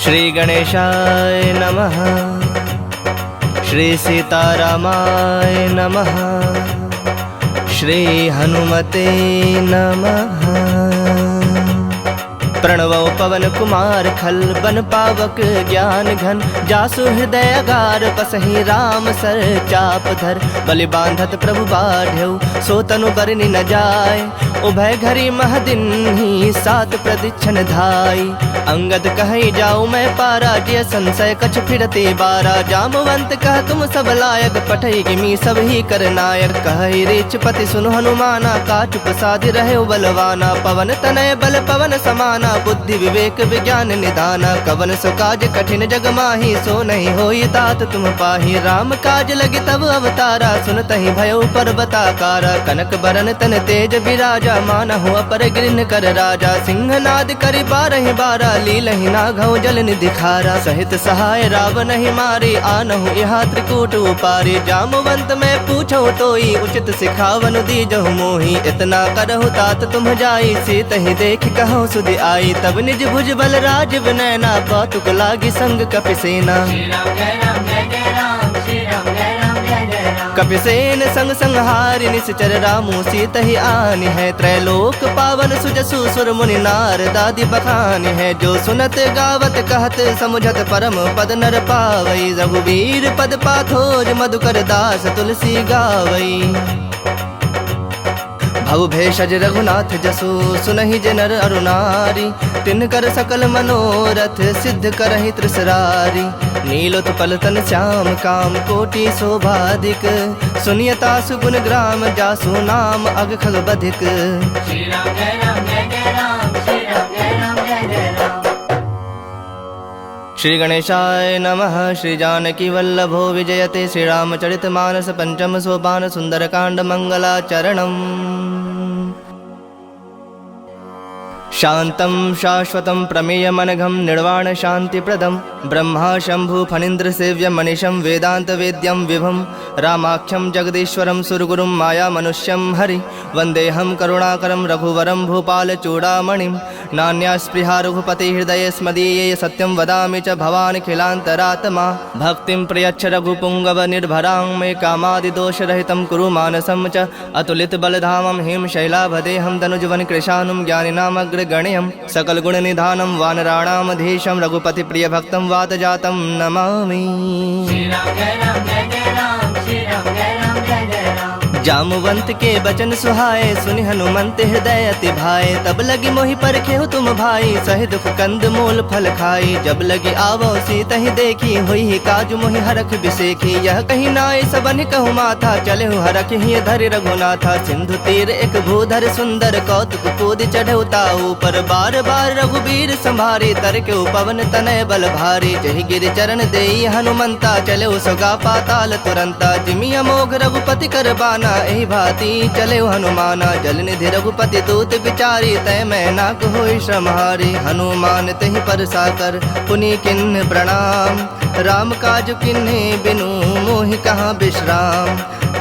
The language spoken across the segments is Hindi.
श्री गणेशाय नमः। श्री सीतारामाय नमः। श्री हनुमते नमः। प्रणवो पवन कुमार खल बन पावक ज्ञान घन जासु हृदय अगार बसहि राम सर चाप धर बलि बांधत प्रभु बाढ़ऊ सो तनु बरनि न जाय उभय घरी महदिन ही सात प्रदीक्षण धाई अंगद कहि जाऊँ मैं पारा जिय संशय कछ फिरते बारा जामवंत कह तुम सब लायक पठई गिमी सब ही कर नायक कहि रीच पति सुनु हनुमाना काचु प्रसादि रहे बलवाना पवन तनय बल पवन समाना बुद्धि विवेक विज्ञान निदाना कवन सो काज कठिन जग माही सो नहीं होई तात तुम पाही राम काज लगे तब अवतारा सुनतहि भयो पर्वताकारा कनक बरन तन तेज विराजा मानहु अपर गिरिन कर राजा सिंहनाद करि बारहि बारा लीलहि नाघौ जल निधि खारा सहित सहाय रावण ही मारे आनहु यहाँ त्रिकूट उपारे जामवंत मैं पूछो तोई उचित सिखावन दीजहु मोही इतना करहु तात तुम जाई सीत ही देख कहो सुधि आई तब निज भुज बल राज विनयना कौतुक लागी संग कपिसेना कपिसेन संग संहारि निश्चर रामू सीत ही आनि है त्रैलोक पावन सुजसु सुर मुनि नार दादी बखानि है जो सुनत गावत कहत समुझत परम पद नर पावई रघुवीर पद पाथोज मधुकर दास तुलसी गावई भव भेषज रघुनाथ जसु सुनहि जनर अरुनारी तिनकर सकल मनोरथ सिद्ध करहि त्रिसरारी नीलोत्पल तन श्याम काम कोटि शोभाधिक सुनियता सुगुण ग्राम जासु नाम अग खग बधिक। श्री राम जय राम जय जय राम श्री राम जय राम जय जय राम। श्री गणेशाय नमः। श्री जानकी वल्लभो विजयते श्री रामचरित मानस पंचम सोपान सुंदरकांड मंगलाचरणम्। शांतं शाश्वतं प्रमेयमनघं निर्वाण शांतिप्रदं ब्रह्मा शंभु फणीन्द्र सेव्य मनीषं वेदांत वेद्यं विभुं रामाख्यं जगदीश्वरं सुरगुरुं माया मनुष्यं हरि वंदेहं करुणाकरं रघुवरं भूपाल चूड़ामणिं नान्या स्पृहा रघुपति हृदये स्मदीये सत्यं वदामि च भवानिखिलान्तरात्मा भक्तिं प्रयच्छ रघुपुंगव निर्भरां मे कामादिदोषरहितं कुरु मानसं च अतुलित बलधामं हिम शैलाभदेहं तनुजवन कृशानुं ज्ञानिनामग्रगण्यं सकल गुण निधानं वानराणामधीशं रघुपति प्रिय भक्तं वातजातं नमामि। श्री राम जय राम जय जय राम श्री राम जय राम जय जय राम। जामवंत के बचन सुहाए सुनि हनुमंत हृदय अति भाए तब लगी मोहि परखेहु तुम भाई सहि दुख कंद मूल फल खाई जब लगी आवो सीत ही देखी हुई ही काजु मोहि हरख बिसेखी यह कहीं नाय सबन कहु माथा चले हरख ही धरि रघुनाथा सिंधु तीर एक भूधर सुंदर कौतुक कूद चढ़ऊ ताऊ पर बार बार रघुबीर संभारी तर के पवन तनय बल भारी जहि गिर चरण देई हनुमंता चले सोगा पाताल तुरंता जिमि अमोघ रघुपति कर बाना एहि भांति चले हनुमाना जल निधि रघुपति दूत विचारी तय मैं नाक होई श्रमहारी हनुमान तहि पर साकर पुनि किन्ह प्रणाम राम काज किन्हे बिनु मोहि कहाँ विश्राम।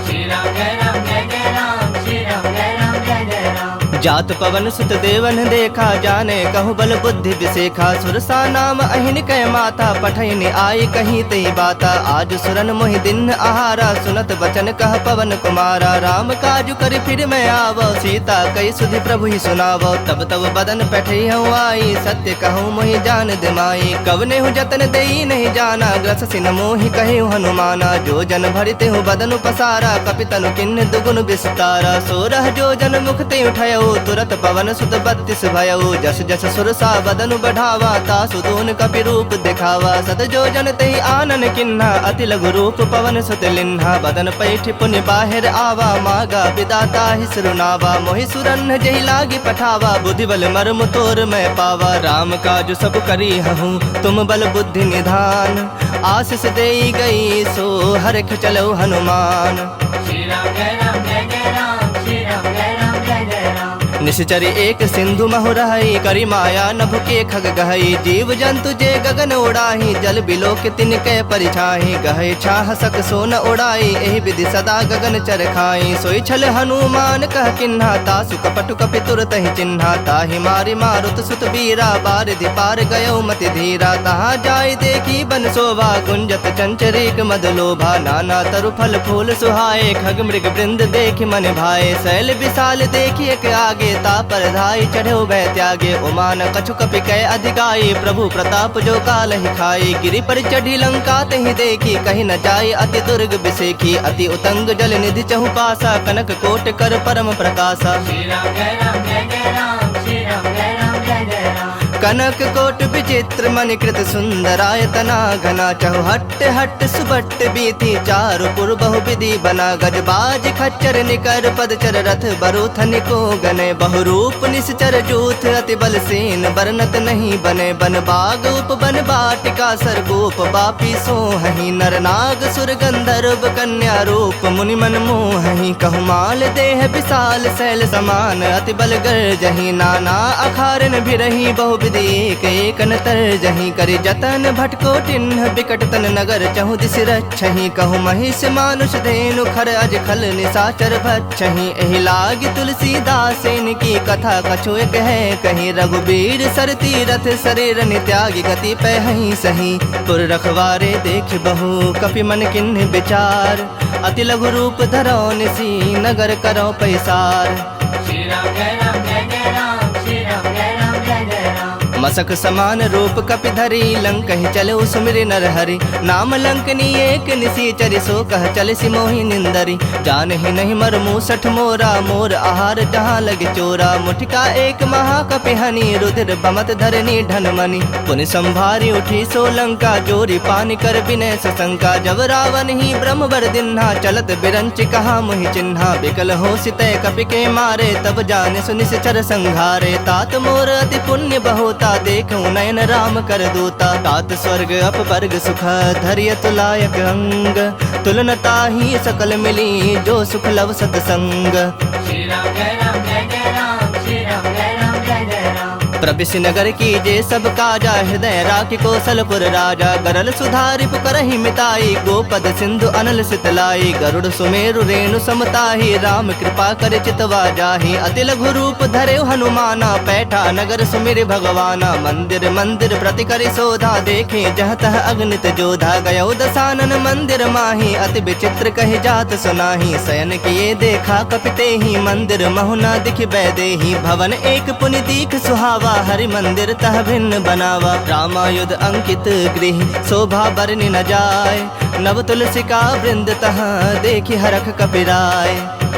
श्री राम जय राम जय जय राम श्री राम जय राम जय जय राम। जात पवन सुत देवन देखा जाने कहु बल बुद्धि विसेखा सुरसा नाम अहिन कै माता पठैन आई कहीं तई बाता आज सुरन मोहि दिन आहारा सुनत बचन कह पवन कुमारा राम काजु कर फिर मैं आवो सीता कई सुधि प्रभु ही सुनावो तब तब बदन पैठई हूँ आई सत्य कहूँ मोहि जान दिमाई कवने हूँ जतन देई नहीं जाना ग्रस सिन मोहि कहे हनुमाना जो जन भरिते हूँ बदन पसारा कपितनु किन्न दुगुन विस्तारा सोरह जो जन मुख ते उठयो तुरत पवन सुत 32 भयऊ जस जस सुरसा बदनु बढ़ावा तासु दून कपि रूप दिखावा सत जो जन तहि आनन किन्हा अति लघु रूप पवन सुत लिन्हा बदन पैठ पुनि बाहिर आवा मागा विदाता ही सुरनावा मोहि सुरन जहि लागी पठावा बुद्धि बल मर्म तोर मैं पावा राम काज सब करी हूँ तुम बल बुद्धि निधान आशीष देई गई सो हरख चलो हनुमान। श्री राम जय राम जय जय राम श्री राम जय राम जय जय राम। निश्चर एक सिंधु महु रहई, करी माया नभ के खग गहई। जीव जंतु जे गगन उड़ाही, जल बिलोक तिनके परिछाही। गहे छाह सक सोन उड़ाई, एहि विधि सदा गगन चर खाई। सोई छल हनुमान कह किन्हा, तासु कपटु कपि तुरत ही चिन्हा। ताहि मारि मारुत सुत बीरा, बारिधि पार गयो मति धीरा। तहाँ जाय देखी बन शोभा, गुंजत चंचरीक मद लोभा। नाना तरु फल फूल सुहाए, खग मृग वृंद देखि मन भाए। शैल विशाल देखि एक आगे, तापर धाई चढ़ो भय त्यागे। उमान कछु कपि कै अधिकाई, प्रभु प्रताप जो काल ही खाई। गिरि पर चढ़ी लंका तहि देखी, कहीं न जाय अति दुर्ग बिसेखी। अति उतंग जल निधि चहु पासा, कनक कोट कर परम प्रकाशा। श्री राम जय राम जय जय राम, श्री राम जय राम जय जय राम। कनक कोट विचित्र मणिकृत सुंदरायतना घना। चहु हट्ट हट्ट सुबट्ट बीथी, चारु पुर बहु विधि बना। गजबाज खच्चर निकर पदचर, रथ बरूथन को गने। बहुरूप निश्चर जूथ, अति बल सेन बरनत नहीं बने। बन बाग उप बन बाटिका, सरगोप बापी सोहहि। नर नाग सुर गंधर्व कन्या रूप, मुनि मन मोहहि। कहु माल देह विशाल शैल समान, अति बल गर्जहि। नाना अखारन भिरहि, बहु विधि एक एक नतर जहीं। करि जतन भटको टिन्ह, बिकट तन नगर चहु दिस रक्षहि। कहु महिष मानुष धेनु, खर अज खल निशाचर भक्षहि। एहि लागी तुलसीदासेन की कथा, कछु एक है कहीं। रघुबीर सर तीरथ शरीर नित्यागी, गति पहहि सही। पुर रखवारे देख बहु, कपि मन किन्ह विचार। अति लघु रूप धरो निसी, नगर करो पैसार। श्री राम जय राम जय जय राम, श्री राम जय राम जय जय राम। मसक समान रूप कपि धरी, लंक ही चले सुमिरि नर हरि। नाम लंकनी एक निसीचरि, सो कह चल सिमोहि निंदरी। जान ही नहीं मर मूसठ मोरा, मोर आहार जहाँ लगे चोरा। मुठिका एक महाकपि हनि, रुधिर बमत धरनी ढनमनि। पुनि संभारी उठी सो लंका, जोरी पानी कर विनय सशंका। जब रावण ही ब्रह्म वर दिन्हा, चलत बिरंच कहा मुहि चिन्हा। बिकल हो सितय कपि के मारे, तब जाने सुनिश्चर संघारे। तात मोर अति पुण्य बहुता, देखूं नयन राम कर दूता। तात स्वर्ग अपवर्ग सुख, धैर्य तुलायक अंग। तुलनता ही सकल मिली, जो सुख लव सतसंग। श्री राम जय राम जय जय राम, श्री राम जय राम जय जय राम। प्रविश नगर की जे सब काजा, हृदय राखि कौशलपुर राजा। गरल सुधारि पुकरहि मिताई, गोपद सिंधु अनल सितलाई। गरुड़ सुमेरु रेणु समताहि, राम कृपा कर चितवा जाहि। अति लघु रूप धरे हनुमाना, पैठा नगर सुमिर भगवाना। मंदिर मंदिर प्रति करि शोधा, देखे जह तह अगणित जोधा। गयो दसानन मंदिर माही, अति विचित्र कहि जात सुनाही। शयन किए देखा कपिते ही, मंदिर महुना दिख बैदेही। भवन एक पुनि दीख सुहावा, हरि मंदिर तह भिन्न बनावा। रामायुध अंकित गृह, शोभा बरनि न जाय। नव तुलसी का वृंद, तह देखि हरख कपिराय।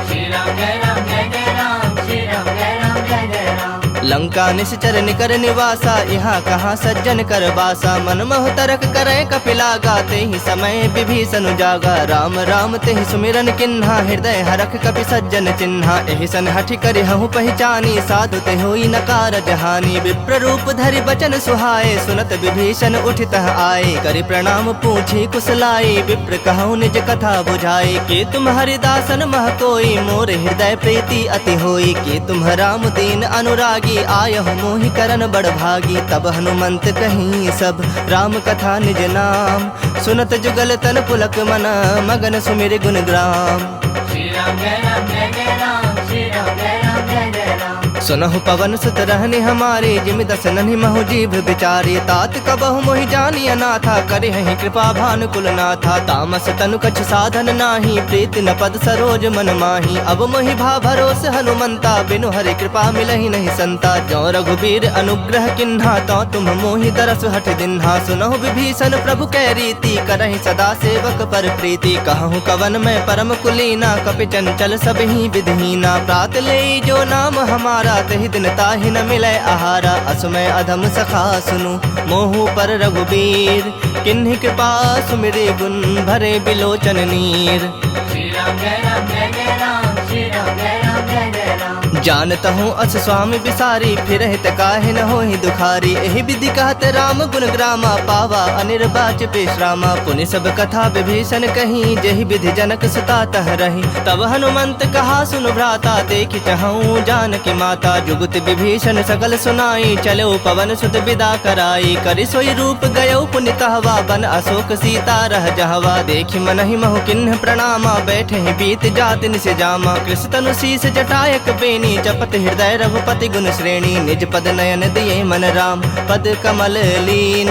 श्री राम जय राम जय जय राम, श्री राम जय राम जय जय राम। लंका निश्चर निकर निवासा, यहाँ कहाँ सज्जन कर बासा। मन मोह तरक करे कपिलागा, ते ही समय विभीषण जागा। राम राम ते ही सुमिरन किन्हा, हृदय हरख कपि सज्जन चिन्हा। एहि सन हठि करि हहु पहचानी, साधु ते होई न कारज हानि। विप्र रूप धरि बचन सुहाए, सुनत विभीषण उठितः आए। करि प्रणाम पूछी कुशलाई, विप्र कहु निज कथा बुझाई। के तुम हरिदासन मह कोई, मोर हृदय प्रीति अति होई। के तुम राम दीन अनुरागी, आयहु मोहि करन बड़ भागी। तब हनुमंत कहीं सब, राम कथा निज नाम। सुनत जुगल तन पुलक मन, मगन सुमिर गुण ग्राम। श्री राम जय राम जय जय राम, श्री राम जय राम जय जय राम। सुनहु पवन सुत रहनि हमारे, जिमि दस नन्हि महु जीभ बिचारी। तात कबहु मोहि जानी अनाथा, करिहि कृपा भानुकुल नाथा। तामस तनु कछ साधन नाही, प्रीति न पद सरोज मन माही। अब मोहि भा भरोस हनुमंता, बिनु हरि कृपा मिलहि नहीं संता। जो रघुबीर अनुग्रह किन्हा, तो तुम मोहि दरस हठ दिन्हा। सुनहु विभीषण प्रभु कै रीति, करहि सदा सेवक पर प्रीति। कहूँ कवन मैं परम कुलीना, कपि चंचल सब ही विधहीना। प्रात ले जो नाम हमारा, तहि दिन ताहि न मिलै आहारा। असमय अधम सखा सुनु, मोहु पर रघुबीर। किन्हि कृपा सुमिरि गुण, भरे बिलोचन नीर। श्री राम जय राम जय जय राम, श्री राम जय राम जय जय राम। जानत हूँ अस स्वामी बिसारी, फिर हित काहे न होहि दुखारी। एहि विधि कहत राम गुण ग्रामा, पावा अनिर्वाच पेशरामा। पुनि सब कथा विभीषण कही, जेहि विधि जनक सुता तह रही। तब हनुमंत कहा सुन भ्राता, देखि चहूँ जानकी माता। जुगुत विभीषण सकल सुनाई, चलो पवन सुत विदा कराई। करि सोई रूप गयो पुनि तहवा, बन अशोक सीता रह जहवा। देखि मनहि महु किन्ह प्रणामा, बैठे ही बीत जाति निस जामा। कृष तनु शीस जटायक बेनी, जपत हृदय रघुपति गुण श्रेणी। निज पद नयन दिए मन राम, पद कमल लीन।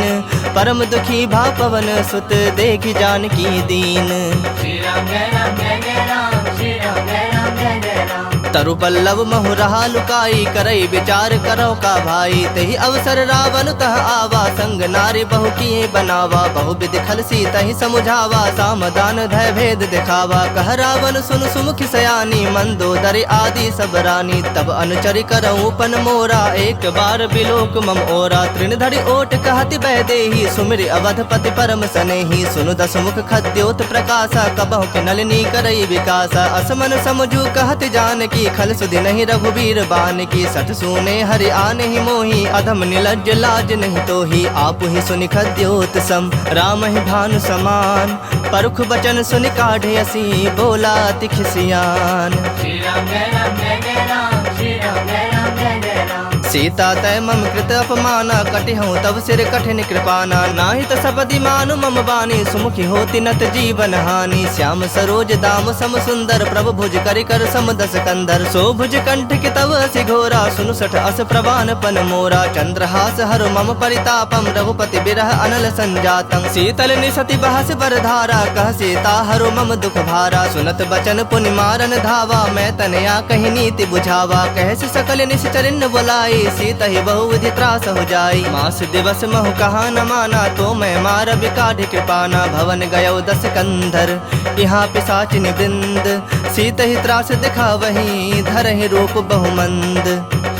परम दुखी भा पवन सुत, देखि जानकी दीन। श्री राम जय राम जय जय राम, श्री राम जय राम जय जय राम। तरु पल्लव महु रहा लुकाई, करई विचार करो का भाई। तेहि अवसर रावण तह आवा, संग नारी बहु किए बनावा। बहु विधि खल सीतहि समुझावा, सामदान धय भेद दिखावा। कह रावण सुन सुमुखि सयानी, मंदोदरी आदि सब रानी। तब अनुचरि करऊँ पन मोरा, एक बार बिलोक मम ओरा। तृण धरि ओट कहति बैदेही, सुमिरि अवधपति परम सनेही। सुनु दसमुख खद्योत प्रकाशा, कबहु के नलिनी करई विकासा। असमन समझू कहत जानकी, खल सुधि नहीं रघुबीर बान की। सठ सूने हरि आने ही मोही, अधम निलज्ज लाज नहीं तोही। आप ही सुनि खद्योत सम, राम ही भानु समान। परुख बचन सुनि काढ़े असी, बोला अति खिसियान। श्री राम जय राम जय जय राम, श्री राम जय राम जय जय राम। सीता तय मम कृत अपमाना, कटिहूँ तब सिर कठिन कृपाना। नाहि त सपदि मानु मम बानी, सुमुखी होति नत जीवन हानि। श्याम सरोज दाम सम सुंदर, प्रभु भुज करि कर सम दस कंदर। सो भुज कंठ के तव असि घोरा, सुनु सठ अस प्रवान पन मोरा। चंद्रहास हरु मम परितापम, रघुपति बिरह अनल संजातम। शीतल निसति बहस बरधारा, कह सीता हरु मम दुख भारा। सुनत बचन पुनि मारन धावा, मैं तनया कहि नीति बुझावा। कहस सकल निश्चरिन बुलाई, सीता ही बहु विधि त्रास हो जाई। मास दिवस महु कहा न माना, तो मैं मार बिकाढ़ कृपाना। भवन गयो दस कंधर, यहाँ पिशाचिनी वृंद। सीता ही त्रास दिखा वही, धरहि रूप बहुमंद।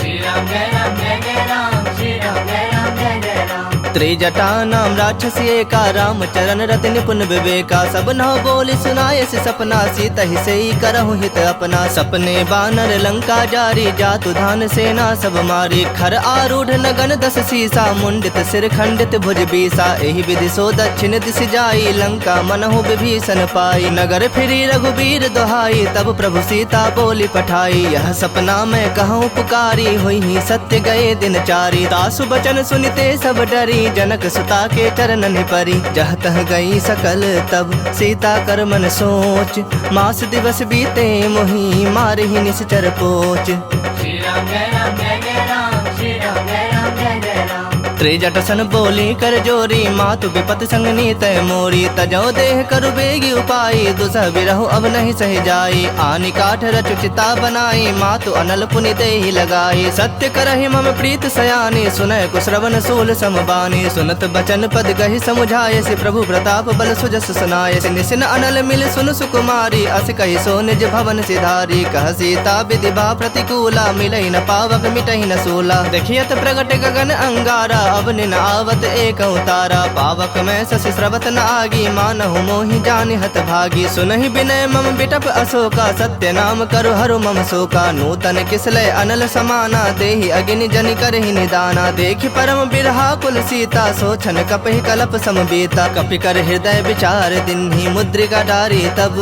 श्री राम जय राम जय जय राम, श्री राम जय राम जय जय राम। त्रिजटा नाम राक्षसी एका, राम चरण रति निपुण विवेका। सब नौ बोली सुनाए से सपना, सीता ही से ही करहु हित अपना। सपने बानर लंका जारी, जातु धान सेना सब मारी। खर आरूढ़ नगन दस सीसा, मुंडित सिर खंडित भुज बीसा। एहि विधि सो दक्षिण दिश जाई, लंका मनहु विभीषण पाई। नगर फिरी रघुबीर दोहाई, तब प्रभु सीता बोली पठाई। यह सपना मैं कहूँ पुकारी, हुई ही सत्य गए दिन चारी। तासु बचन सुनिते सब डरी, जनक सुता के चरणन परी। जह तह गई सकल तब, सीता कर मन सोच। मास दिवस बीते मोही, मारहि निश्चर पोच। श्री राम जय राम जय जय राम, श्री राम जय राम जय जय राम। त्रिजट सन बोली कर जोरी, मातु विपत संग नीत मोरी। तजो देह करु बेगी उपाई, दुसह बिरहु अब नहीं सह जाई। आनि काठ रचु चिता बनाई, मातु अनल पुनि देहि लगाई। सत्य करहि मम प्रीत सयानी, सुनय कुश्रवण सूल समबानी। सुनत बचन पद गहि समुझाय, से प्रभु प्रताप बल सुजस सुनाय। से निसिन अनल मिल सुन सुकुमारी, अस कहि सो निज भवन सिधारी। कह सीता विधि बा प्रतिकूला, मिलहि न पावक मिटहि न सूला। देखियत प्रगट गगन अंगारा, अब निन आवत एक उतारा। पावक में शशि स्रवत न आगी, मानहु मोहि जानि हत भागी। सुनहि विनय मम बिटप अशोका, सत्य नाम करु हरु मम शोका। नूतन किसलय अनल समाना, देहि अग्नि जनि करहि निदाना। देखि परम बिरहा कुल सीता, सोचन कपहि कलप समबीता। कपि कर हृदय विचार दिन्हि, मुद्रिका डारी तब।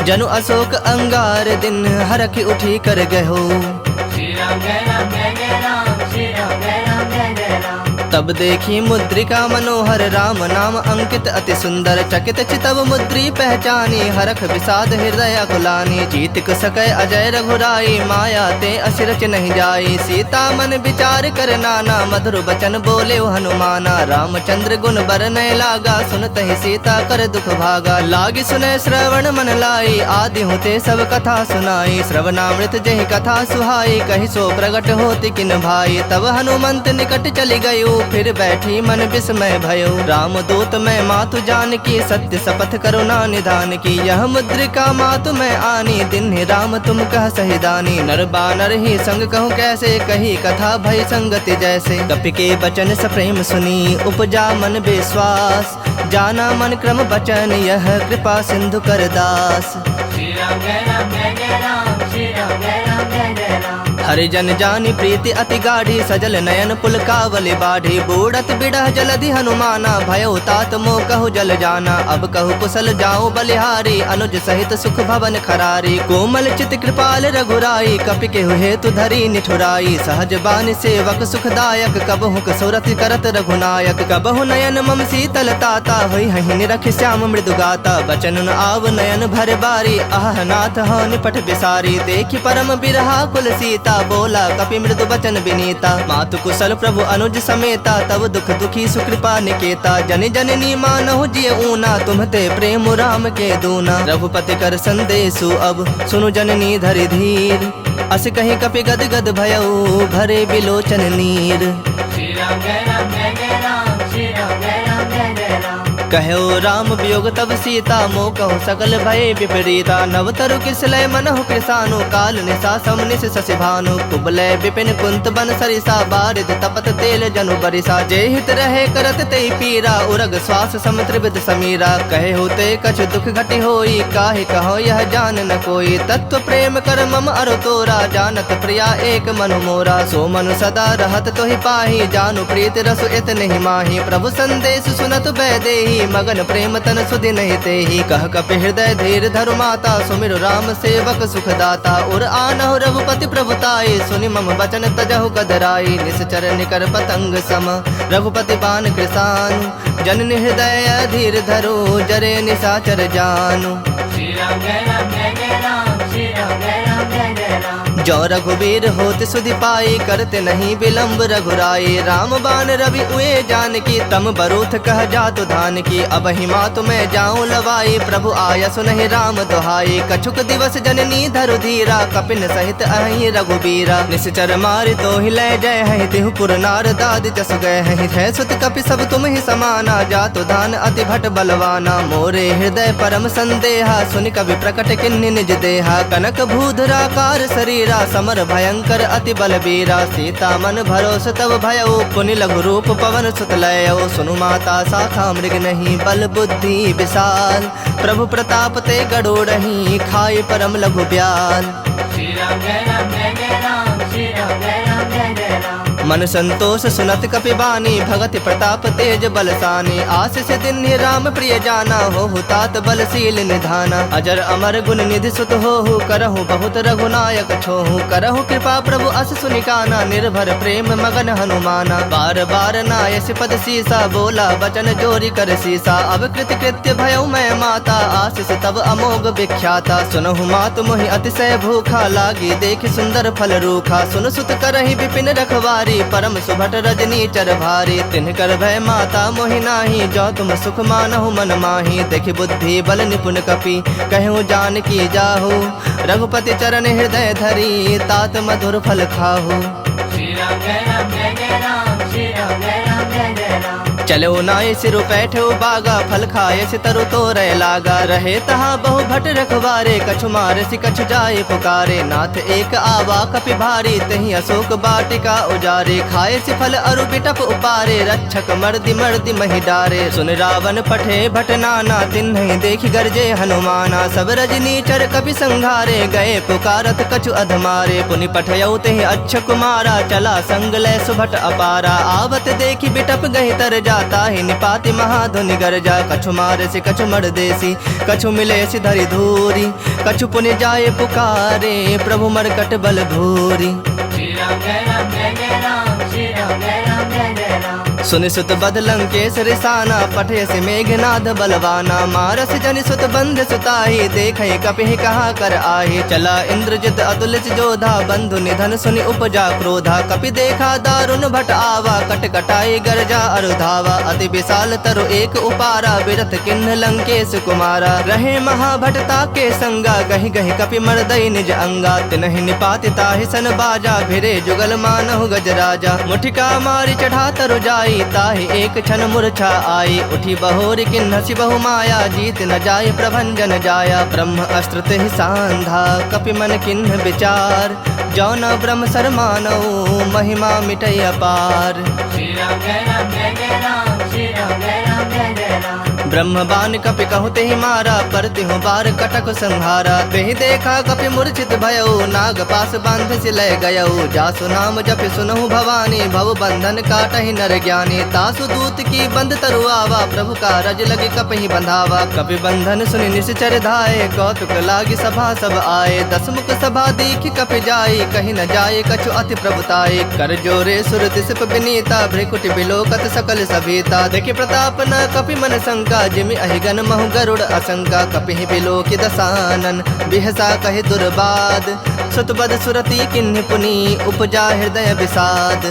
जनु अशोक अंगार दिन, हरखि उठी कर गहो। श्री राम जय राम जय जय राम, श्री राम जय राम जय जय राम। तब देखी मुद्रिका मनोहर, राम नाम अंकित अति सुंदर। चकित चितव मुद्री पहचानी, हरख विषाद हृदय अकुलानी। जीत सकै अजय रघुराई, माया ते असिरच नहीं जाई। सीता मन विचार कर नाना, मधुर बचन बोले हनुमाना। रामचंद्र गुण बरनय लागा, सुनत ही सीता कर दुख भागा। लागी सुनय श्रवण मन लाई, आदि होते सब कथा सुनाई। श्रवणामृत जहि कथा सुहाई, कहि सो प्रगट होति किन भाई। तब हनुमंत निकट चली गयो, फिर बैठी मन विस्मय भयो। राम दूत मैं मातु जानकी, सत्य शपथ करुणा निधान की। यह मुद्रिका मातु मैं आनी, दिन ही राम तुम कह सहिदानी। नर बानर ही संग कहूँ कैसे, कही कथा भय संगति जैसे। कपि के बचन सप्रेम सुनी, उपजा मन विश्वास। जाना मन क्रम बचन, यह कृपा सिंधु कर दास। Shri Ram Jai Ram Jai Jai Ram Shri Ram Jai Ram Jai Jai Ram हरिजन जानी प्रीति अति गाढ़ी सजल नयन पुल कावल बाढ़ी बूढ़त बिड़ह जलधि हनुमाना भयो तात मोह कहु जल जाना अब कहु कुशल जाऊं बलिहारी अनुज सहित सुख भवन खरारी कोमल चित कृपाल रघुराई कपि के हेतु धरी निठुराई सहज बानि सेवक सुखदायक कबहु कसुरत करत रघुनायक कबहु नयन मम शीतल ताता होई हहि निरख श्याम मृदु गाता बचन न आव नयन भर बारी आह नाथ हो निपट बिसारी देखि परम बिरहा कुल सीता बोला कपि मृदु बचन विनीता मातु कुशल प्रभु अनुज समेता तब दुख दुखी सुकृपा निकेता जन जननी मानहु जिय ऊना तुम्हते प्रेम राम के दूना रघुपति कर संदेशु अब सुनु जननी धरि धीर अस कहीं कपि गद गद भयउ भरे बिलोचन नीर Shri Ram Jai Ram Jai Jai Ram Shri Ram Jai Ram Jai Jai Ram कहो राम वियोग तब सीता मोह कहु सकल भय विपरीता नव तरु किसलय मनहु कृसानु काल निशा समनिस शशि भानु कुबलय विपिन कुंत बन सरिसा बारिद तपत तेल जनु बरिसा जे हित रहे करत ते पीरा उरग श्वास सम त्रिविध समीरा कहे होते कछ दुख घटी होई काहे कहो यह जान न कोई तत्व प्रेम कर मम अरु तोरा जानत प्रिया एक मनु मोरा सो मनु सदा रहत तोहि पाही जानु प्रीत रसु इत नहीं माही प्रभु संदेश सुनत बैदेही मगन प्रेम तन सुधि नहीं तेहि कह कपि हृदय धीर धरु माता सुमिरु राम सेवक सुखदाता उर आनहु रघुपति प्रभुताई सुनि मम बचन तजहु कदराई निश्चर निकर पतंग सम रघुपति बान कृसानु जननि हृदय धीर धरो जरे निशाचर जानु Shri Ram Jai Ram Jai Jai Ram Shri Ram Jai Ram Jai Jai Ram जो रघुवीर होत सुधि पाई करते नहीं विलंब रघुराई राम बान रवि उए जान की तम बरूथ कह जातु धान की अब हिमा तुम्हें जाऊं लवाई प्रभु आया सुनहि राम दुहाई कछुक दिवस जननी धरु धीरा कपिन सहित अहि रघुबीरा निश्चर मारि तो ही लय जय है तिहु पुर नार दाद जस गए है सुत कपि सब तुम ही समाना जातु धान अति भट बलवाना मोरे हृदय परम संदेहा सुनि कवि प्रकट किन्नि निज देहा कनक भूधराकार शरीरा समर भयंकर अति बलबीरा सीता मन भरोस तब भयउ पुनि लघु रूप पवन सुत लयउ सुनु माता शाखा मृग नहीं बल बुद्धि विशाल प्रभु प्रताप ते गड़ोड़हि खाई परम लघु ब्याल Shri Ram Jai Ram Jai Jai Ram Shri Ram Jai Ram Jai Jai Ram मन संतोष सुनत कपि बानी भगति प्रताप तेज बलसानी आशीष दिन राम प्रिय जाना हो तात बलशील निधाना अजर अमर गुण निधि सुत हो करहु बहुत रघुनायक छोहु करहु कृपा प्रभु अस सुनिकाना निर्भर प्रेम मगन हनुमाना बार बार नायस पद सीसा बोला वचन जोरी कर सीसा अब कृत कृत्य भयउ मैं माता आशीष तब अमोघ विख्याता सुनहु मातु मोहि अतिशय भूखा लागी देखि सुंदर फल रूखा सुन सुत करहि विपिन रखवारी परम सुभट रजनी चर भारी तिनकर भय माता मोहि नाही जो तुम सुख मानहु मन माही देखि बुद्धि बल निपुण कपि कहूँ जान की जाहु रघुपति चरण हृदय धरी तात मधुर फल खाहु Shri Ram Jai Ram Jai Jai Ram Shri Ram Jai Ram Jai Jai Ram चलो नाय सिरु बैठो बागा फल खाए सितरु तोरे लागा रहे तहा बहु भट रखवारे कछु मार सि कछु जाए पुकारे नाथ एक आवा कपि भारी तही अशोक बाटिका उजारे खाए सि फल अरु बिटप उपारे रक्षक मर्दि मर्दि महि डारे सुन रावण पठे भट नाना तिन्हि देखि गरजे हनुमाना सब रजनी चर कपि संघारे गए पुकारत कछु अधमारे पुनि पठयउ तेहि अच्छ कुमारा चला संग लय सुभट अपारा आवत देखि बिटप गहि तर जाता ही निपाति महाधुनि गरजा कछु मारे से कछु मर देसी कछु मिले सि धरि धूरी कछु पुनि जाए पुकारे प्रभु मरकट बल भूरी Shri Ram Jai Ram Jai Jai Ram Shri Ram Jai Ram Jai Jai Ram सुनि सुत बद लंकेश रिसाना पठे से मेघनाद बलवाना मारस जनि सुत बंध सुताही देखे कपि कहा कर आही चला इंद्रजित अतुलित जोधा बंधु निधन सुनि उपजा क्रोधा कपि देखा दारुण भट आवा कट कटाई गरजा अरुधावा अति विशाल तरु एक उपारा बिरथ किन्ह लंकेश कुमारा रहे महाभटता के संगा गहि गहि कपि मर्दई निज अंगा तिनहि निपाति ताहि सन बाजा भिरे जुगल मानहु गजराजा मुठिका मारी चढ़ा तरु जाई ताहि एक क्षण मूर्छा आई उठी बहोर किन्हसि बहु माया जीत न जाय प्रभंजन जाया ब्रह्म अस्त्र तेहि सांधा कपि मन किन्ह विचार जौन ब्रह्म सर मानौ महिमा मिटै अपार Shri Ram Jai Ram Jai Jai Ram Shri Ram Jai Ram Jai Jai Ram ब्रह्म बाण कपि कहते ही मारा, पर तिहु बार कटक संहारा। तेहि देखा कपि मूर्छित भयउ, नाग पास बांध सिलय गयउ। जासु नाम जपि सुनहु भवानी, भव बंधन काटहि नर ज्ञानी। तासु दूत की बंद तरुआवा, प्रभु का रज लगे कपहि बंधावा। कपि बंधन सुनि निश्चर धाये, कौतुक लागी सभा सब आए। दस मुख सभा दीख कपि जाई, कहीं न जाए कछु अति प्रभुताई। कर जोरे सुर दिसप विनीता, भ्रिकुटि बिलोकत सकल सभीता। देखि प्रताप न कपि मन शंका, जिमि अहिगन महु गरुड़ असंका। कपिहि बिलोकि दसानन, बिहसा कहि दुर्बाद। सुतबद सुरति किन्हि पुनि, उपजा हृदय विषाद।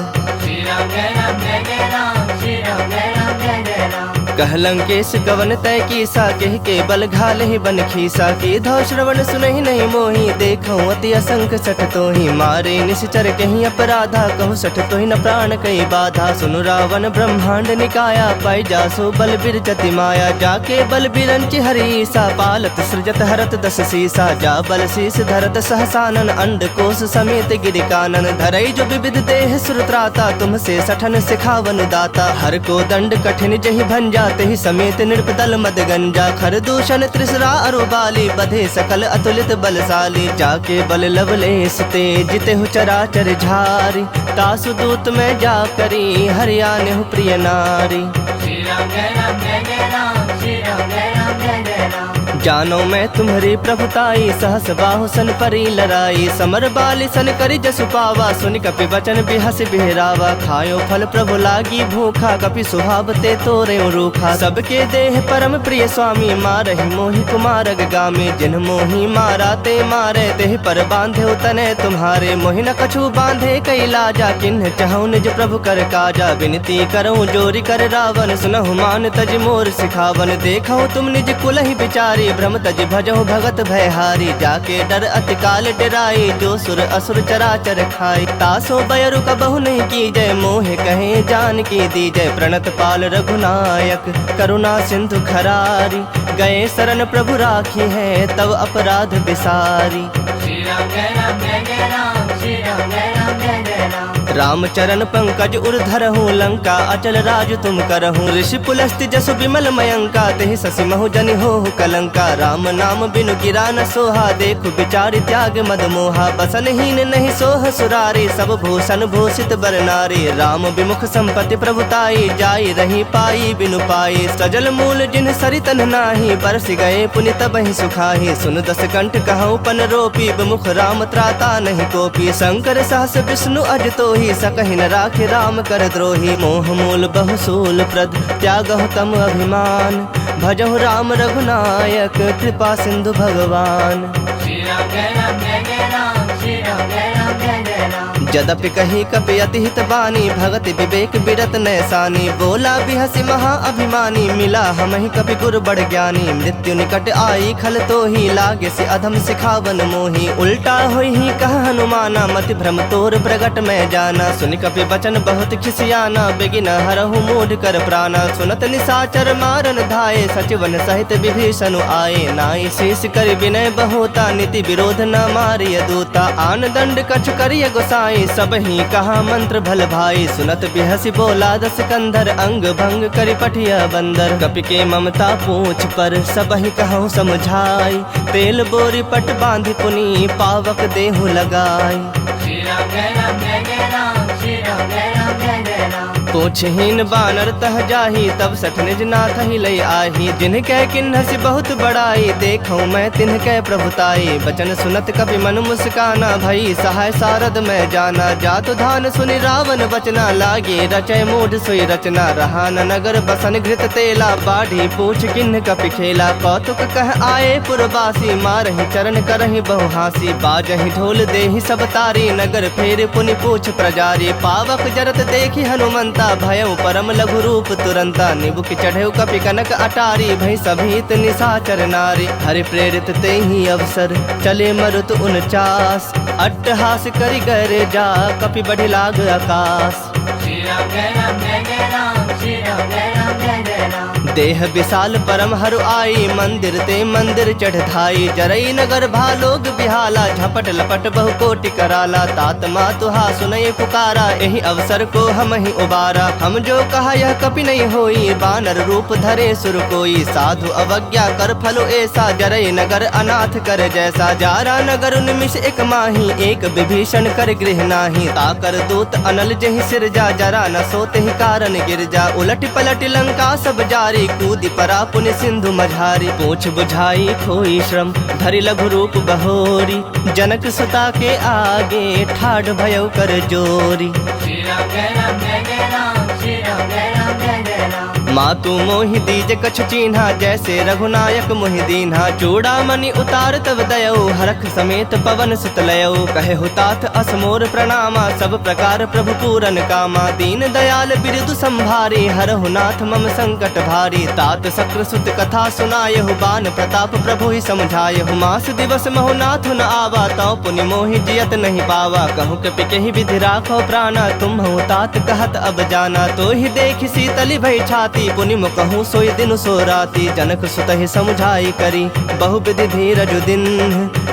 श्री राम जय राम जय जय राम, श्री राम जय राम जय जय राम। कहलंकेश गवन तय कीसा, कह के बल घाल ही बन खीसा। की धौ श्रवण सुनहि नहीं मोही, देखऊं अति असंख सठ तोहि। मारे निश्चर कहीं अपराधा, कहूँ सठ तोहि न प्राण कई बाधा। सुनु रावण ब्रह्मांड निकाया, पाई जासो बल बिरजति माया। जाके बल बिरंचि हरीसा, पालत सृजत हरत दस सीसा। जा बल शीस धरत सहसानन, अंड कोश समेत गिरिकानन। धरई जो विविध देह सुरत्राता, तुमसे सठन सिखावन दाता। हर को दंड कठिन जहि भंजा, ही समेत नृपदल मद गंजा। खर दूषण त्रिसरा अरुबाली, बधे सकल अतुलित बलशाली। जाके बल लवलेस ते, जिते हु चराचर झारी। तासु दूत में जा करी, हरियाणु प्रिय नारी। श्री राम जय राम जय जय राम, श्री राम जय राम जय जय राम। जानो मैं तुम्हारी प्रभुताई, सहस बाहु सन परी लड़ाई। समर बाली सन करी जसु पावा, सुनि कपि वचन बिहस बिहरावा। खायो फल प्रभु लागी भूखा, कपि सुहावते तोरे रूखा। सबके देह परम प्रिय स्वामी, मारहि मोहि कुमारग गामी। जिन मोहि मारा ते मारे, तेहि पर बांधे तने तुम्हारे। मोहि न कछु बांधे कई लाजा, किन्ह चाहूं निज प्रभु कर काजा। विनती करऊं जोरी कर रावण, सुनहु मान तज मोर सिखावन। देखऊं तुम निज कुलहि बिचारी, भ्रम तज भजहु भगत भयहारी। जाके डर अति काल डराई, जो सुर असुर चराचर खाई। तासो बयरु कबहु नहीं की जय, मोहे कहे जान की दी जय। प्रणत पाल रघुनायक, करुणा सिंधु खरारी। गए शरण प्रभु राखी है, तब अपराध बिसारी। श्री राम जय राम जय जय राम, श्री राम जय राम जय जय राम। रामचरण पंकज उर्धरहु, लंका अचल राज तुम करहु। ऋषि पुलस्ति जसु विमल मयंका, तेहि शशि महु जनि होहु कलंका। राम नाम बिनु गिरा न सोहा, देखु विचारि त्याग मद मोहा। बसनहीन नहीं सोह सुरारी, सब भूषण भूषित बर नारी। राम विमुख संपत्ति प्रभुताई, जाई रही पाई बिनु पाई। सजल मूल जिन सरितन नाही, बरस गए पुनि तबहि सुखाही। सुन दस कंठ कहूँ पन रोपी, विमुख राम त्राता नहीं कोपी। शंकर सहस विष्णु अज तोहि, सकहि न राखे राम कर द्रोही। मोह मूल बहुसूल प्रद, त्यागहु तम अभिमान। भजहु राम रघुनायक, कृपा सिंधु भगवान। श्री राम जय राम जय जय राम, श्री राम जय राम जय जय राम। जदपि कही कपि अति हित बानी, भगति विवेक बिरत नैसानी। बोला बिहसि महा अभिमानी, मिला हमहि कपि गुर बड़ ज्ञानी। मृत्यु निकट आई खल तोहि, लागे से अधम सिखावन मोहि। उल्टा होई ही कह हनुमाना, मति भ्रम तोर प्रगट में जाना। सुनि कपि वचन बहुत खिसियाना, बेगिन हरहु मूढ़ कर प्राणा। सुनत निशाचर मारन धाये, सचिवन सहित विभीषण आए। नाई शेष कर विनय बहुता, नीति विरोध न मारिय दूता। आन दंड कछ करिय गोसाई, सब ही कहा मंत्र भल भाई। सुनत बिहसी बोला दस कंधर, अंग भंग करि पठिया बंदर। कपि के ममता पूछ पर, सब ही कहूँ समझाई। तेल बोरी पट बांधि पुनि, पावक देहु लगाई। श्री राम जय राम जय जय राम, श्री राम जय राम जय जय राम। पूछहीन बानर तह जाही, तब सठ निज नाथ ही लई आही। जिनकै किन्हसि बहुत बड़ाई, देखूं मैं तिनकै प्रभुताई। बचन सुनत कपि मन मुस्काना, भई सहाय सारद में जाना। जातु धान सुनि रावण बचना, लागे रचय मूढ़ सोई रचना। रहा न नगर बसन घृत तेला, बाढ़ी पूछ किन्ह कपि खेला। कौतुक कह आए पुरवासी, मारहि चरण करहि बहु हासी। बाजहि ढोल देहि सब तारी, नगर फेर पुनि पूछ प्रजारी। पावक जरत देखि हनुमंता, भयउ परम लघु रूप तुरंता। निबुक चढ़ेउ कपि कनक अटारी, भई सभीत निशाचर नारी। हरि प्रेरित तेहि अवसर, चले मरुत 49। अट्टहास करि गरे जा, कपि बढ़ि लाग आकाश। श्री राम जय राम जय जय राम, श्री राम जय राम जय जय राम। देह विशाल परम हरु आई, मंदिर ते मंदिर चढ़ धाई। जरई नगर भालोग बिहाला, झपट लपट बहु कोटि कराला। तात मातुहा सुनय पुकारा, यही अवसर को हम ही उबारा। हम जो कहा यह कपि नहीं होई, बानर रूप धरे सुर कोई। साधु अवज्ञा कर फलो ऐसा, जरई नगर अनाथ कर जैसा। जारा नगर निमिष एक माही, एक विभीषण कर गृह नाही। ताकर दूत अनल जहि सिरजा, जरा न सोते ही कारण गिरजा। उलट पलट लंका सब जारी, कूदी परा पुण्य सिंधु मझारी। पूछ बुझाई खोई श्रम, धरि लघु रूप बहोरी। जनक सुता के आगे, ठाढ़ भयउ कर जोरी। श्री राम जय राम जय जय राम, श्री राम जय राम जय जय राम। मातु मोहि दीज कछु चीन्हा, जैसे रघुनायक मोहि दीन्हा। चूड़ामणि उतार तब दयऊ, हरख समेत पवन सुत लयऊ। कहे हुतात असमोर प्रणामा, सब प्रकार प्रभु पूरन कामा। दीन दयाल बिरदु संभारी, हरहु नाथ मम संकट भारी। तात सक्र सुत कथा सुनायहु, बान प्रताप प्रभु ही समझायहु। मास दिवस महु नाथ न आवा, तौ पुनि मोहि जियत नहीं पावा। कहूँ कपि केहि विधि राखो प्राणा, तुम हूँ तात कहत अब जाना। तो ही देख शीतली भई छाती, पुनि कहूँ सोई दिन सो राती। जनक सुत ही समझाई करी, बहु विधि धीरज दिन।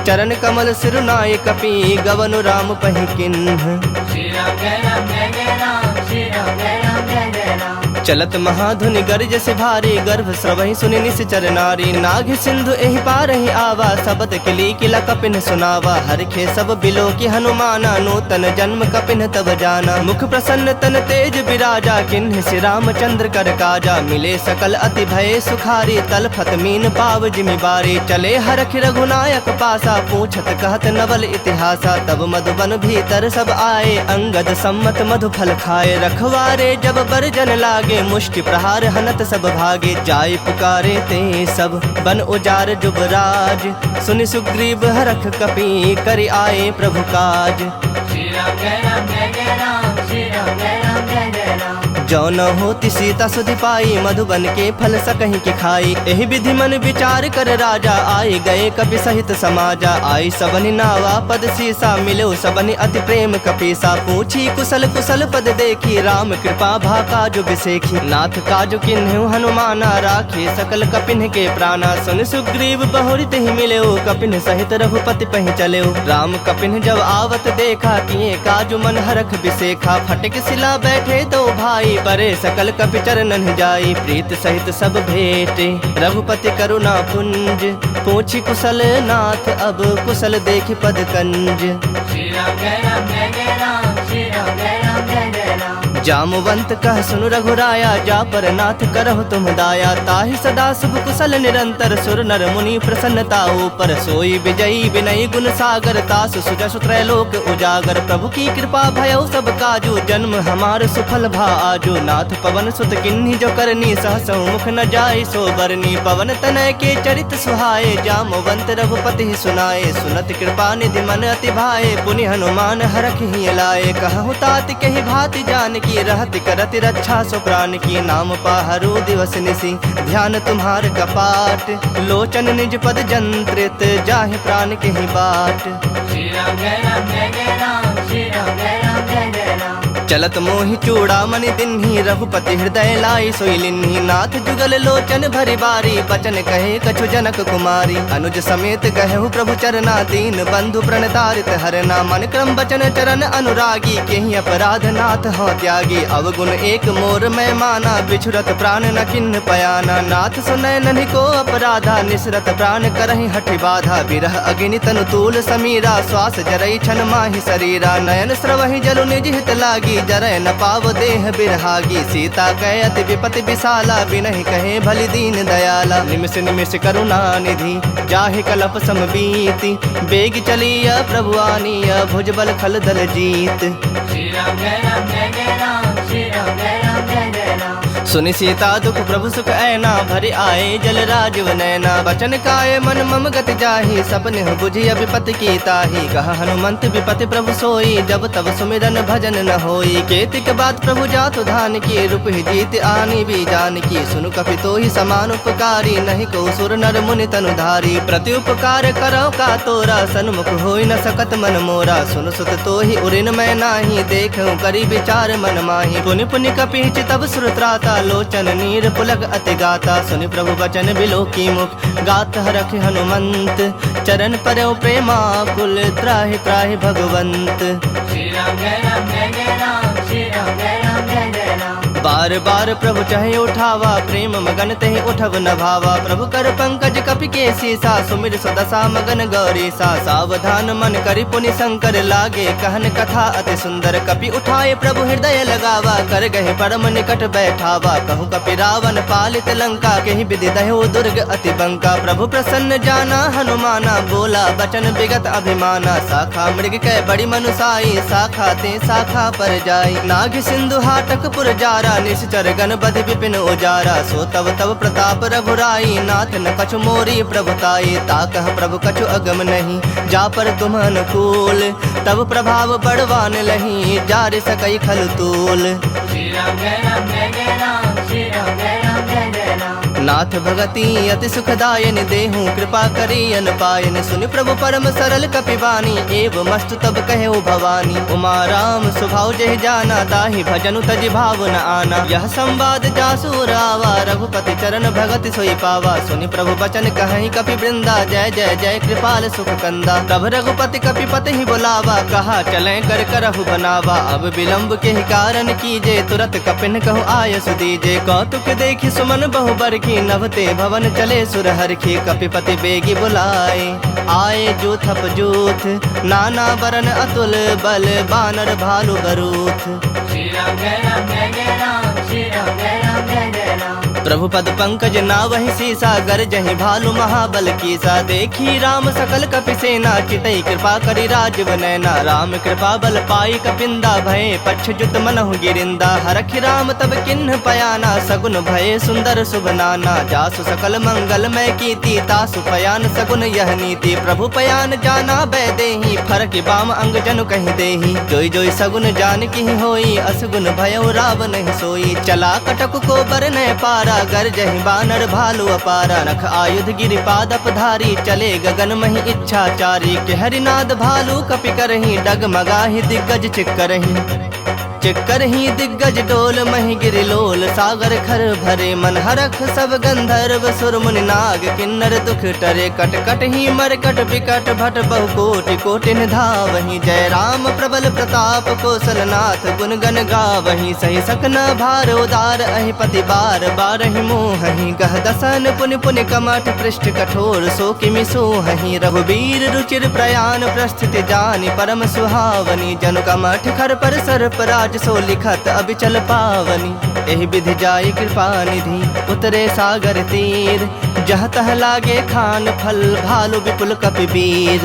चरण कमल सिरुनाय कपि, गवनु राम पहि किन्ह। श्री राम जय राम जय जय राम, श्री राम जय राम जय जय राम। चलत महाधुनि गर्ज से भारी, गर्भ स्रवहि सुनि निश्चर नारी। नाग सिंधु एहि पारहि आवा, सबद किली किला कपिन सुनावा। हरखे सब बिलो की हनुमाना, नूतन जन्म कपिन तब जाना। मुख प्रसन्न तन तेज विराजा, किन्ह श्री रामचंद्र कर काजा। मिले सकल अति भय सुखारी, तलफत मीन पाव जिमि बारी। चले हरख रघुनायक पासा, पूछत कहत नवल इतिहासा। तब मधुबन भीतर सब आए, अंगद सम्मत मधु फल खाए। रखवारे जब बरजन लागे, मुष्टि प्रहार हनत सब भागे। जाय पुकारे ते सब, बन उजार जुबराज। सुनि सुग्रीव हरख कपि, करि आए प्रभु काज। श्री राम जय राम जय जय राम, श्री राम जय राम जय जय राम। जो न होती सीता सुधि पाई, मधुबन के फल सकहीं के खाई। एहि विधि मन विचार कर राजा, आए गए कपि सहित समाजा। आई सबनि नावा पद सीसा, मिलो सबनि अति प्रेम कपीसा। पूछी कुशल कुशल पद देखी, राम कृपा भा काजु बिसेखी। नाथ काजु किन्हु हनुमाना, राखे सकल कपिन के प्राणा। सुन सुग्रीव बहुरित ही मिलेऊ, कपिन सहित रघुपति पहि चलेऊ। राम कपिन जब आवत देखा, किए काजु मन हरख बिसेखा। फटक सिला बैठे दो भाई, परे सकल कपि चरणन जाई। प्रीत सहित सब भेटे, रघुपति करुणा पुंज। पूछी कुशल नाथ, अब कुशल देखि पद कंज। श्री राम जय राम जय जय राम, श्री राम जय राम जय जय राम। जामवंत कह सुनु रघुराया, जा पर नाथ करहु तुम दाया। ताहि सदा शुभ कुशल निरंतर, सुर नर मुनि प्रसन्नता ऊपर। सोई विजयी विनयी गुण सागर, तास सुजसु त्रैलोक उजागर। प्रभु की कृपा भयउ सब काजू, जन्म हमार सुफल भा आजू। नाथ पवन सुत किन्ही जो करनी, सहसौ मुख न जाय सो बरनी। पवन तनय के चरित सुहाए, जामवंत रघुपति ही सुनाए। सुनत कृपा निधि मन अति भाए, पुनि हनुमान हरख ही लाए। कहु तात कहि भाति जानकी, रहत करत रक्षा सो प्राण की। नाम पाहरु दिवस निसी, ध्यान तुम्हार कपाट। लोचन निज पद जंत्रित, जाहि प्राण के ही बाट। श्री राम जय राम जय जय राम, श्री राम जय राम जय जय राम। चलत मोहि चूड़ामणि दिन्ही, रघुपति हृदय लाई सोई लिन्ही। नाथ जुगल लोचन भरि बारी, बचन कहे कछु जनक कुमारी। अनुज समेत कहु प्रभु चरना, दीन बंधु प्रणतारित हरना। मन क्रम बचन चरण अनुरागी, केहि अपराध नाथ हो त्यागी। अवगुण एक मोर मैं माना, बिछुरत प्राण न किन्ह पयाना। नाथ सुनय नन्हि को अपराधा, निसरत प्राण करहि हठि बाधा। बिरह अग्नि तनु तूल समीरा, श्वास जरई छन माहि शरीरा। नयन स्रवहि जलु निज हित लागी, जरय न पाव देह बिरहागी। सीता कहे अति विपति विशाला, बिनहि कहे भलि दीन दयाला। निमिष निमिष करुणा निधि, जाहि कलप सम बीति। बेग चलिया प्रभु आनिया, भुजबल खल दल जीत। श्री राम जय राम जय जय राम, श्री राम जय राम जय जय राम। सुनि सीता दुख प्रभु सुख ऐना, भरि आए जल राजीव नैना। बचन काय मन मम गति जाहि, सपने बुझि विपति की ताहि। कहा हनुमंत विपति प्रभु सोई, जब तब सुमिरन भजन न होई। केतिक बात प्रभु जातु धान की, रूप ही जीत आनी भी जान की। सुनु कपि तोहि समान उपकारी, नहीं को सुर नर मुनि तनु धारी। प्रति उपकार करो का तोरा, सन्मुख होई न सकत मन मोरा। सुन सुत तोहि उरिन मैं नाही, देखूं करी विचार मन माही। पुनि पुनि कपि तब सुर त्राता, लोचन नीर पुलक अति गाता। सुनि प्रभु बचन बिलो की मुख गात हरख हनुमंत। चरण परयो प्रेमाकुल त्राहि त्राहि भगवंत। श्री राम जय राम जय जय राम श्री राम जय राम जय जय राम। बार बार प्रभु चाहे उठावा प्रेम मगन तहि उठब न भावा। प्रभु कर पंकज कपि के सीसा सुमिर सुदशा मगन गौरी सा। सावधान मन करि पुनि शंकर लागे कहन कथा अति सुंदर। कपि उठाए प्रभु हृदय लगावा कर गहे परम निकट बैठावा। कहूँ कपि रावण पालित लंका केहि विधि दह्यो दुर्ग अति बंका। प्रभु प्रसन्न जाना हनुमाना बोला बचन विगत अभिमाना। शाखा मृग कै बड़ी मनुसाई शाखा ते शाखा पर जाई। नाग सिंधु हाटक पुर जारा निश्चर गण बधि विपिन उजारा। सो तब तब प्रताप रघुराई नाथ न कछु मोरी प्रभुताई। ताकह प्रभु कछु अगम नहीं जा पर तुम अनुकूल। तब प्रभाव बड़वान लही जार सकई खल तूल। श्री राम जय राम जय जय राम श्री राम जय राम जय जय राम। नाथ भगति अति सुखदायन देहूँ कृपा करी अन पायन। सुनि प्रभु परम सरल कपिवानी एव मस्तु तब कहे भवानी। उमा राम स्वभाव जहि जाना ताहि भजनु तजि भाव न आना। यह संवाद जासु रावा रघुपति चरण भगति सोई पावा। सुनि प्रभु बचन कहि कपि वृंदा जय जय जय कृपाल सुख कंदा। तब रघुपति कपिपति ही बुलावा कहा चले कर करहु बनावा। अब विलंब के ही कारण कीजे तुरत कपिन कहु आयस दीजे। कौतुक देखि सुमन बहु बरखी नभते भवन चले सुरहरखी। कपिपति बेगी बुलाए आए जूथप जूथ नाना बरन अतुल बल बानर भालु बरूथ। श्री राम जय राम जय जय राम श्री राम जय राम जय जय राम। प्रभु पद पंकज नावहि सीसा गर जहि भालु महाबल कीसा। देखी राम सकल कपि सेना चितई कृपा करि राजव नैना। राम कृपा बल पाई कपिंदा भय पक्ष जुत मनहु गिरिंदा। हरखि राम तब किन्ह पयाना सगुन भय सुंदर शुभ नाना। जासु सकल मंगल मय कीर्ति तासु पयान सगुन यह नीति। प्रभु पयान जाना बै देहि फरक बाम अंग जनु कहि देहि। जोई जोई सगुन जान की होई असगुन भयो राव नहीं सोई। चला कटक को बर न पारा गर जहि बानर भालु अपारा। नख आयुध गिरि पादप धारी चले गगन महि इच्छाचारी। के हरिनाद भालु कपि करहि डगमगाहि दिग्गज चिक्कर ही दिग्गज डोल महि गिरि लोल। सागर खर भरे मन हरख सब गंधर्व सुर मुनि नाग किन्नर दुख टरे। कट कट ही मरकट विकट भट बहु कोटि कोटि धावहि। जय राम प्रबल प्रताप कौशलनाथ गुण गण गावहि। सही सकना भार उदार अहि पति बार बारहि मोहहि। गह दसन पुनि पुनि कमठ पृष्ठ कठोर सो किमि सोहहि। रघुबीर रुचिर प्रयाण प्रस्थिति जानि परम सुहावनी। जनु कमठ खर पर सर्प राज सो लिखत अबिचल पावनी। एहि विधि जाय कृपा निधि उतरे सागर तीर। जह तह लागे खान फल भालु विपुल कपि वीर।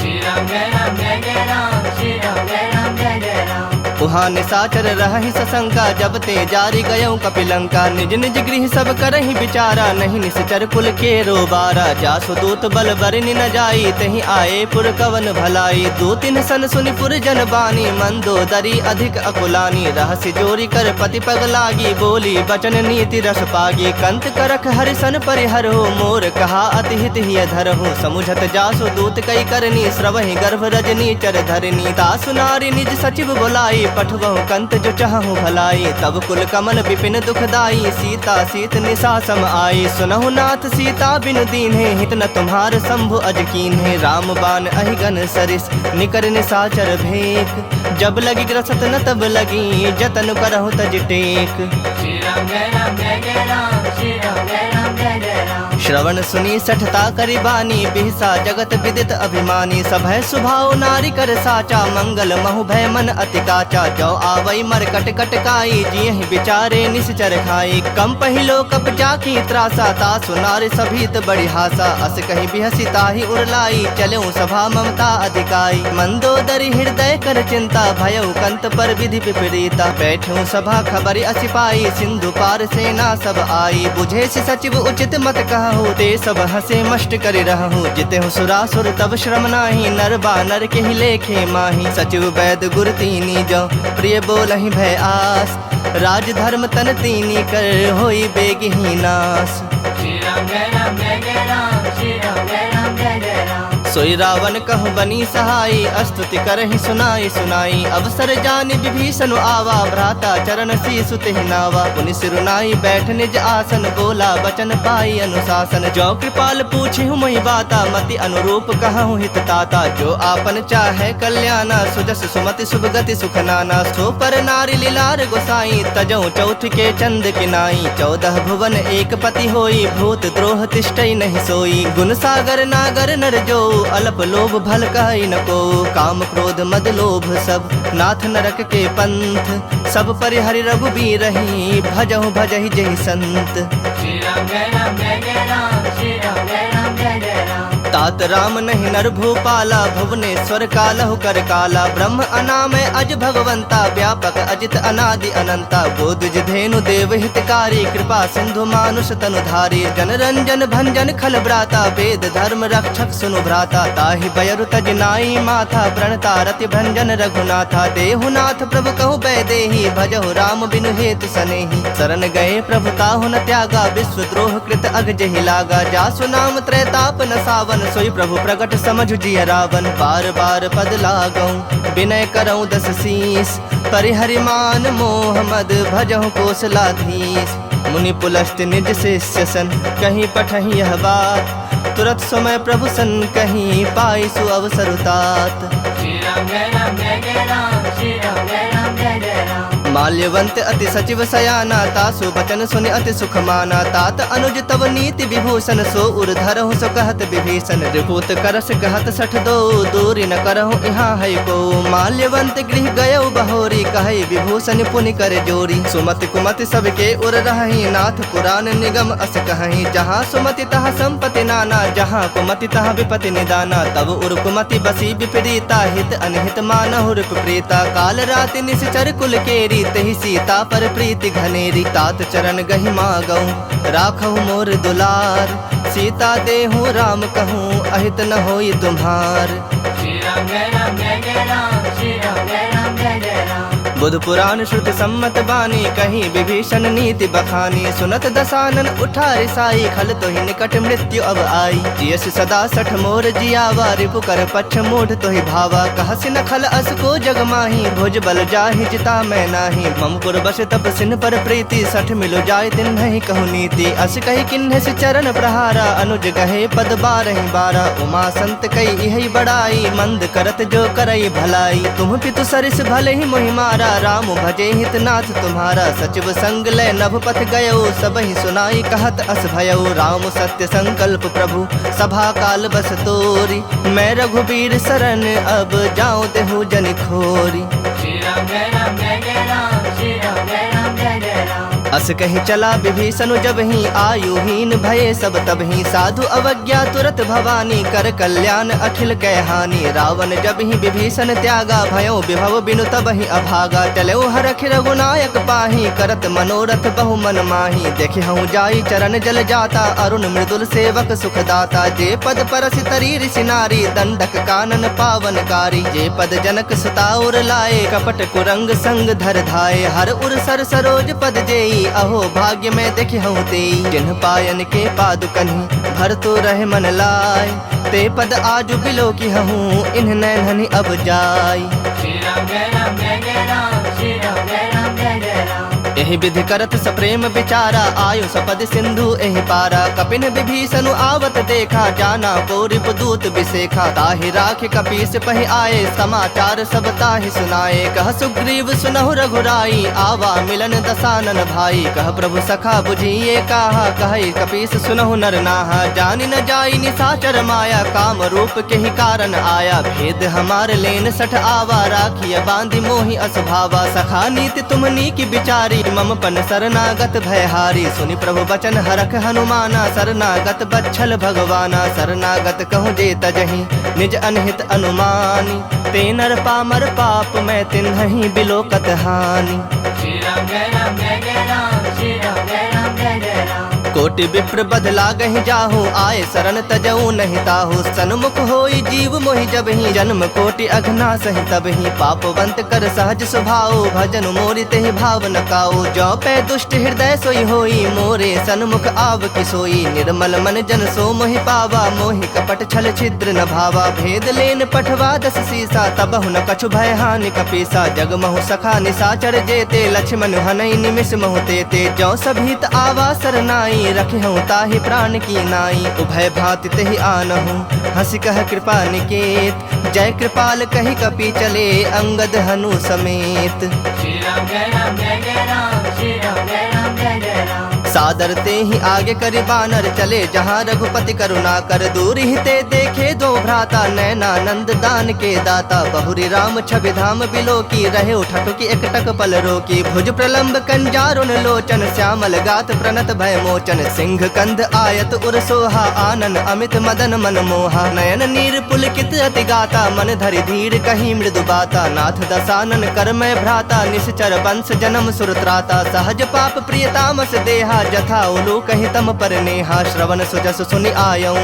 श्री राम जय राम जय जय राम श्री राम जय राम जय जय राम। उहाँ निसाचर रहहि सशंका जब ते जारी गयौ कपिलंका। निज निज गृह सब करहि विचारा नहीं निश्चर कुल के रोबारा। जासु दूत बल बरनि न जाई तहि आए पुर कवन भलाई। दो तीन सन सुनि पुर जन बानी मंदोदरी अधिक अकुलानी। रहस्य जोरी कर पति पग लागी बोली बचन नीति रस पागी। कंत करख हरिसन परिहरो मोर कहा अति हित हिय धरहु। समुझत जासु दूत कई करनी श्रवहि गर्भ रजनी चर धरनी। तासु नारी निज सचिव बुलाई पठवहु कंत जो चाहु भलाई। तब कुल कमन विपिन दुखदाई सीता सीत निशा सम आई। सुनहु नाथ सीता बिनु दीन्हे हित न तुम्हार शंभु अज कीन्हे। राम बाण अहिगन सरिस निकर निशाचर भेक। जब लगी ग्रसत न तब लगी जतन करहु तज टेक। श्री राम जय राम जय जय राम श्री राम जय राम जय जय राम। श्रवण सुनी सठता करि बानी बिहसा जगत विदित अभिमानी। सभय सुभाव नारी कर साचा मंगल महु भय मन अति काचा। जो आवई मर कट कट काई जियहि विचारे निश्चर खाई। कम पहिलो कप जाकी त्रासा तासु नारी सभीत बड़ी हासा। अस कहीं बिहसी ताहि उरलाई चलऊ सभा ममता अधिकाई। मंदोदरी हृदय कर चिंता भयउ कंत पर विधि विपरीता। बैठूं सभा खबरि असिपाई सिंधु पार सेना सब आई। बुझे से सचिव उचित मत कहु ते सब हंसे मष्ट करि रहु। जितेहु सुरासुर तब श्रम नाही नर बानर के ही लेखे माही। सचिव वैद गुर तीनी जो प्रिय बोलहि भय आस। राज धर्म तन तीनी कर होई बेगहि नास। श्री राम जय राम जय जय राम श्री राम जय राम जय जय राम। सोई रावण कहु बनी सहाई, स्तुति करहि सुनाई सुनाई। अवसर जानि विभीषण आवा, भ्राता चरण शीसु तेहि नावा। पुनि सिरुनाई बैठ निज आसन, बोला बचन पाई अनुशासन। जो कृपाल पूछिहु मोहि बाता, मति अनुरूप कहूँ हित ताता। जो आपन चाहे कल्याणा, सुजस सुमति शुभ गति सुख नाना। सो पर नारी लीलार गोसाई, तजौ चौथ के चंद किनाई। 14 भुवन एक पति होई, भूत द्रोह तिष्ठई नहीं सोई। गुण सागर नागर नर जो, अल्प लोभ भल कहि न को। काम क्रोध मद लोभ सब, नाथ नरक के पंथ। सब परिहरि रघुबीर रही, भजहु भजहि जहि संत। श्री राम जय राम जय जय राम, श्री राम जय राम जय जय राम। तात राम नहीं नर भूपाला, भुवनेश्वर कालहु कर काला। ब्रह्म अनामय अज भगवंता, व्यापक अजित अनादि अनंता। गोदुज धेनु देव हितकारी, कृपा सिंधु मानुष तनुधारी। जन रंजन भंजन खल ब्राता, वेद धर्म रक्षक सुनु भ्राता। ताहि बयरु तज नाई माथा, प्रणता रति भंजन रघुनाथा। देहुनाथ प्रभु कहु बैदेही, भजहु राम बिनु हेतु सनेही। शरण गए प्रभु ताहु न त्यागा, विश्व द्रोह कृत अग जहि लागा। जासु नाम त्रैताप न सावन, सोई प्रभु प्रगट समझु जिय रावण। बार बार पद लागऊं, विनय करऊं 10 शीस। परिहरि मान मोह मद, भजहु कोसलाधीश। मुनि पुलस्त निज शिष्य सन, कहीं पठहि यह बात। तुरत समय प्रभु सन कहीं, पाई सु अवसर तात। श्री राम जय राम जय जय राम, श्री राम जय राम जय जय राम। माल्यवंत अति सचिव सयाना, तासु बचन सुनि अति सुख माना। तात अनुज तव नीति विभूषण, सो उर धरहु सो कहत विभीषण। रिपुत करस कहत 62, दूरी न करहु यहाँ है को। माल्यवंत गृह गयउ बहोरी, कहै विभूषण पुनि कर जोरी। सुमति कुमति सबके उर रहहि, नाथ पुराण निगम अस कहहि। जहाँ सुमति तहाँ संपत्ति नाना, जहाँ कुमति तहाँ विपति निदाना। तब उर कुमति बसी विपरीता, हित अनहित मानहु रिप प्रीता। काल राति निश्चर कुल केरी, तहि सीता पर प्रीति घनेरी। तात चरण गहि मागऊं, राखहु मोर दुलार। सीता देहु राम कहूँ, अहित न होई तुम्हार। श्री राम जय राम जय जय राम, श्री राम जय राम जय जय राम। बुध पुराण श्रुति सम्मत बानी, कहीं विभीषण नीति बखानी। सुनत दसानन उठा रिसाई, खल तोहि निकट मृत्यु अब आई। जियस सदा 60 मोर जियावा, रिपु कर पक्ष मूढ़ तोहि भावा। कहसि न खल अस को जग माही, भुज बल जाहि जिता मैं नाही। ममपुर बस तप सिन पर प्रीति, 60 मिलो जाय तिन नहीं कहु नीति। अस कही किन्ह से चरण प्रहारा, अनुज कहे पद 12 उमा संत कई इहि बड़ाई, मंद करत जो करई भलाई। तुम पितु सरिस भले ही मोहि मारा, राम भजे हितनाथ तुम्हारा। सचिव संग लय नभ पथ गयो, सब ही सुनाई कहत अस भयो। राम सत्य संकल्प प्रभु, सभा काल बस तोरी। मैं रघुबीर शरण, अब जाऊं देहु जन खोरी। श्री राम जय राम जय जय राम, श्री राम जय राम जय जय राम। अस कही चला विभीषण जब ही, आयुहीन भये सब तब ही। साधु अवज्ञा तुरत भवानी, कर कल्याण अखिल कह हानि। रावण जब ही विभीषण त्यागा, भयो विभव बिनु तब ही अभागा। चलो हरख रघुनायक पाही, करत मनोरथ बहु मन माही। देखे हूँ जाई चरण जल जाता, अरुण मृदुल सेवक सुखदाता। जे पद परस तरी ऋषि नारी, दंडक कानन पावनकारी। जे पद जनक सुताउर लाए, कपट कुरंग संग धर धाये। हर उर सर सरोज पद जेई, अहो भाग्य में देखि हूँ तेई। जिन्ह पायन के पादुकन्हि, भर तो रहे मन लाय। ते पद आजु बिलो की हूँ, इन्ह नैनहनि अब जाय। श्री राम जय राम जय जय राम, श्री राम जय राम जय जय राम। एहि विधि करत सप्रेम विचारा, आयु सपद सिंधु एहि पारा। कपिन विभीषण आवत देखा, जाना को रिपुदूत विसेखा। ताहि राखि कपीस पहि आए, समाचार सब ताहि सुनाए। कह सुग्रीव सुनहु रघुराई, आवा मिलन दसानन भाई। कह प्रभु सखा बुझिए काहा, कहि कपीस सुनहु नर नाहा। जानि न जाई निशाचर माया, काम रूप के ही कारण आया। भेद हमार लेन 60 आवा, राखिय बांधि मोहि असभावा। सखा नीति तुमनी की विचारी, मम पन शरणागत भयहारी। सुनि प्रभु बचन हरख हनुमाना, शरणागत बच्छल भगवाना। शरणागत कहूँ जे तजहि, निज अनहित अनुमानी। ते नर पामर पाप, मैं तिन्हि बिलोकत हानि। श्री राम जय राम जय जय राम, श्री राम जय राम जय जय राम। कोटि विप्र बदला गहि जाहु, आए शरण तजऊ नहीं ताहु। सन्मुख होई जीव मोहि जबहि, जन्म कोटि अघना सहि तबहि। पापवंत कर सहज स्वभाव, भजन मोरि तेहि भाव न काऊ। जो पै दुष्ट हृदय सोई होई, मोरे सन्मुख आव कि सोई। निर्मल मन जन सो मोहि पावा, मोहि कपट छल छिद्र न भावा। भेद लेन पठवा दस सीसा, तबहु न कछु भय हानि कपीसा। जग महु सखा निसाचर जेते, लक्ष्मण हनई निमिष महु तेते। जो सभीत आवा सरनाई, रखिहु ताहि प्राण की नाई। उभय भांति तेहि आनहु, हंसी कह कृपा निकेत। जय कृपाल कहि कपि चले, अंगद हनु समेत। श्री राम जय राम जय जय राम, श्री राम जय राम जय जय राम। सादर ते ही आगे करि बानर चले, जहाँ रघुपति करुणा कर। दूर ही ते देखे दो भ्राता, नैनानंद दान के दाता। बहुरी राम छवि धाम बिलो की, रहे उठटु की एकटक पल रोकी। भुज प्रलंब कंजारुन लोचन, श्यामल गात प्रणत भय मोचन। सिंह कंध आयत उर सोहा, आनन अमित मदन मन मोहा। नयन नीर पुलकित अति गाता, मन धरि धीर कही मृदु बाता। नाथ दसानन कर मैं भ्राता, निश्चर वंश जन्म सुरत्राता। सहज पाप प्रिय तामस देहा, जथा उलू कहि तम पर नेहा। श्रवण सुजस सुनि आयऊ,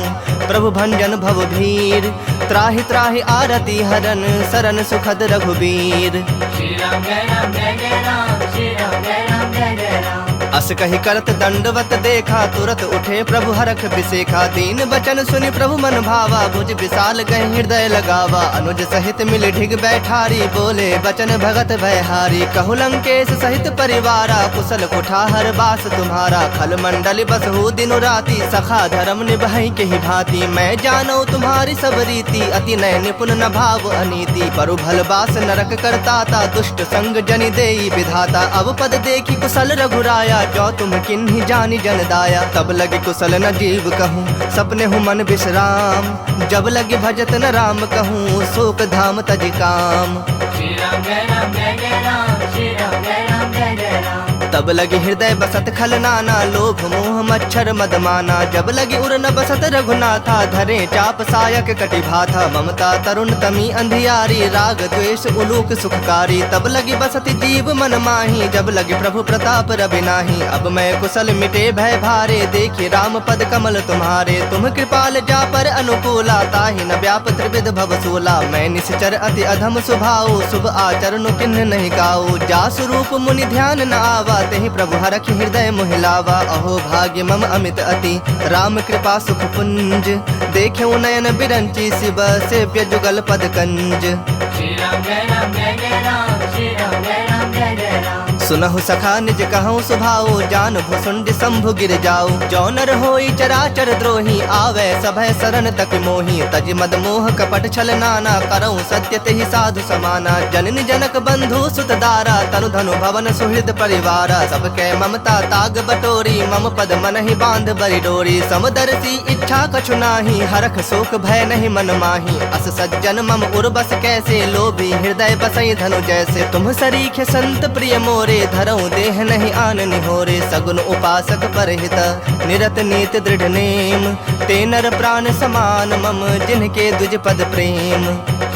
प्रभु भंजन भव भीर। त्राहि त्राहि आरती हरन, सरन सुखद रघुबीर। श्री राम जय राम जय जय राम, श्री राम जय राम जय जय राम। अस कहि करत दंडवत देखा, तुरत उठे प्रभु हरख बिसेखा। दीन बचन सुनि प्रभु मन भावा, भुज विशाल गहि हृदय लगावा। अनुज सहित मिल ढिग बैठारी, बोले बचन भगत भयहारी। कहु लंकेश सहित परिवारा, कुशल कुठार बास तुम्हारा। खल मंडल बसहु दिनु राति, सखा धर्म निभाई के ही भांति। मैं जानौ तुम्हारी सब रीति, अति नय निपुण न भाव अनीति। परु भल बास नरक करताता, दुष्ट संग जनि देई विधाता। अब पद देखी कुशल रघुराया, जो तुम किन्ही जानी जन दाया। तब लगे कुशल न जीव कहूँ, सपने हूँ मन विश्राम। जब लगे भजत न राम कहूँ, शोक धाम तज काम। श्री राम जय राम जय जय राम, श्री राम जय राम जय जय राम। तब लगे हृदय बसत खल नाना, लोभ मोह मच्छर मदमाना। जब लगे उर न बसत रघुनाथा, धरे चाप सायक कटि भाथा। ममता तरुण तमी अंधियारी, राग द्वेष उलूक सुखकारी। तब लगी बसत जीव मन माही, जब लगे प्रभु प्रताप रवि नाही। अब मैं कुशल मिटे भय भारे, देखि राम पद कमल तुम्हारे। तुम कृपाल जा पर अनुकूला, ताहि न व्याप त्रिविध भवसूला। मैं निश्चर अति अधम स्वभाव, शुभ आचरण किन्ह नहीं गाऊ। जा स्वरूप मुनि ध्यान न आवा, तेहि प्रभु हरखि हृदय मोहिलावा। अहो भाग्य मम अमित अति, राम कृपा सुख पुंज। देख्यौ नयन बिरंची, शिव सेव्य जुगल पद कंज। श्री राम जय राम जय जय राम, श्री राम जय राम जय जय राम। सुनहु सखा निज कहूँ सुभाओ, जान भुसुंड शंभु गिर जाओ। जो नर होई चराचर द्रोही, आवे सभय शरण तक मोही। तज मद मोह कपट छल नाना, करऊँ सत्य तेहि साधु समाना। जननी जनक बंधु सुत दारा, तनु धनु भवन सुहृद परिवारा। सबके ममता ताग बटोरी, मम पद मन ही बांध बरि डोरी। समदर्शी इच्छा कछु नाही, हरख शोक भय नहीं मन माही। अस सज्जन मम उर्बस कैसे, लोभी हृदय बसई धनु जैसे। तुम सरीखे संत प्रिय मोरे, धरऊँ देह नहीं आन निहोरे। सगुन उपासक परहित, निरत नीत दृढ़ नेम। ते नर प्राण समान मम, जिनके दुज पद प्रेम।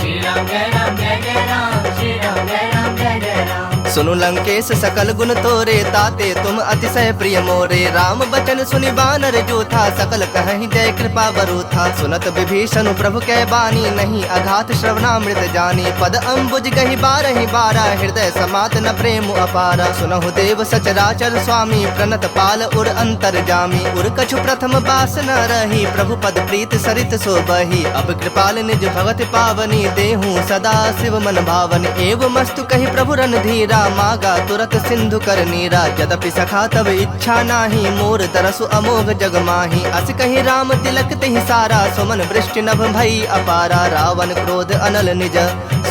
श्री राम जय राम जय जय राम, श्री राम जय राम जय जय राम। सुनु लंकेश सकल गुण तोरे, ताते तुम अतिशय प्रिय मोरे। राम बचन सुनि बानर जोथा, सकल कहि जय कृपा बरूथा। सुनत विभीषण प्रभु कै बानी, नहीं अघात श्रवणामृत जानी। पद अम्बुज गहि बारहि बारा, हृदय समात न प्रेम अपारा। सुनहु देव सचराचर स्वामी, प्रणत पाल उर अंतर जामी। उर कछु प्रथम बास न रही, प्रभु पद प्रीत सरित सो बही। अब कृपाल निज भगत पावनी, देहूँ सदा शिव मन भावनी। एवं मस्तु कहि प्रभु रणधीरा, मागा तुरत सिंधु कर नीरा। यद्यपि सखा तब इच्छा नाही, मोर तरसु अमोघ जग माही। अस कहि राम तिलक तेहि सारा, सुमन वृष्टि नभ भई अपारा। रावण क्रोध अनल निज,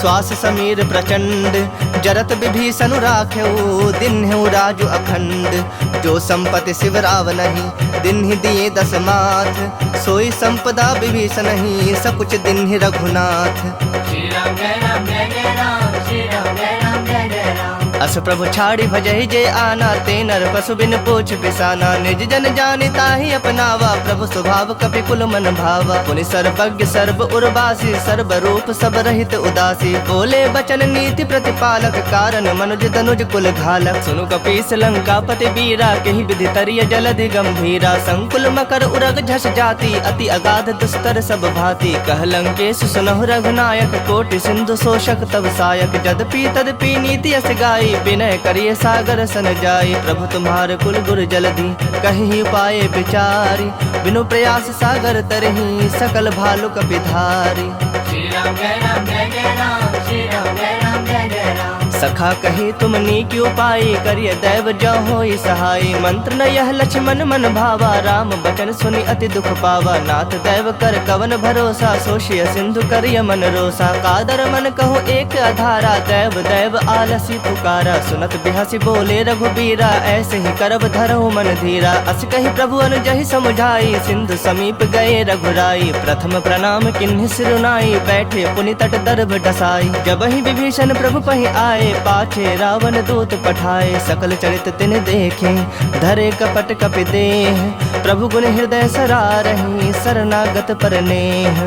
श्वास समीर प्रचंड। जरत विभीषण राख्यऊ, दिन्हु राजु अखंड। जो संपत्ति शिव राव नहीं, दिन्हि दिए दस माथ। सोई संपदा विभीषण नहीं, सकुच दिन्हि रघुनाथ। श्री राम जय राम जय जय राम, श्री राम जय राम जय जय राम। अस प्रभु छाड़ी भजहि जे आना, ते नर पशु बिन पूछ पिसाना। निज जन जानि ताहि अपनावा, प्रभु स्वभाव कपि कुल मन भावा। पुनि सर्वज्ञ सर्व उर्वासी, सर्व रूप सब रहित उदासी। बोले बचन नीति प्रतिपालक, कारण मनुज तनुज कुल घालक। सुनु कपीस लंकापति बीरा, केहि विधि तरिय जलधि गंभीरा। संकुल मकर उरग झस जाति, अति अगाध दुस्तर सब भांति। कह लंकेश सुनहु रघुनायक, कोटि सिंधु शोषक तब सायक। जदपि तदपि नीति अस गाई, विनय करिए सागर सन जाई। प्रभु तुम्हारे कुल गुर जलधि, कहि उपाय विचारी। बिनु प्रयास सागर तरहि, सकल भालु कपिधारी। श्री राम जय राम जय जय राम, श्री राम जय राम जय जय राम। सखा कही तुम नीक उपाय, करिय दैव जो होई सहाय। मंत्र न यह लक्ष्मण मन भावा, राम बचन सुनि अति दुख पावा। नाथ दैव कर कवन भरोसा, सोशिय सिंधु करिय मन रोसा। कादर मन कहो एक अधारा, दैव दैव आलसी पुकारा। सुनत बिहसी बोले रघुबीरा, ऐसे ही करब धरहु मन धीरा। अस कही प्रभु अनुजहि समुझाई, सिंधु समीप गए रघुराई। प्रथम प्रणाम किन्हि सिरुनाई, बैठे पुनि तट दर्भ डसाई। जब ही विभीषण प्रभु पहि आए, पाछे रावण दूत पठाए। सकल चरित तिन देखे, धरे कपट कपि देह। प्रभु गुण हृदय सरारहि, शरणागत पर नेह।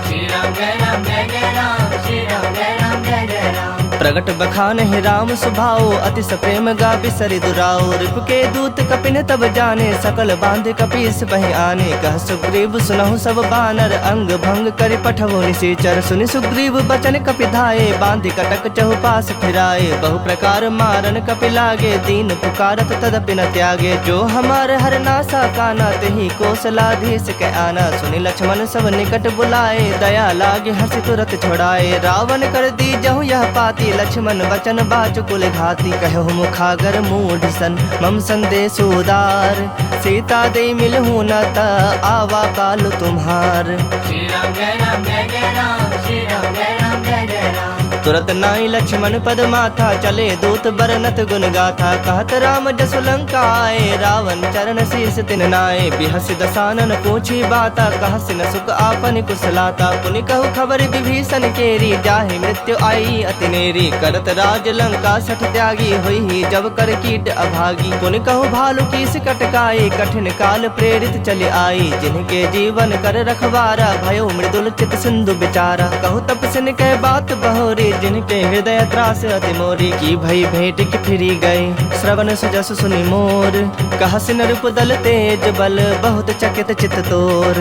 श्री राम जय राम जय जय राम, श्री राम जय राम जय जय राम। प्रगट बखानहि राम सुभाओ, अति सप्रेम गापि सरि दुराओ। रिपु के दूत कपिन तब जाने, सकल बांध कपीस बहि आने। कह सुग्रीव सुनहु सब बानर, अंग भंग करि पठवो निशाचर। सुनि सुग्रीव बचन कपि धाये, बांधि कटक चहुपास फिराए। बहु प्रकार मारन कपि लागे, दीन पुकारत तदपि न त्यागे। जो हमार हर नासा काना, तेहि कौशलाधीश के आना। सुनि लक्ष्मण सब निकट बुलाए, दया लागे हर्षि तुरत छोड़ाए। रावण कर दी जहु यह पाती, लक्ष्मण बचन बाच कुल घाती। कहु मुखागर मूढ़ सन, मम संदेश उदार। सीता दे मिलहु न ता, आवा काल तुम्हार। श्री राम जय राम जय जय राम, श्री राम जय राम जय जय राम। तुरत नाई लक्ष्मण पद माथा, चले दूत बरनत गुण गाथा। कहत राम जसु लंका आए, रावण चरण शीस तिन नाए। बिहसि दसानन पूछी बाता, कहसि न सुख आपन कुशलाता। पुनि कहु खबर विभीषण केरी, जाहि मृत्यु आई अति नेरी। करत राज लंका सठ त्यागी, होई जब कर कीट अभागी। पुनि कहु भालु कीस कटकाई, कठिन काल प्रेरित चले आई। जिनके जीवन कर रखवारा, भयो मृदुल चित सिंधु बिचारा। कहु तपस्विन कह बात बहोरी, जिनके हृदय त्रास अति मोरी। की भई भेंट की फिरी गए, श्रवण सुजस सुनि मोर। कहसि नृप दल तेज बल, बहुत चकित चित तोर।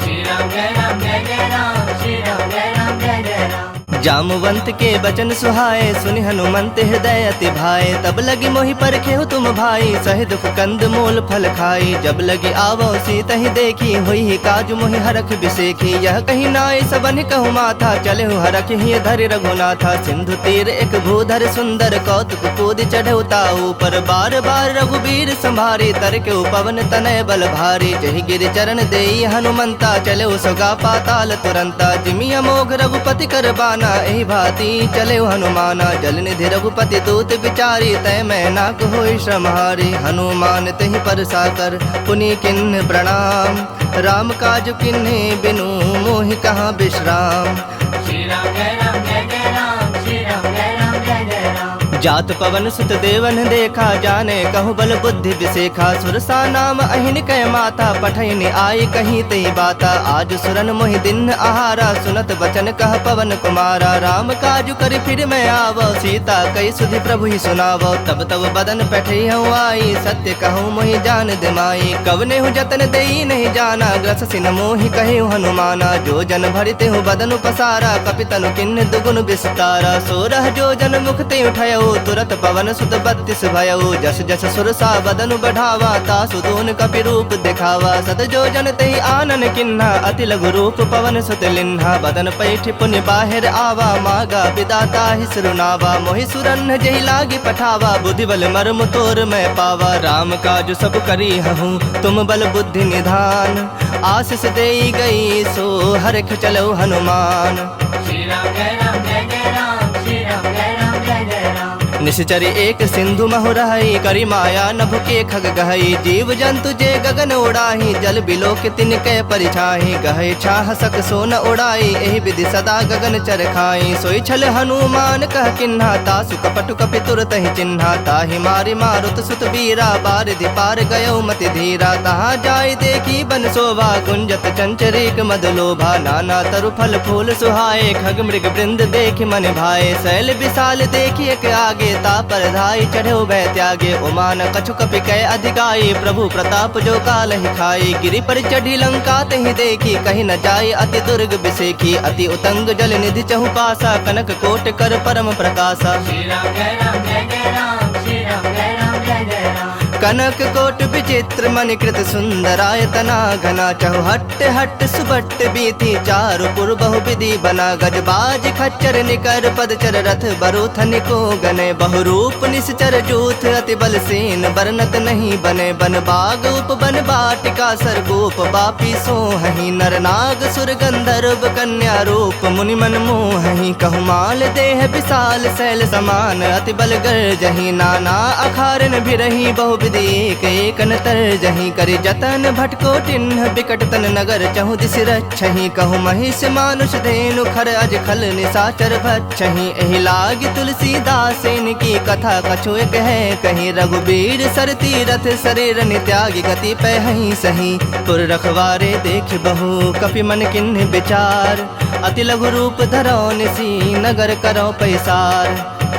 श्री राम जय राम जय जय राम, श्री राम जय राम जय जय राम। जामवंत के बचन सुहाए, सुनि हनुमंत हृदय अति भाए। तब लगी मोहि परखेहु तुम भाई, सहि दुख कंद मूल फल खाई। जब लगी आवो सीतहि देखी, होई काजु मोहि हरख बिसेखी। यह कही नाय सबन कहु माथा, चले हरख ही धरि रघुनाथा। सिंधु तीर एक भूधर सुंदर, कौतुक कूद चढ़ौता ऊपर। बार बार रघुबीर संभारी, तरके पवन तनय बल भारी। जहि गिर चरण देई हनुमंता, चले सोगा पाताल तुरंता। जिमि अमोघ रघुपति कर बाना, एहि भांति चले हनुमाना। जल निधि रघुपति दूत विचारी, तय मैं नाक होई श्रमहारी। हनुमान तेहि पर साकर, पुनि किन्ह प्रणाम। राम काज किन्हे बिनु, मोहि कहाँ विश्राम। श्री राम जय राम जय जय राम, श्री राम जय राम जय जय राम। जात पवन सुत देवन देखा, जाने कहु बल बुद्धि विसेखा। सुरसा नाम अहिन कह माता, पठैनि आई कहीं तई बाता। आज सुरन मोहि दिन आहारा, सुनत बचन कह पवन कुमारा। राम काजु करि फिर मैं आवो, सीता कई सुधि प्रभु ही सुनावो। तब तब बदन पैठई हूँ आई, सत्य कहूँ मोहि जान दिमाई। कवने हूँ जतन देई नहीं जाना, ग्रस सिन मोहि कहे हनुमाना। जो जन भरिते हूँ बदन पसारा, कपितनु किन्न दुगुन विस्तारा। सोरह जो जन मुख ते उठयो, तुरत पवन सुत 32 भयउ। जस जस सुरसा बदनु बढ़ावा, तासु दून कपि रूप दिखावा। सत जो जन तेहि आनन किन्हा, अति लघु रूप पवन सुत लिन्हा। बदन पैठ पुनि बाहिर आवा, मागा विदाता ही सुरुनावा। मोहि सुरन्न जहि लागी पठावा, बुद्धि बल मर्म तोर मैं पावा। राम काज सब करी हूँ, तुम बल बुद्धि निधान। आशीष देई गई, सो हरख चलो हनुमान। श्री राम जय राम जय जय राम, श्री राम जय राम जय जय राम। निश्चरी एक सिंधु महुरहई करी माया नभ के खग गहई जीव जंतु जे गगन उड़ाही जल बिलोक तिनके परिछाही गहे छाह सक सोन उड़ाई एहि विधि सदा गगन चर खाई सोई छल हनुमान कह किन्हा तासु कपटु कपि तुरत ही चिन्हा ताहि मारि मारुत सुत बीरा बारिधि पार गयो मति धीरा तहाँ जाय देखी बन शोभा गुंजत चंचरीक मद लोभा नाना तरु फल फूल सुहाए खग मृग वृंद देख मन भाए शैल विशाल देखी एक आगे ता पर धाई चढ़ो भय त्यागे उमान कछु कपि कह अधिकाई प्रभु प्रताप जो काल ही खाई गिरि पर चढ़ी लंका तहि देखी कहीं न जाय अति दुर्ग बिसेखी अति उतंग जल निधि चहु पासा कनक कोट कर परम प्रकाशा श्री राम जय राम जय जय राम श्री राम जय राम जय जय राम कनक कोट विचित्र मणिकृत सुंदरायतना घना चहु हट्ट हट्ट सुबट्ट बीथी चारु पुर बहु विधि बना गजबाज खच्चर निकर पदचर रथ बरुथन को गने बहुरूप निश्चर जूथ अति बल सेन बरनत नहीं बने बन बाग उप बन बाटिका सरगोप बापी सोहहि नर नाग सुर गंधर्व कन्या रूप मुनि मन मोहहि कहु माल देह विशाल शैल समान अति बल गर्जहि नाना अखारन भिरहि बहु विधि एक एक नतर जहीं करि जतन भटको टिन्ह बिकट तन नगर चहु दिस रक्षहि कहु महिष मानुष धेनु खर अज खल निशाचर भक्षहि एहि लागी तुलसीदासेन की कथा कछु एक है कहीं रघुबीर सर तीरथ शरीर नित्यागी गति पहहि सही पुर रखवारे देख बहु कपि मन किन्ह विचार अति लघु रूप धरो निसी नगर करो पैसार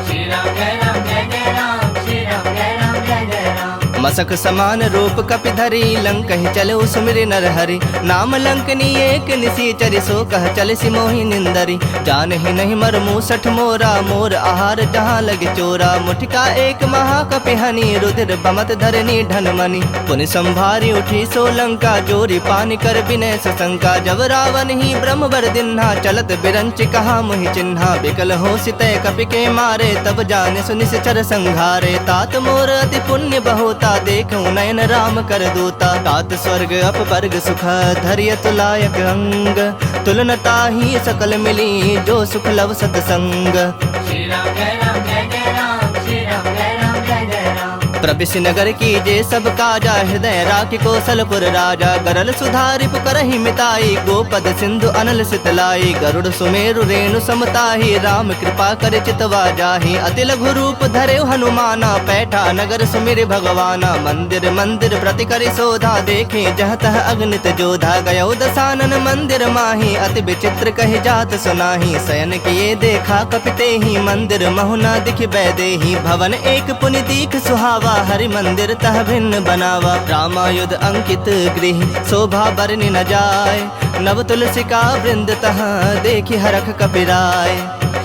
श्री राम जय राम जय जय राम श्री राम जय राम जय जय राम मसक समान रूप कपि धरी लंक ही चलो सुमिर नर हरि नाम लंकनी एक निसी चरि सो कह चल सी मोहि निंदरी जान ही नहीं मर मूसठ मोरा मोर आहार जहाँ लगे चोरा मुठिका एक महाकपि हनि रुधिर बमत धरनी ढन मनि पुनि संभारी उठी सो लंका जोरी पानी कर विनय सशंका जब रावण ही ब्रह्म बर दिन्हा चलत बिरंच कहा मुहि चिन्हा बिकल हो सितय कपि के मारे तब जाने सुनिश्चर संघारे तात मोर अति पुण्य बहुता देखूं नयन राम कर दूता तात स्वर्ग अप वर्ग सुख धैर्य तुलायक अंग तुलनता ही सकल मिली जो सुख लव सतसंग श्री राम जय राम जय जय राम श्री राम जय राम जय जय राम प्रविश नगर की जे सब काजा हृदय राखि कौशलपुर राजा गरल सुधारि पुकरहि मिताई गोपद सिंधु अनल सितलाई गरुड़ सुमेरु रेणु समताही राम कृपा कर चितवा जाहि अति लघु रूप धरे हनुमाना पैठा नगर सुमिर भगवाना मंदिर मंदिर प्रति करि शोधा देखे जह तह अग्नित जोधा गयो दसानन मंदिर माही अति विचित्र कहि जात सुनाही शयन किए देखा कपिते ही मंदिर महुना दिख बैदेही भवन एक पुनि दीख सुहावा हरि मंदिर तह भिन्न बनावा रामायुध अंकित गृह शोभा बरनि न जाय नव तुलसी का वृंद तह देखि हरख कपिराय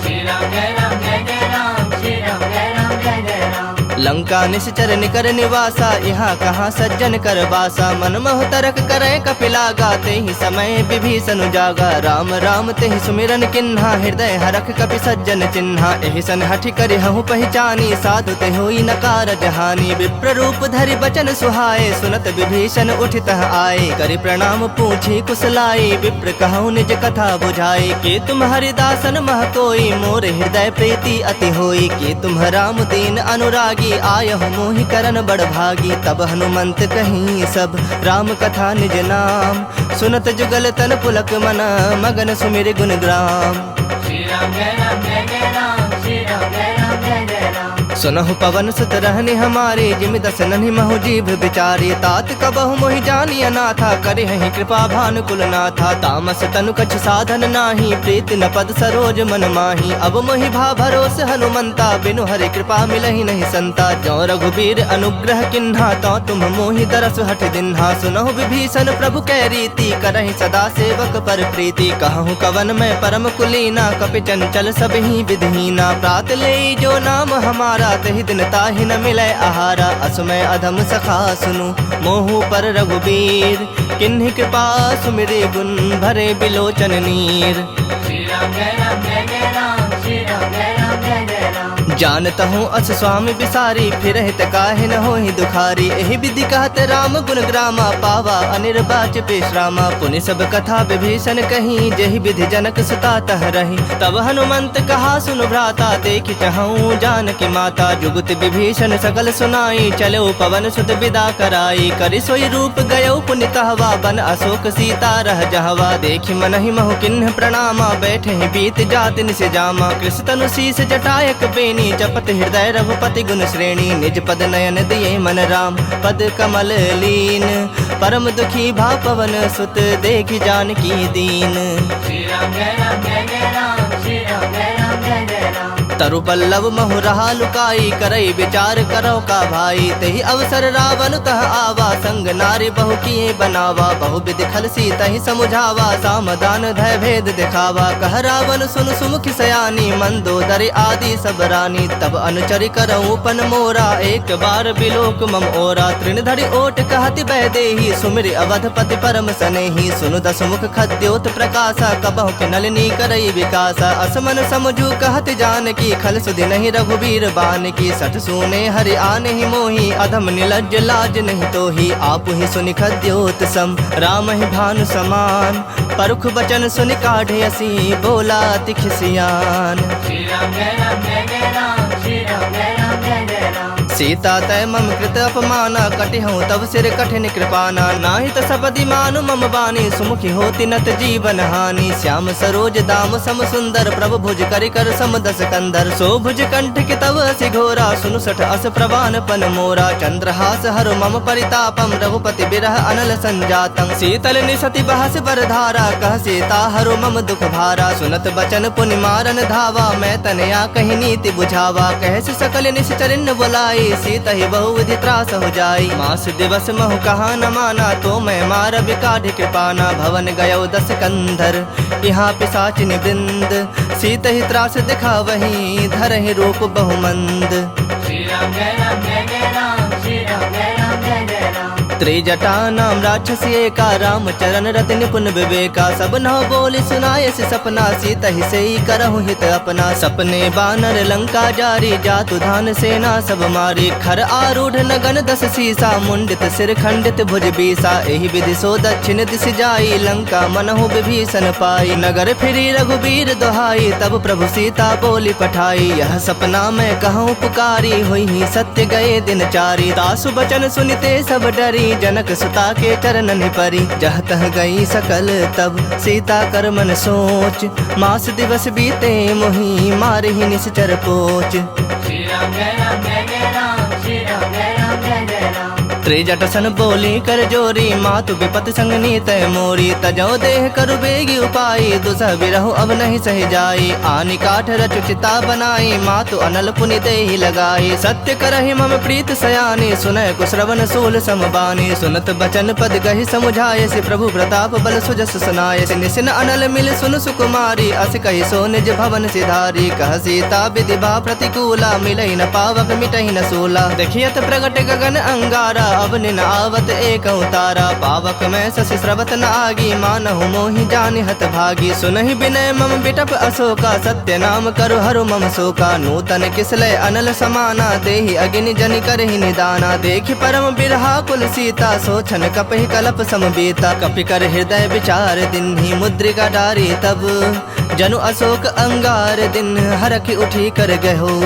श्री राम जय राम जय जय राम श्री राम जय राम जय जय राम लंका निश्चर निकर निवासा यहाँ कहाँ सज्जन कर वासा मन मोह तरक करे कपिलागा ते ही समय विभीषण जागा राम राम ते ही सुमिरन किन्हा हृदय हरख कपि सज्जन चिन्हा एहि सन हठि करि हहु पहचानी साधु ते होई नकार जहानी विप्र रूप धरि बचन सुहाए सुनत विभीषण उठितः आए करि प्रणाम पूछी कुशलाई विप्र कहु निज कथा बुझाई के तुम हरिदासन मह कोई मोर हृदय प्रीति अति होई के तुम राम दीन अनुरागी आय मोहि करन बड़ भागी तब हनुमंत कहीं सब राम कथा निज नाम सुनत जुगल तन पुलक मन मगन सुमिर गुण ग्राम श्री राम जय राम जय जय राम श्री राम जय राम जय जय राम सुनहु पवन सुत रहनि हमारे जिमि दस नन्हि महु जीभ बिचारी तात कबहु मोहि जानिय नाथा करे हहि कृपा भानुकुल नाथा तामस तनु कछ साधन नाही प्रीति न पद सरोज मन माही अब मोहि भा भरोस हनुमंता बिनु हरि कृपा मिलहि नहीं संता जो रघुबीर अनुग्रह किन्हा तो तुम मोहि दरस हठ दिन्हा सुनहु विभीषण प्रभु कै रीति करहि सदा सेवक पर प्रीति कहूँ कवन में परम कुलीना कपि चंचल सब ही विधहीना प्रात ले जो नाम हमारा तहि दिन ताहि न मिलै आहारा असमय अधम सखा सुनु मोहु पर रघुबीर किन्हि कृपा सुमिरे गुण भरे बिलोचन नीर श्री राम जय राम जय जय राम श्री राम जय राम जय जय राम जानता हूँ अस स्वामी बिसारी, फिर हित काहे न होहि दुखारी। एहि विधि कहत राम गुण ग्रामा, पावा अनिर्वाच पेशरामा। पुनि सब कथा विभीषण कही, जेहि विधि जनक सुता तह रही। तब हनुमंत कहा सुनु भ्राता, देखि चहूँ जानकी माता। जुगति विभीषण सकल सुनाई, चलो पवन सुत विदा कराई। करि सोई रूप गयो पुनि तहवा, बन अशोक सीता रह जहवा। देखि मनहि महु किन्ह प्रणामा, बैठे ही बीत जाति निस जामा। कृष्ण तनु शीस जटायक बेनी, जपत हृदय रघुपति गुण श्रेणी। निज पद नयन दिए मन राम, पद कमल लीन। परम दुखी भा पवन सुत, देखि जानकी दीन। श्री राम जय राम जय जय राम, श्री राम जय राम जय जय राम। तरु पल्लव महु रहा लुकाई, करई विचार करो का भाई। तेहि अवसर रावण तह आवा, संग नारी बहु किए बनावा। बहु विधि खल सीतहि समुझावा, सामदान धय भेद दिखावा। कह रावण सुन सुमुखि सयानी, मंदोदरी आदि सब रानी। तब अनुचरि करऊँ पन मोरा, एक बार बिलोक मम ओरा। तृण धरि ओट कहति बैदेही, सुमिरि अवधपति परम सनेही। सुनु दसमुख खद्योत प्रकाशा, कबहु के नलिनी करई विकासा। असमन समझू कहति जानकी, खल सुधि नहीं रघुबीर बान की। सठ सुने हरि आने ही मोही, अधम निलज्ज लाज नहीं तोही। आपु ही सुनि खद्योत सम, राम ही भानु समान। परुख बचन सुनि काढ़े असी, बोला तिखिसियान। श्री राम जय राम जय जय राम, श्री राम जय राम जय जय राम। सीता तय मम कृत अपमाना, कटिहूँ तब सिर कठिन कृपाना। नाहित सपदि मानु मम बानी, सुमुखी होति नत जीवन हानि। श्याम सरोज दाम सम सुंदर, प्रभु भुज करि कर सम दस कंधर। सो भुज कंठ के तव असि घोरा, सुनु सठ अस प्रवान पन मोरा। चंद्रहास हरु मम परितापम, रघुपति बिरह अनल संजातम। शीतल निसति बहस बरधारा, कह सीता हरु मम दुख भारा। सुनत बचन पुनि मारन धावा, मैं तनया कही नीति बुझावा। कहस सकल निश्चरिन बुलाई, सीता ही बहुविधि त्रास हो जाई। मास दिवस महु कहा न माना, तो मैं मार विकाढ़ कृपाना। भवन गयो दस कंधर, यहाँ पिशाचिनि वृंद। सीता ही त्रास दिखा वही, धरहि रूप बहुमंद। श्री राम जय राम जय जय राम, श्री राम जय राम जय जय राम। त्रिजटा नाम राक्षसी एका, राम चरण रति निपुण विवेका। सब नौ बोली सुनाय से सपना, सीता ही से करहु हित अपना। सपने बानर लंका जारी, जातु धान सेना सब मारी। खर आरूढ़ नगन दस सीसा, मुंडित सिर खंडित भुज बीसा। एहि विधि सो दक्षिण दिश जाई, लंका मनहु विभीषण पाई। नगर फिरी रघुबीर दोहाई, तब प्रभु सीता बोली पठाई। यह सपना मैं कहूँ पुकारी, हुई ही सत्य गए दिन चारी। तासु बचन सुनिते सब डरी, जनक सुता के चरणन परी। जह तह गई सकल तब सीता कर मन सोच, मास दिवस बीते मोही मारहि निश्चर पोच। श्री राम जय राम जय जय राम, श्री राम जय राम जय जय राम। त्रिजट सन बोली कर जोरी, मातु विपत संग नीत मोरी। तजो देह करु बेगी उपाई, दुसह बिरहु अब नहीं सह जाई। आनि काठ रचु चिता बनाई, मातु अनल पुनि देहि लगाई। सत्य करहि मम प्रीत सयानी, सुनय कुश्रवण सूल समबानी। सुनत बचन पद गहि समुझाय, से प्रभु प्रताप बल सुजस सुनाय। से निसिन अनल मिल सुन सुकुमारी, अस कहि सो निज भवन सिधारी। कह सीता विधि बा प्रतिकूला, मिलहि न पावक मिटहि न सूला। देखियत प्रगट गगन अंगारा, अब निन आवत एक उतारा। पावक में शशि स्रवत न आगी, मानहु मोहि जानि हत भागी। सुनहि विनय मम बिटप अशोका, सत्य नाम करु हरु मम शोका। नूतन किसलय अनल समाना, देहि अग्नि जनि करहि निदाना। देखि परम बिरहा कुल सीता, सोचन कपहि कलप समबीता। कपि कर हृदय विचार दिन्हि, मुद्रिका डारी तब जनु अशोक अंगार दिन। हरखि उठी कर गहो,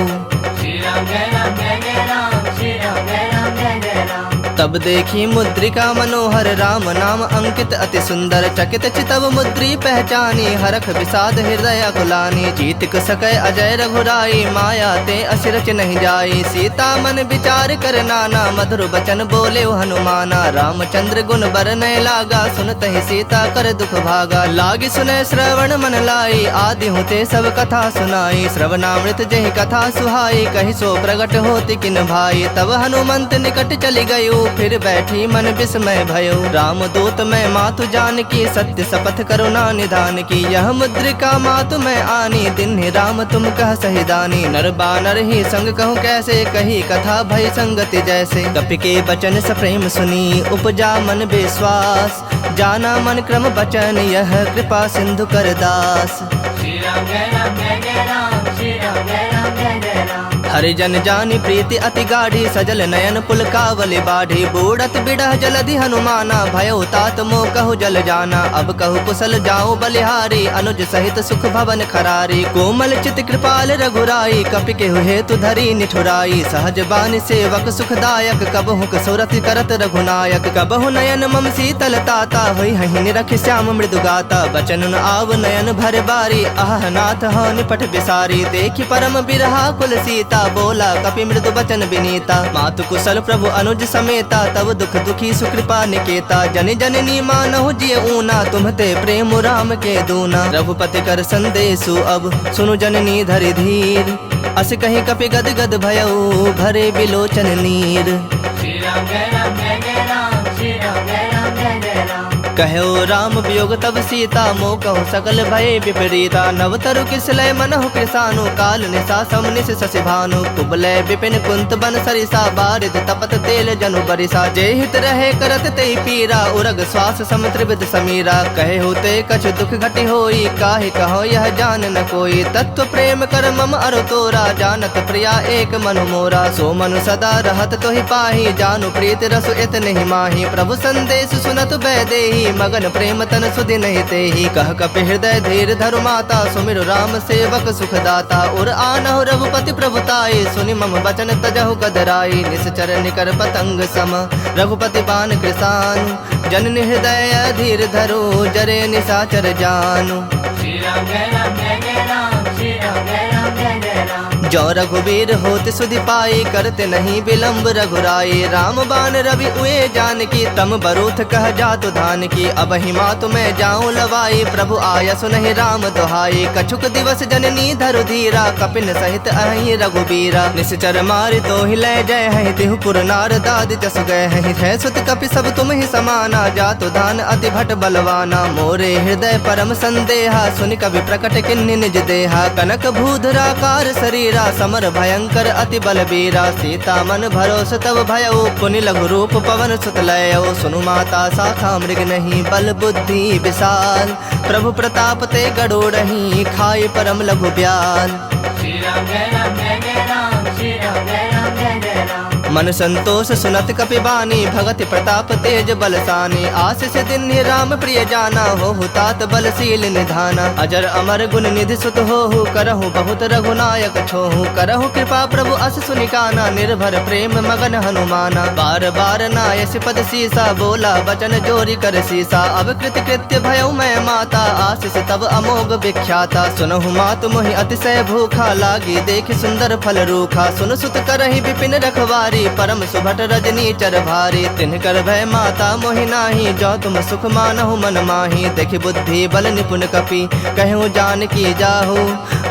श्री राम जय राम जय जय राम, श्री राम जय राम जय जय राम। तब देखी मुद्रिका मनोहर, राम नाम अंकित अति सुंदर। चकित चितव मुद्री पहचानी, हरख विषाद हृदय कुलानी। जीतिक सकय अजय रघुराई, माया ते असिरच नहीं जाई। सीता मन विचार कर नाना, मधुर बचन बोले हनुमाना। रामचंद्र गुण बरनय लागा, सुनत ही सीता कर दुख भागा। लागी सुनय श्रवण मन लाई, आदि होते सब कथा सुनाई। श्रवणामृत जहि कथा सुहाई, कहि सो प्रगट होति किन भाई। तब हनुमंत निकट चली गयो, फिर बैठी मन विस्मय भयो। राम दूत मैं मातु जान की, सत्य शपथ करुणा निधान की। यह मुद्रिका मातु मैं आनी, दिन राम तुम कह सही दानी। नर बानर ही संग कहूँ कैसे, कही कथा भय संगति जैसे। कपि के बचन सप्रेम सुनी, उपजा मन विश्वास। जाना मन क्रम बचन, यह कृपा सिंधु कर दास। श्री राम जय राम जय जय राम, श्री राम जय राम जय जय राम। हरिजन जानी प्रीति अति गाढ़ी सजल नयन पुलकावली बाढ़ी बूढ़त बिड़ह जलधि हनुमाना भयो तात मोह कहु जल जाना अब कहु कुशल जाऊं बलिहारी अनुज सहित सुख भवन खरारी कोमल चित कृपाल रघुराई कपि केहु हेतु धरी निठुराई सहज बानी सेवक सुखदायक कबहु कसुरति करत रघुनायक कबहु नयन मम शीतल ताता होई हहि निरख श्याम मृदु गाता बचन न आव नयन भर बारी आह नाथ हो निपट बिसारी देखि परम बिरहा कुल सीता बोला कपि मृदु बचन बिनीता मातु कुशल प्रभु अनुज समेता तब दुख दुखी सुकृपा निकेता जन जननी मानहु जिय ऊना तुम्हते प्रेम राम के दूना रघुपति कर संदेशु अब सुनु जननी धरि धीर अस कहीं कपि गद गद भयउ भरे बिलोचन नीर। श्री राम जय राम जय जय राम श्री राम जय राम जय जय राम कहो राम वियोग तब सीता मोह कहु सकल भय विपरीता नव तरु किसलय मनहु कृसानु काल निशा समनिस शशि भानु कुबलय विपिन कुंत बन सरिसा बारिद तपत तेल जनु बरिसा जय हित रहे करत ते पीरा उरग श्वास सम त्रिविध समीरा कहे होते कछु दुख घटि होई काहे कहो यह जान न कोई तत्व प्रेम कर मम अरु तोरा जानत प्रिया एक मनु मोरा सो मनु सदा रहत तो ही पाही जानु प्रीत रसु इत नहीं माही प्रभु संदेश सुनत बैदेही मगन प्रेम तन सुधि नहीं तेहि कह कपि हृदय धीर धरु माता सुमिरु राम सेवक सुखदाता उर आनहु रघुपति प्रभुताई सुनि मम बचन तजहु कदराई निश्चर निकर पतंग सम रघुपति बान कृसानु जननि हृदय धीर धरु जरे निशाचर जानु। श्री राम जय राम जय जय राम श्री राम जय राम जय जय राम जो रघुबीर होत सुधि पाई करते नहीं विलम्ब रघुराई राम बान रवि उए जान की तम बरूथ कह जातु धान की अब हिमा तुम्हें जाऊं लवाई प्रभु आय सुनहि राम दुहाई कछुक दिवस जननी धरु धीरा कपिन सहित अहि रघुबीरा निश्चर मारि तो ही लय जय है तिहुपुर नार दाद जस गए है सुत कपि सब तुम ही समाना जातु धान अति भट बलवाना मोरे हृदय परम संदेहा सुनि कवि प्रकट किन्नि निज देहा कनक भूधराकार शरीरा समर भयंकर अति बलबीरा सीता मन भरोस तब भयउ पुनि लघु रूप पवन सुत लयउ सुनु माता शाखा मृग नहीं बल बुद्धि विशाल प्रभु प्रताप ते गरुड़हि खाई परम लघु ब्याल। श्री राम जय राम जय जय राम श्री राम जय राम जय जय राम मन संतोष सुनत कपि बानी भगति प्रताप तेज बलसानी आशीष दिन राम प्रिय जाना हो तात बलशील निधाना अजर अमर गुण निधि सुत हो करहु बहुत रघुनायक छोहु करहु कृपा प्रभु अस सुनिकाना निर्भर प्रेम मगन हनुमाना बार बार नायस पद सीसा बोला बचन जोरी कर सीसा अब कृत कृत्य भयउ मैं माता आशीष तब अमोघ विख्याता सुनहु मातु मोहि अतिशय भूखा लागी देखि सुंदर फल रूखा सुन सुत करहि विपिन रखवारी परम सुभट रजनी चर भारी तिन्ह कर भय माता मोहि नाही जो तुम सुख मानहु मन माही देखि बुद्धि बल निपुण कपि कहूँ जान की जाहु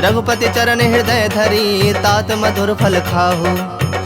रघुपति चरण हृदय धरी तात मधुर फल खाहु।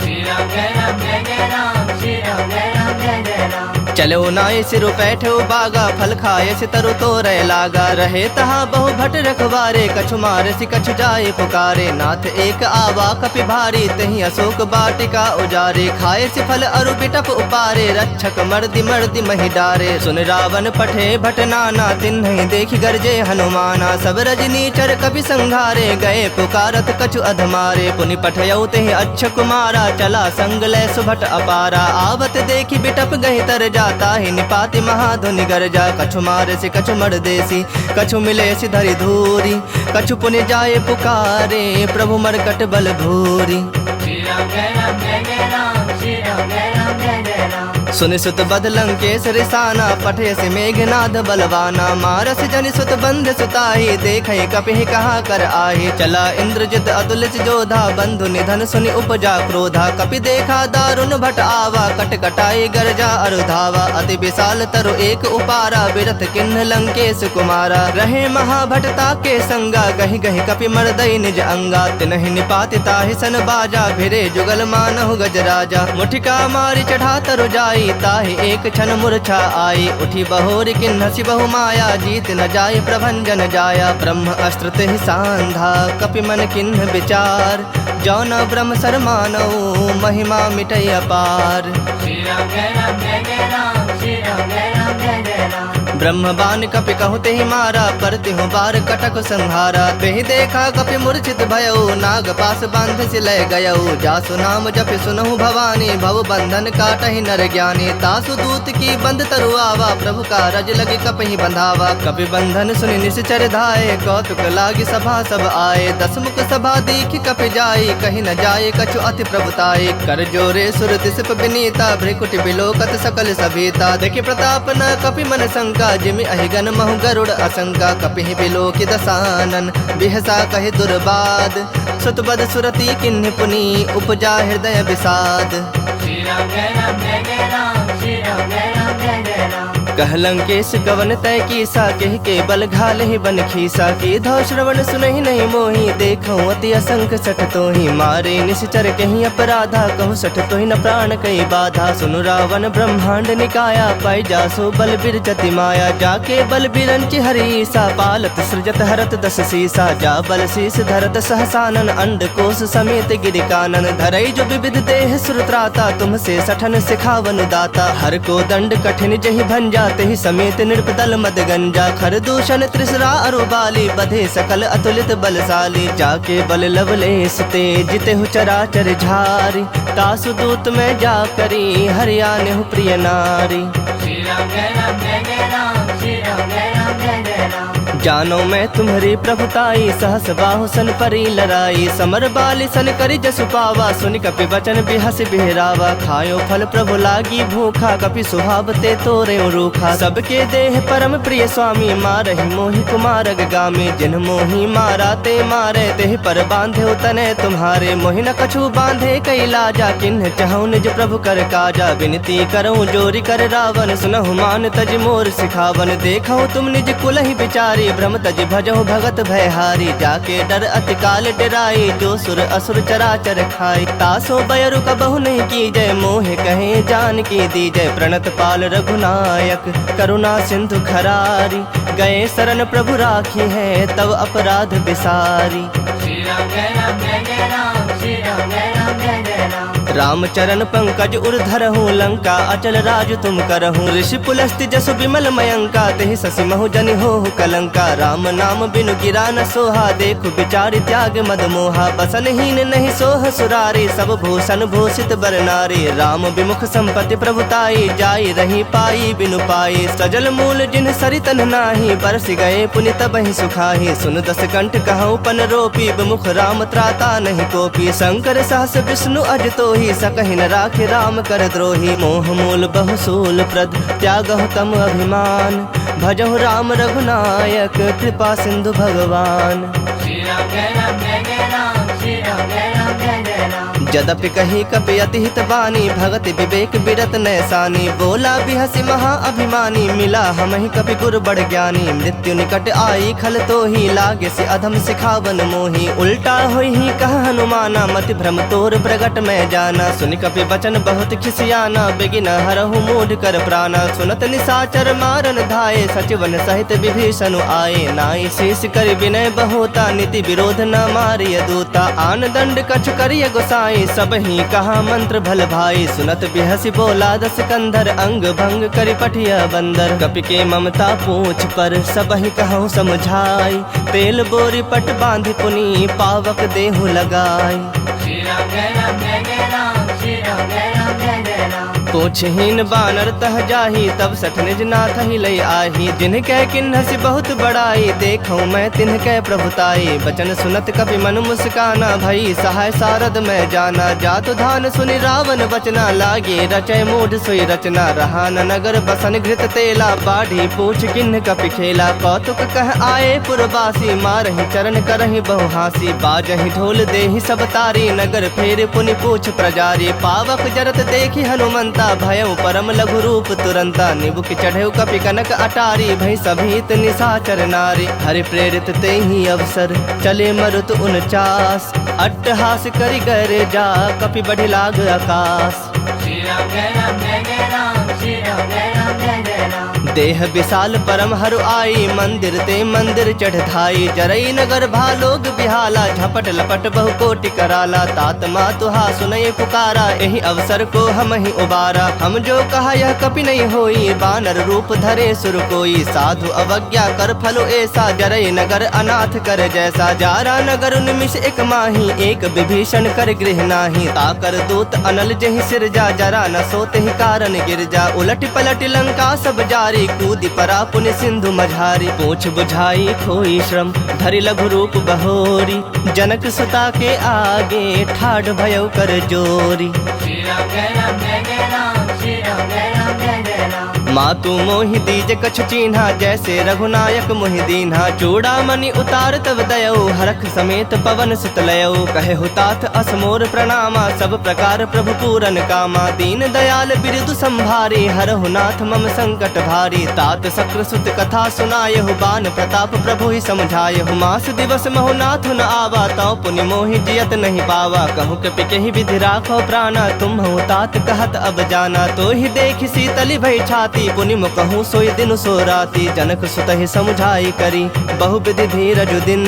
श्री राम जय राम जय जय राम श्री राम जय राम जय जय राम चलो नाय सिरु बैठो बागा फल खाए से तरु तो रह लागा रहे तहा बहु भट रखवारे कछु मार सि कछु जाए पुकारे नाथ एक आवा कपि भारी तही अशोक बाटिका उजारे खाए से फल अरु बिटप उपारे रक्षक मर्दि मर्दि महि डारे सुन रावण पठे भट नाना तिन्हि देखि गरजे हनुमाना सब रजनी चर कपि संघारे गए पुकारत कछु अधमारे पुनि पठयउ तेहि अच्छ कुमारा चला संग लय सुभट अपारा आवत देखि बिटप गहि तर जा ताहि निपाति महाधुनि गरजा कछु मार से कछु मर देसी कछु मिले सि धरि धूरी कछु पुनि जाए पुकारे प्रभु मरकट बल भूरी। श्री राम जय राम जय जय राम श्री राम जय राम जय जय राम सुनि सुत बद लंकेश रिसाना पठे से मेघनाद बलवाना मारस जनि सुत बंध सुताही देखे कपिहि कहाँ कर आही चला इंद्रजित अतुलित जोधा बंधु निधन सुनि उपजा क्रोधा कपि देखा दारुण भट आवा कट कटाई गरजा अरुधावा अति विशाल तरु एक उपारा बिरथ किन्ह लंकेश कुमारा रहे महाभटता के संगा गहि गहि कपि मर्दई निज अंगा तिनहि निपाति ताहि सन बाजा भिरे जुगल मानहु गजराजा मुठिका मारि चढ़ा तरु जाई ताहि एक क्षण मूर्छा आई उठी बहोर किन्ह सि बहु माया जीत न जाय प्रभंजन जाया ब्रह्म अस्त्र तेहि सांधा कपि मन किन्ह विचार जौन ब्रह्म सर मानऊ महिमा मिटै अपार। श्री राम जय राम जय जय राम श्री राम जय राम जय जय राम ब्रह्म बाण कपि कहु तेहि मारा, पर तिहु बार कटक संहारा। तेहि देखा कपि मूर्छित भयउ, नाग पास बांध सिलय गयउ। जासु नाम जपि सुनहु भवानी, भव बंधन काटहि नर ज्ञानी। तासु दूत की बंद तरुआवा, प्रभु का रज लगी कपहि बंधावा। कपि बंधन सुनि निश्चर धाये, कौतुक लागी सभा सब आए। दस मुख सभा दीख कपि जाई, कहीं न जाए कछु अति प्रभुताई। कर जोरे सुर दिसप विनीता, भ्रिकुटि बिलोकत सकल सभीता। देखि प्रताप न कपि मन शंका, जिमि अहिगन महु गरुड़ असंका। कपिहि बिलोकि दसानन, बिहसा कहि दुर्बाद। सुतबद सुरति किन्हि पुनि, उपजा हृदय विषाद। श्री राम जय राम जय जय राम, श्री राम जय राम जय जय राम। कहलंकेश कवन तय कीसा, कह के बल घाल ही बन खीसा। की धौ श्रवण सुनहि नहीं मोही, देखऊं अति असंख सठ तोहि। मारे निश्चर कहीं अपराधा, कहु सठ तोहि न प्राण कई बाधा। सुनु रावण ब्रह्मांड निकाया, पाई जासो बल बिरचति माया। जाके बल बिरंचि हरीसा, पालत सृजत हरत दस सीसा। जा बल शीस धरत सहसानन, अंड कोश समेत गिरिकानन। धरई जो विविध देह सुरत्राता, तुमसे सठन सिखावन दाता। हर को दंड कठिन जहि भंजा, तेहि समेत नृपदल मद गंजा। खरदूषण त्रिसरा अरुबाली, बधे सकल अतुलित बलशाली। जाके बल लवलेश ते, जितेहु चराचर झारी। तासु दूत में जा करी, हरियानेहु प्रिय नारी। श्री राम जय राम जय जय राम, श्री राम जय राम जय जय राम। जानो मैं तुम्हारी प्रभुताई, सहस बाहु सन परी लड़ाई। समर बाली सन करि जसु पावा, सुनि कपि वचन बिहसि बिहरावा। खायो फल प्रभु लागी भूखा, कपि सुहाव ते तोरे रूखा। सबके देह परम प्रिय स्वामी, मारहि मोहि कुमारग गामी। जिन मोहि मारा ते मारे, तेहि पर बांधे तने तुम्हारे। मोहि न कछु बांधे कई लाजा, किन्ह चहु निज प्रभु कर काजा। विनती करऊं जोरी कर रावण, सुनहु मान तज मोर सिखावन। देखहु तुम निज कुलहि बिचारी, भ्रम तज भजहु भगत भयहारी। जाके डर अति काल डराई, जो सुर असुर चराचर खाई। तासो बयरु कबहु नहीं की जय, मोहे कहे जान की दी जय। प्रणत पाल रघुनायक, करुणा सिंधु खरारी। गए शरण प्रभु राखी है, तब अपराध बिसारी। श्री राम जय राम जय जय राम, श्री राम जय राम जय जय राम। रामचरण पंकज उर्धरहूँ, लंका अचल राज तुम करहूँ। ऋषि पुलस्ति जसु विमल मयंका, तेहि शशि महु जनि होहु कलंका। राम नाम बिनु गिरा न सोहा, देखु विचारि त्याग मद मोहा। बसनहीन नहीं सोह सुरारी, सब भूषण भूषित बर नारी। राम विमुख संपत्ति प्रभुताई, जाई रही पाई बिनु पाई। सजल मूल जिन सरितन नाही, बरसि गए पुनि तबहि सुखाही। सुन दस कंठ कहूँ पन रोपी, विमुख राम त्राता नहीं कोपी। शंकर सहस विष्णु अज तोहि, सकहि न राखे राम कर द्रोही। मोह मूल बहुसूल प्रद, त्यागहु तम अभिमान। भजहु राम रघुनायक, कृपा सिंधु भगवान। श्री राम जय राम जय जय राम, श्री राम जय राम जय जय राम। जदपि कही कपि अति हित बानी, भगति विवेक बिरत नैसानी। बोला बिहसि महा अभिमानी, मिला हमहि कपि गुर बड़ ज्ञानी। मृत्यु निकट आई खल तोहि, लागे से अधम सिखावन मोहि। उल्टा होई ही कह हनुमाना, मति भ्रम तोर प्रगट में जाना। सुनि कपि वचन बहुत खिसियाना, बेगिन हरहु मूढ़ कर प्राणा। सुनत निशाचर मारन धाये, सचिवन सहित विभीषण आए। नाई शीस कर विनय बहुता, नीति विरोध न मारिय दूता। आन दंड कछु करिय गोसाई, सब ही कहा मंत्र भल भाई। सुनत बिहसि बोला दस कंधर, अंग भंग करि पठिया बंदर। कपि के ममता पूछ पर, सब ही कहूँ समझाई। तेल बोरी पट बांधि पुनि, पावक देहु लगाई। श्री राम जय राम जय जय राम, श्री राम जय राम जय जय राम। पूछहीन बानर तह जाही, तब सठ निज नाथ ही लई आही। जिन्ह कह किन्हसि बहुत बड़ाई, देखूं मैं तिन्ह कह प्रभुताई। बचन सुनत कपि मन मुस्काना, भई सहाय सारद में जाना। जातु धान सुनि रावण बचना, लागे रचय मूढ़ सोई रचना। रहा न नगर बसन घृत तेला, बाढ़ी पूछ किन्ह कपि खेला। कौतुक कह आए पुरवासी, मारहि चरण करहि बहु हासी। बाजहि ढोल देहि सब तारी, नगर फेर पुनि पूछ प्रजारी। पावक जरत देखि हनुमंता, भयउ परम लघु रूप तुरंता। निबुक चढ़ेउ कपि कनक अटारी, भई सभीत निशाचर नारी। हरि प्रेरित तेहि अवसर, चले मरुत 49। अट्टहास करि गरे जा, कपि बढ़ि लाग आकाश। श्री राम जय राम जय जय राम, श्री राम जय राम जय जय राम। देह विशाल परम हरु आई, मंदिर ते मंदिर चढ़ाई। जरई नगर भालोग बिहाला, झपट लपट बहु कोटि कराला। तात मातुहा सुनय पुकारा, यही अवसर को हम ही उबारा। हम जो कहा यह कपि नहीं होई, बानर रूप धरे सुर कोई। साधु अवज्ञा कर फलो ऐसा, जरई नगर अनाथ कर जैसा। जारा नगर निमिष एक माही, एक विभीषण कर गृह नाही। ताकर दूत अनल जहि सिर जा, जरा न सोते ही कारण गिर जा। उलट पलट लंका सब जारी, कूदि परा पुनि सिंधु मझारी। पूछ बुझाई खोई श्रम, धरि लघु रूप बहोरी। जनक सुता के आगे, ठाढ़ भयउ कर जोरी। श्री राम जय राम जय जय राम, श्री राम जय राम जय जय राम। मातु मोहि दीज कछु चीन्हा, जैसे रघुनायक मोहि दीन्हा। चूड़ामणि उतार तब दयऊ, हरख समेत पवन सुत लयऊ। कहे हुतात असमोर प्रणामा, सब प्रकार प्रभु पूरन कामा। दीन दयाल बिरदु संभारी, हरहु नाथ मम संकट भारी। तात सक्र सुत कथा सुनायहु, बान प्रताप प्रभु ही समझायहु। मास दिवस महु नाथ न आवा, तौ पुनि मोहि जियत नहीं पावा। कहूँ कपि केहि विधि राखो प्राणा, तुम हूँ तात कहत अब जाना। तो ही देख शीतली भई छाती, पुनि मुकहूँ सोई दिन सो राती। जनक सुत ही समुझाई करी, बहु विधि धीरज दिन।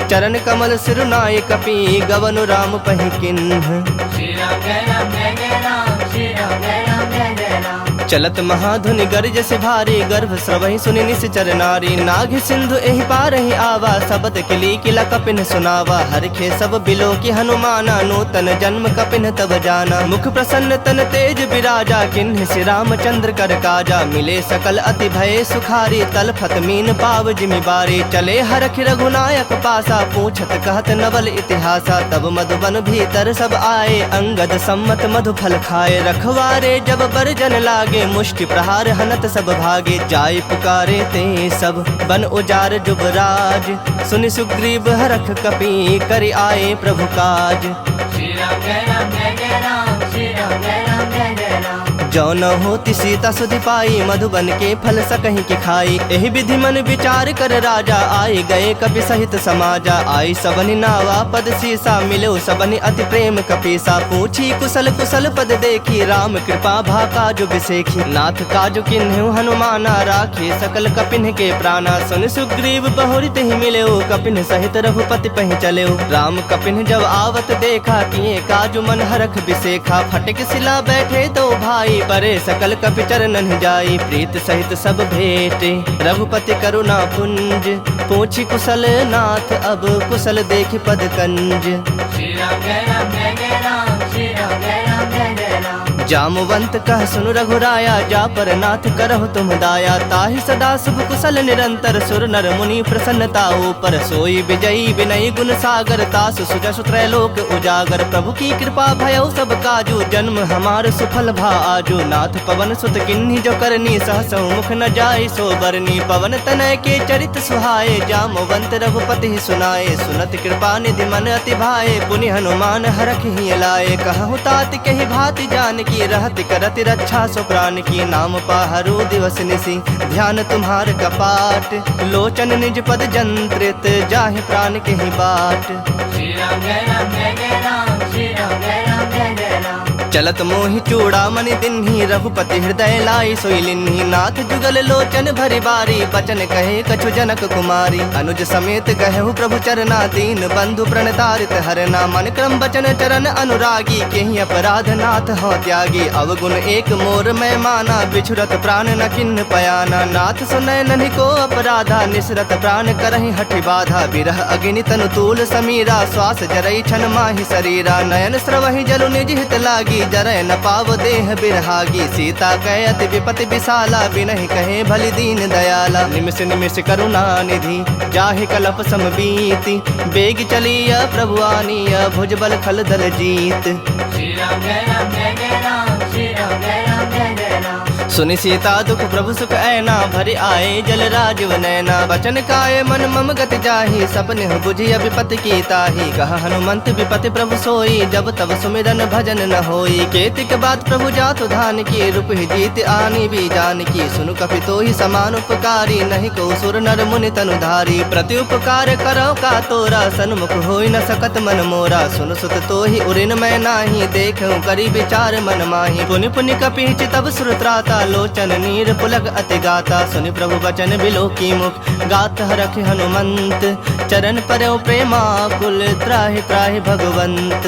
चरण कमल सिरुनाय कपि, गवनु राम पहि किन्ह। श्री राम जय राम जय जय राम, श्री राम जय राम जय जय राम। चलत महाधुनि गर्ज से भारी, गर्भ स्रवहि सुनि निश्चर नारी। नाग सिंधु एहि पारहि आवा, सबद किली किला कपिन सुनावा। हरखे सब बिलो की हनुमाना, नूतन जन्म कपिन तब जाना। मुख प्रसन्न तन तेज विराजा, किन्ह श्री रामचंद्र कर काजा। मिले सकल अति भय सुखारी, तलफत मीन पाव जिमि बारी। चले हरख रघुनायक पासा, पूछत कहत नवल इतिहासा। तब मधुबन भीतर सब आए, अंगद सम्मत मधु फल खाए। रखवारे जब बरजन लागे, मुष्टि प्रहार हनत सब भागे। जाय पुकारे ते सब, बन उजार जुबराज। सुनि सुग्रीव हरख कपि, करि आए प्रभु काज। श्री राम जय राम जय जय राम, श्री राम जय राम जय जय राम। जो न होती सीता सुधि पाई, मधुबन के फल सकहीं के खाई। एहि विधि मन विचार कर राजा, आए गए कपि सहित समाजा। आई सबनि नावा पद सीसा, मिलो सबनि अति प्रेम कपीसा। पूछी कुशल कुशल पद देखी, राम कृपा भा काजु बिसेखी। नाथ काजु किन्हु हनुमाना, राखे सकल कपिन के प्राणा। सुन सुग्रीव बहुरित ही मिलेऊ, कपिन सहित रघुपति पहि चलेऊ। राम कपिन जब आवत देखा, किए काजु मन हरख बिसेखा। फटक सिला बैठे तो भाई, परे सकल कपि चरणन जाई। प्रीत सहित सब भेटे, रघुपति करुणा पुंज। पूछी कुशल नाथ, अब कुशल देख पद कंज। श्री राम जय राम जय जय राम, श्री राम जय राम जय जय राम। जामवंत कह सुनु रघुराया, जा पर नाथ करहु तुम दाया। ताहि सदा शुभ कुशल निरंतर, सुर नर मुनि प्रसन्नता ऊपर। सोई विजयी विनय गुण सागर, तासु सुजसु त्रैलोक उजागर। प्रभु की कृपा भयउ सब काजू, जन्म हमार सुफल भा आजू। नाथ पवन सुत किन्ही जो करनी, सहसहु मुख न जाय सो बरनी। पवन तनय के चरित सुहाए, जामवंत रघुपति सुनाए। सुनत कृपा निधि मन अति भाए, पुनि हनुमान हरख ही लाए। कहु तात कहि भाति जानकी, रहति करति रक्षा सो प्राण की। नाम पाहरु दिवस निसी, ध्यान तुम्हार कपाट। लोचन निज पद जंत्रित, जाहि प्राण के ही बाट। श्री राम जय राम जय जय राम, श्री राम जय राम जय जय राम। चलत मोहि चूड़ामणि दिन्ही, रघुपति हृदय लाई सोई लिन्ही। नाथ जुगल लोचन भरि बारी, बचन कहे कछु जनक कुमारी। अनुज समेत गहु प्रभु चरना, दीन बंधु प्रणतारित हरना। मन क्रम बचन चरण अनुरागी, केहि अपराध नाथ हो त्यागी। अवगुण एक मोर मैं माना, बिछुरत प्राण न किन्ह पयाना। नाथ सुनय नन्हि को अपराधा, निसरत प्राण करहि हठि बाधा। बिरह अग्नि तनु तूल समीरा, श्वास जरई छन माहि शरीरा। नयन स्रवहि जलु निज हित लागी, जरय न पाव देह बिरहागी। सीता कहे अति विपति विशाला, बिनहि कहे भलि दीन दयाला। निमिष निमिष करुणा निधि, जाहि कलप सम बीति। बेग चलिया प्रभु आनिया, भुजबल खल दल जीत। श्री राम जय राम जय जय राम, श्री राम जय राम जय जय राम। सुनि सीता दुख प्रभु सुख ऐना, भरि आए जल राजीव नैना। बचन काय मन मम गति जाहि, सपने बुझि विपति की ताहि। कहा हनुमंत विपति प्रभु सोई, जब तब सुमिरन भजन न होई। केतिक बात प्रभु जातु धान की, रूप ही जीत आनी भी जान की। सुनु कपि तो ही समान उपकारी, नहीं को सुर नर मुनि तनुधारी। प्रति उपकार करो का तोरा, सन्मुख होई न सकत मन मोरा। सुन सुत तो ही उरिन मैं नाही, देखूं करी विचार मन माही। पुनि पुनि कपि तब सुर त्राता, सीता लोचन नीर पुलक अति गाता। सुनि प्रभु बचन बिलो की मुख गात हरख हनुमंत। चरण परयो प्रेमाकुल त्राहि त्राहि भगवंत।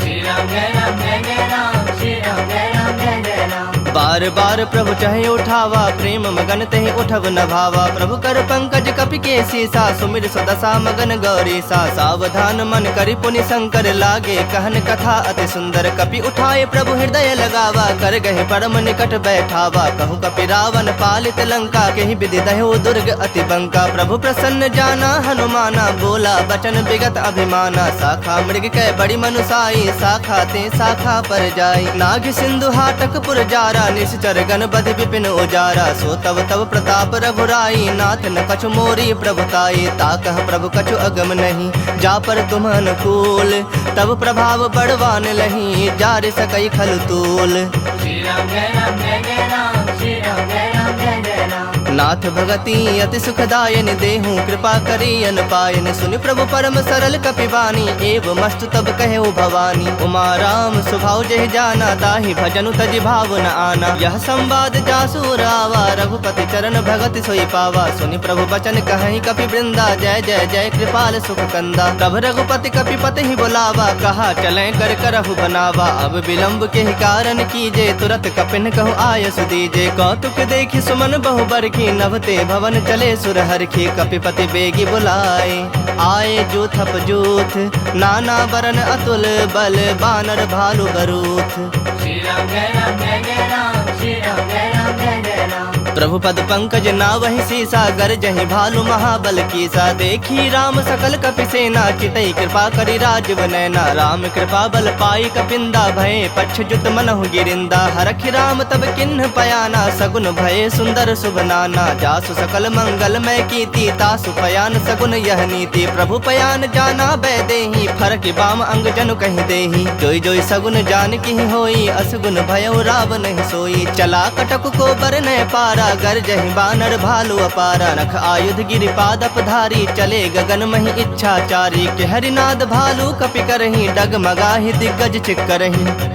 श्री राम जय राम जय जय राम, श्री राम जय राम जय जय राम। बार बार प्रभु चाहे उठावा, प्रेम मगन तेहि उठब न भावा। प्रभु कर पंकज कपि के सीसा, सुमिर सुदशा मगन गौरी सा। सावधान मन करि पुनि शंकर लागे, कहन कथा अति सुंदर। कपि उठाए प्रभु हृदय लगावा, कर गहे परम निकट बैठावा। कहूँ कपि रावण पालित लंका, केहि विधि दह्यो दुर्ग अति बंका। प्रभु प्रसन्न जाना हनुमाना, बोला बचन विगत अभिमाना। शाखा मृग कै बड़ी मनुसाई, शाखा ते शाखा पर जाई। नाग सिंधु हाटक पुर जारा, निश्चर गण बधि विपिन उजारा। सो तब तब प्रताप रघुराई, नाथ न कछु मोरी प्रभुताई। ताकह प्रभु कछु अगम नहीं, जा पर तुम अनुकूल। तब प्रभाव बड़वान लही, जार सकई खल तूल। श्री राम जय राम जय जय राम, श्री राम जय राम जय जय राम। नाथ भगति अति सुखदायन, देहु कृपा करी अन पायन। सुनि प्रभु परम सरल कपिबानी, एव मस्त तब कहे भवानी। उमा राम स्वभाव जहि जाना, ताहि भजनु तजि भाव न आना। यह संवाद जासुर आवा, रघुपति चरण भगति सोई पावा। सुनि प्रभु बचन कहि कपि वृंदा, जय जय जय कृपाल सुख कंदा। तब रघुपति कपिपति ही बुलावा, कहा चलें कर करहु बनावा। अब विलंब के ही कारण कीजे, तुरत कपिन कहु आयसु दीजे। कौतुक देखि सुमन बहु बरखी, नभते भवन चले सुरहर की। कपिपति बेगी बुलाए, आए जूथप जूथ। नाना बरन अतुल बल, बानर भालु बरूथ। श्री राम जय राम जय जय राम, श्री राम जय राम जय जय राम। प्रभु पद पंकज नावहि सीसा, गरजहि भालु महाबल कीसा। देखी राम सकल कपि सेना, चितई कृपा करि राजीव नैना। राम कृपा बल पाई कपिंदा, भये पक्ष जुत मनहु गिरिंदा। हरखि राम तब किन्ह पयाना, सगुन भये सुंदर शुभ नाना। जासु सकल मंगलमय कीर्ति, तासु पयान सगुन यह नीति। प्रभु पयान जाना बैदेही, फरक बाम अंग जनु कहि देही। जोई जोई सगुन जान की होई, असगुन भयो रावण नहीं सोई। चला कटक को बरनय पारा, गरजहि बानर भालु अपारा। नख आयुध गिरि पादप धारी, चले गगन महि इच्छाचारी। के हरिनाद भालु कपि करहि, डगमगाहि दिग्गज चिक्करहि।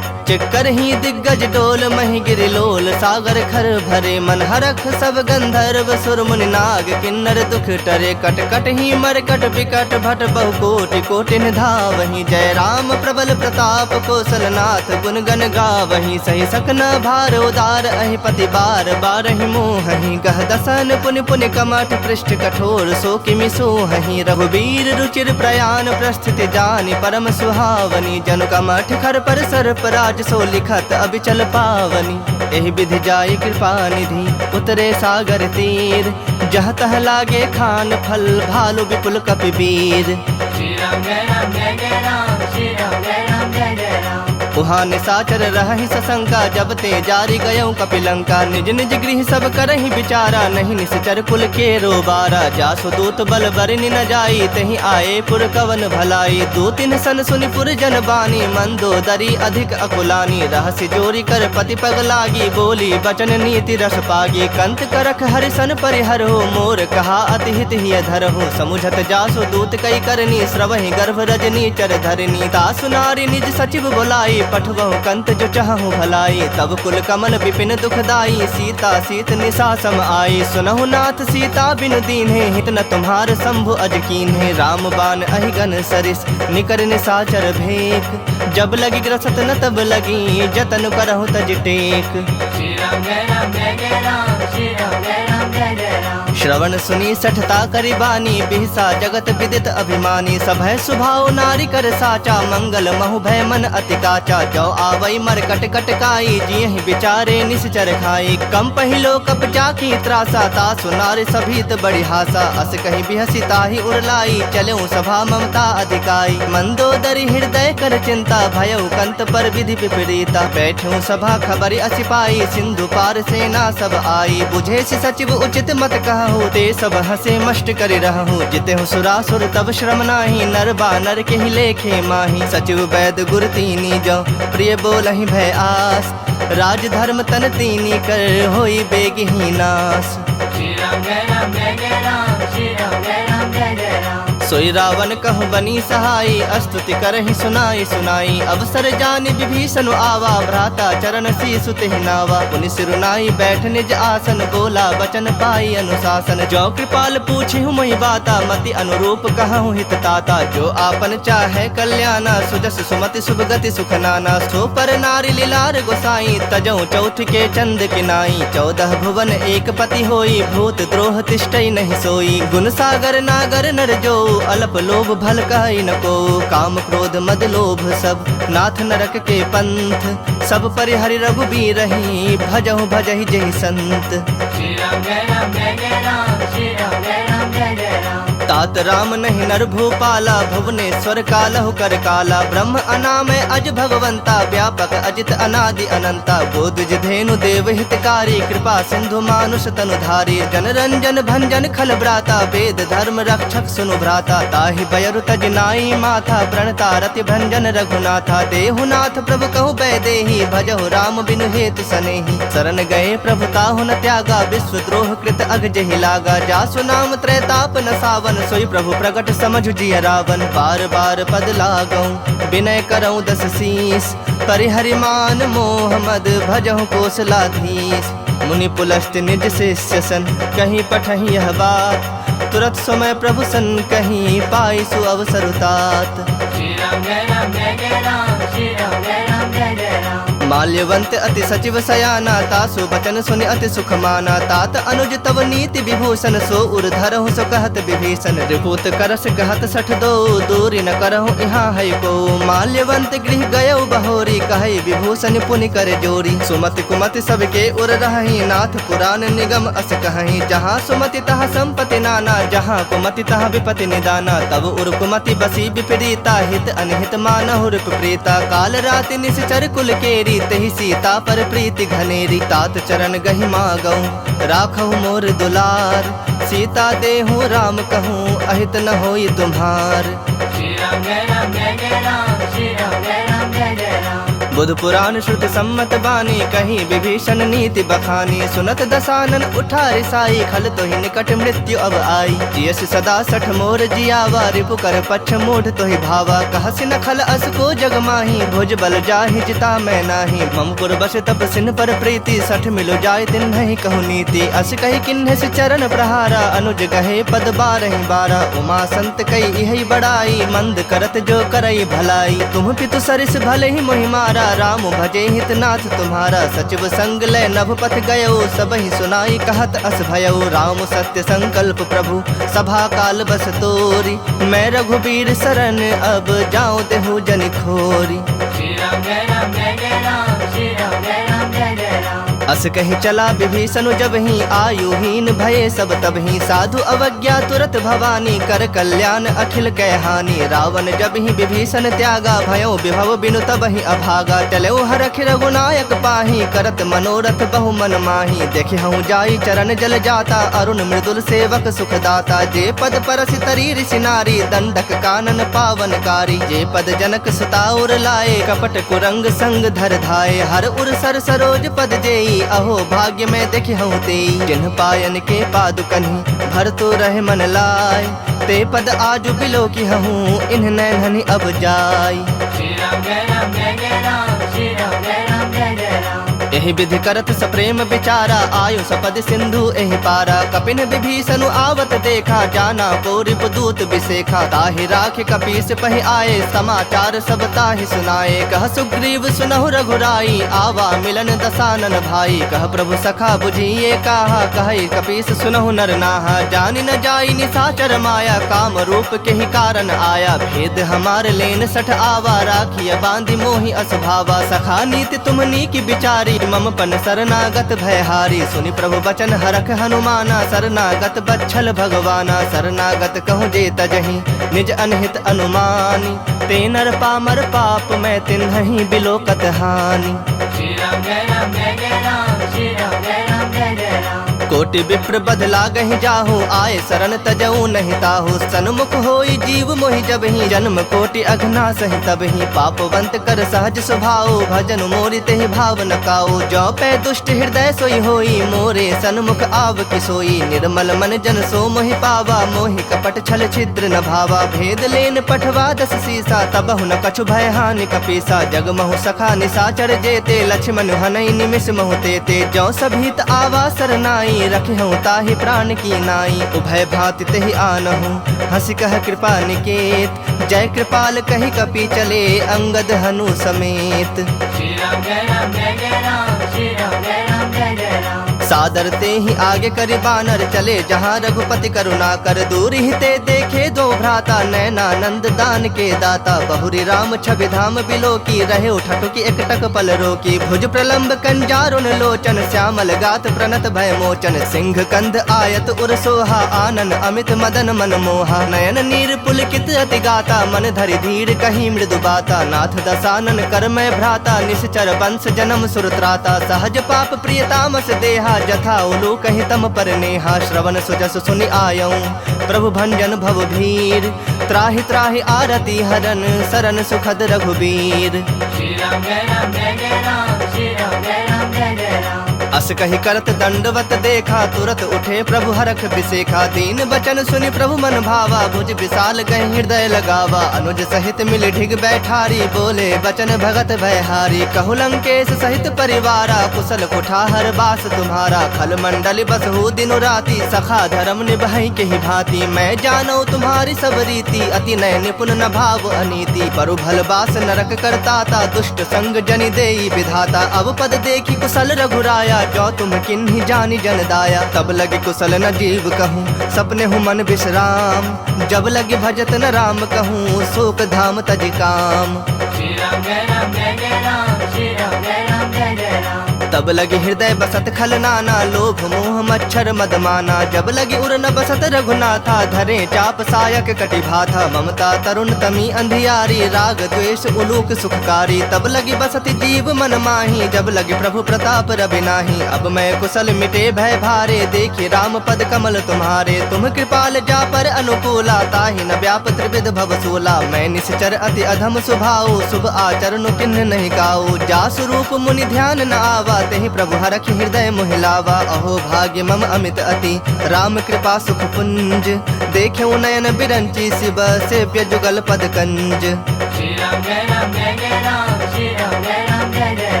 चिक्कर ही दिग्गज डोल, महि गिरि लोल। सागर खर भरे मन हरख, सब गंधर्व सुर मुनि नाग। किन्नर दुख टरे, कट कट ही मरकट विकट भट। बहु कोटि कोटि निधावहि, जय राम प्रबल प्रताप कौशलनाथ। गुण गण गावहि, सही सकन भार उदार। अहि पति बार बारहि मोहहि, गह दसन पुनि पुनि कमठ। पृष्ठ कठोर सो किमि सोहहि, रघुबीर रुचिर प्रयाण। प्रस्थिति जानि परम सुहावनी, जनु कमठ खर पर सर्प राज। सो लिखत अबिचल पावनी, एहि विधि जाई कृपा निधि। उतरे सागर तीर, जह तह लागे खान फल। भालु विपुल कपि वीर। श्री राम जय राम जय जय राम, श्री राम जय राम जय जय राम। उहाँ निसाचर रहहि सशंका, जब ते जारी गयौ कपिलंका। निज निज गृह सब करहि विचारा, नहीं निश्चर कुल के रोबारा। जासु दूत बल बरनि न जाई, तहि आए पुर कवन भलाई। दो तीन सन सुनि पुर जन बानी, मंदोदरी अधिक अकुलानी। रहस्य जोरी कर पति पग लागी, बोली बचन नीति रस पागी। कंत करख हरिसन परिहर हो, मोर कहा अति हित हिय धर हो। समुझत जासु दूत कई करनी, श्रवहि गर्भ रजनी चर धरनी। तासु नारी निज सचिव बुलाई, पठवहु कंत जो चाहु भलाई। तब कुल कमल विपिन दुखदाई, सीता सीत निशा सम आई। सुनहु नाथ सीता बिनु दीन्हे, हित न तुम्हार शंभु अज कीन्हे। राम बाण अहिगन सरिस, निकर निशाचर भेक। जब लगी ग्रसत न तब लगी, जतन करहु तज टेक। श्री राम जय राम जय जय राम, श्री राम जय राम जय जय राम। श्रवण सुनी सठता करि बानी, बिहसा जगत विदित अभिमानी। सभय सुभाव नारी कर साचा, मंगल महु भय मन अति काचा। जो आवई मर कट कट काई, जियहि विचारे निश्चर खाई। कम पहिलो कप जाकी त्रासा, तासु नारी सभीत बड़ी हासा। अस कहि बिहसी ताहि उड़लाई, चलेउ सभा ममता अधिकाई। मंदोदरी हृदय कर चिंता, भयउ कंत पर विधि विपरीता। बैठऊ सभा खबर असी पाई, सिंधु पार सेना सब आई। बुझे सि सचिव उचित मत कहु, ते सब हसे मष्ट करि रहु। जितेहु सुरासुर तब श्रम नाही, नर बानर के ही लेखे माही। सचिव वैद गुर तीनी, जो प्रिय बोलहि भय आस। राज धर्म तन तीनी, कर होई बेगहि नास। श्री राम जय राम जय जय राम, श्री राम जय राम जय जय राम। सोई रावण कहु बनी सहाई, स्तुति करहि सुनाई सुनाई। अवसर जानि विभीषण आवा, भ्राता चरण शीसु तेहि नावा। पुनि सिरुनाई बैठ निज आसन, बोला बचन पाई अनुशासन। जो कृपाल पूछिहु मोहि बाता, मति अनुरूप कहूँ हित ताता। जो आपन चाहे कल्याणा, सुजस सुमति शुभ गति सुख नाना। सो पर नारी लीलार गोसाई, तजऊ चौथ के चंद किनाई। 14 भुवन एक पति होई, भूत द्रोह तिष्ठई नहीं सोई। गुण सागर नागर नर जो, अल्प लोभ भल कहि न को। काम क्रोध मद लोभ सब, नाथ नरक के पंथ। सब परिहरि रघुबीर रही, भजहु भजहि जहि संत। श्री राम जय राम जय जय राम, श्री राम जय राम जय जय राम। तात राम नहीं नर भूपाला, भुवनेश्वर कालहु कर काला। ब्रह्म अनामय अज भगवंता, व्यापक अजित अनादि अनंता। बोधि धेनु देव हितकारी, कृपा सिंधु मानुष तनुधारी। जन रंजन भंजन खल ब्राता, वेद धर्म रक्षक सुनु भ्राता। ताहि बयरु तज नाई माथा, प्रणता रति भंजन रघुनाथा। देहुनाथ प्रभु कहु बैदेही, भजहु राम बिनु हेतु सनेही। शरण गए प्रभु ताहु न त्यागा, विश्व द्रोह कृत अग जहि लागा। जासु नाम त्रैताप न सावन, सोई प्रभु प्रगट समझ जिय रावण। बार बार पद लागऊं, विनय करऊं 10 शीस। परिहरि मान मोह मद, भजहु कौशलाधीश। मुनि पुलस्त निज शिष्य सन, कहीं पठहि यह बात। तुरत समय प्रभु सन, कहीं पाई सु अवसर तात। श्री राम जय राम जय जय राम, श्री राम जय राम जय जय राम। माल्यवंत अति सचिव सयाना, तासु बचन सुनि अति सुख माना। तात अनुज तव नीति विभूषण, सो उर धरहु सो कहत विभीषण। रिपुत करस कहत 62, दूरी न करहु यहाँ है को। माल्यवंत गृह गयौ बहोरी, कहै विभूषण पुनि कर जोरी। सुमति कुमति सबके उर रहहि, नाथ पुराण निगम अस कहहि। जहाँ सुमति तहाँ संपत्ति नाना, जहाँ कुमति तहाँ विपति निदाना। तब उर कुमति बसी विपरीता, हित अनहित मानहु रिप प्रीता। काल राति निश्चर कुल केरी, तेहि सीता पर प्रीति घनेरी। तात चरण गहि मागऊं, राखहु मोर दुलार। सीता देहु राम कहूँ, अहित न होई तुम्हार। श्री राम जय राम जय जय राम, श्री राम जय राम जय जय राम। बुध पुराण श्रुत सम्मत बानी, कहीं विभीषण नीति बखानी। सुनत दसानन उठा रिसाई, खल तो ही निकट मृत्यु अब आई। जियस सदा 60 मोर जियावा, रिपु कर पक्ष मूढ़ तो ही भावा। कहसि न खल अस को जग माही, भुज बल जाहि जिता मैं नाही। मम पुर बस तप सिन पर प्रीति, 60 मिलो जाय तिन नहीं कहु नीति। अस कही किन्ह से चरण प्रहारा, अनुज गहे पद 12 12। उमा संत कई यही बड़ाई, मंद करत जो करई भलाई। तुम पितु सरिस भले ही मोहि मारा, राम भजे हितनाथ तुम्हारा। सचिव संग लय नभ पथ गयो, सबहि सुनाई कहत अस भयो। राम सत्य संकल्प प्रभु, सभा काल बस तोरी। मैं रघुबीर शरण, अब जाऊं देहु जन खोरी। श्री राम जय राम जय जय राम, श्री राम जय राम जय जय राम। अस कहि चला विभीषण जब ही, आयुहीन भये सब तब ही। साधु अवज्ञा तुरत भवानी, कर कल्याण अखिल कै हानि। रावण जब ही विभीषण त्यागा, भयो विभव बिनु तब ही अभागा। चलो हरख रघुनायक पाही, करत मनोरथ बहु मन माही। देखे हूँ जाई चरण जल जाता, अरुण मृदुल सेवक सुख दाता। जे पद परसि तरी ऋषि नारी, दंडक कानन पावनकारी। जे पद जनक सुता उर लाए, कपट कुरंग संग धर धाये। हर उर सर सरोज पद जेई, अहो भाग्य में देखि हूँ तेई। जिन्ह पायन के पादुकन्हि, भर तो रहे मन लाय। ते पद आजु बिलो की हूँ, इन्ह नैनहि अब जाय। श्री राम जय राम जय जय राम, श्री राम जय राम जय जय राम। एहि विधि करत सप्रेम विचारा, आयु सपद सिंधु एहि पारा। कपिन विभीषण आवत देखा, जाना को रिपुदूत बिसेखा। ताहि राखि कपीस पहि आए, समाचार सब ताहि सुनाए। कह सुग्रीव सुनहु रघुराई, आवा मिलन दसानन भाई। कह प्रभु सखा बुझिए काहा, कहि कपीस सुनहु नर नाहा। जानि न जाई निशाचर माया, काम रूप के ही कारण आया। भेद हमार लेन 60 आवा, राखिय बांधि मोहि असभावा। सखा नीति तुमनी की विचारी, मम पन शरणागत भयहारी। सुनि प्रभु बचन हरख हनुमाना, शरणागत बच्छल भगवाना। शरणागत कहूँ जे तजहि, निज अनहित अनुमानी। ते नर पामर पाप, मैं तिन्हि बिलोकत हानि। श्री राम जय राम जय जय राम, श्री राम जय राम जय जय राम। कोटि विप्र बदला गहि जाहु, आए शरण तजऊ नहीं ताहु। सन्मुख होई जीव मोहि जब ही, जन्म कोटि अघना सहि तब ही। पापवंत कर सहज स्वभाव, भजन मोरि तेहि भाव न काऊ। जो पै दुष्ट हृदय सोई होई, मोरे सन्मुख आव कि सोई। निर्मल मन जन सो मोहि पावा, मोहि कपट छल छिद्र न भावा। भेद लेन पठवा दस सीसा, तबहु न कछु भय हानि कपीसा। जग महु सखा निसाचर जेते, लक्ष्मण हनई निमिष महु तेते। जो सभीत आवा सरनाई, रखिहु ताहि प्राण की नाई। उभय भांति तेहि आनहु, हंसी कह कृपा निकेत। जय कृपाल कहि कपि चले, अंगद हनु समेत। श्री राम जय राम जय जय राम, श्री राम जय राम जय जय राम। सादर ते ही आगे करि बानर चले, जहाँ रघुपति करुणा कर। दूर ही ते देखे दो भ्राता, नैनानंद दान के दाता। बहुरी राम छवि धाम बिलो की, रहे उठटुकी एकटक पल रोकी। भुज प्रलंब कंजारुन लोचन, श्यामल गात प्रणत भय मोचन। सिंह कंध आयत उर सोहा, आनन अमित मदन मन मोहा। नयन नीर पुलकित अति गाता, मन धरि धीर कहीं मृदु बाता। नाथ दसानन कर मैं भ्राता, निश्चर वंश जन्म सुरत्राता। सहज पाप प्रियतामस देहा, जथा उलू कहि तम पर नेहा। श्रवण सुजस सुनि आयऊं, प्रभु भंजन भव भीर। त्राहि त्राहि आरती हरन, सरन सुखद रघुबीर। श्री राम जय राम जय जय राम, श्री राम जय राम जय जय राम। अस कहि करत दंडवत देखा, तुरत उठे प्रभु हरख बिसेखा। दीन बचन सुनि प्रभु मन भावा, भुज विशाल गहि हृदय लगावा। अनुज सहित मिल ढिग बैठारी, बोले बचन भगत भयहारी। कहु लंकेश सहित परिवारा, कुशल कुठाहर बास तुम्हारा। खल मंडल बसहु दिनु राति, सखा धर्म निभाई के ही भांति। मैं जानो तुम्हारी सब रीति, अति नय निपुण न भाव अनीति। परु भल बास नरक करताता, दुष्ट संग जनि देई विधाता। अब पद देखी कुशल रघुराया, जो तुम किन्हीं जानी जन दाया। तब लगे कुशल न जीव कहूँ, सपने हूँ मन विश्राम। जब लगे भजत न राम कहूँ, शोक धाम तज काम। श्री राम जय राम जय जय राम, श्री राम जय राम जय जय राम। तब लगे हृदय बसत खल नाना, लोभ मोह मच्छर मद माना। जब लगे उर न बसत रघुनाथा, धरे चाप सायक कटि भाथा। ममता तरुण तमी अंधियारी, राग द्वेष उलूक सुखकारी। तब लगी बसत जीव मन माही, जब लगे प्रभु प्रताप रवि नाही। अब मैं कुशल मिटे भय भारे, देखी राम पद कमल तुम्हारे। तुम कृपाल जा पर अनुकूला, ताहि न व्याप त्रिविध भव सूला। मैं निश्चर अति अधम स्वभाव, शुभ आचरण किन्ह नहीं गाओ। जा स्वरूप मुनि ध्यान न आवा, तेहि प्रभु हरखि हृदय मोहिलावा। अहो भाग्य मम अमित अति, राम कृपा सुख पुंज। देखे नयन बिरंची, शिव सेव्य जुगल पद कंज। श्री राम जय राम जय जय राम, श्री राम जय राम जय जय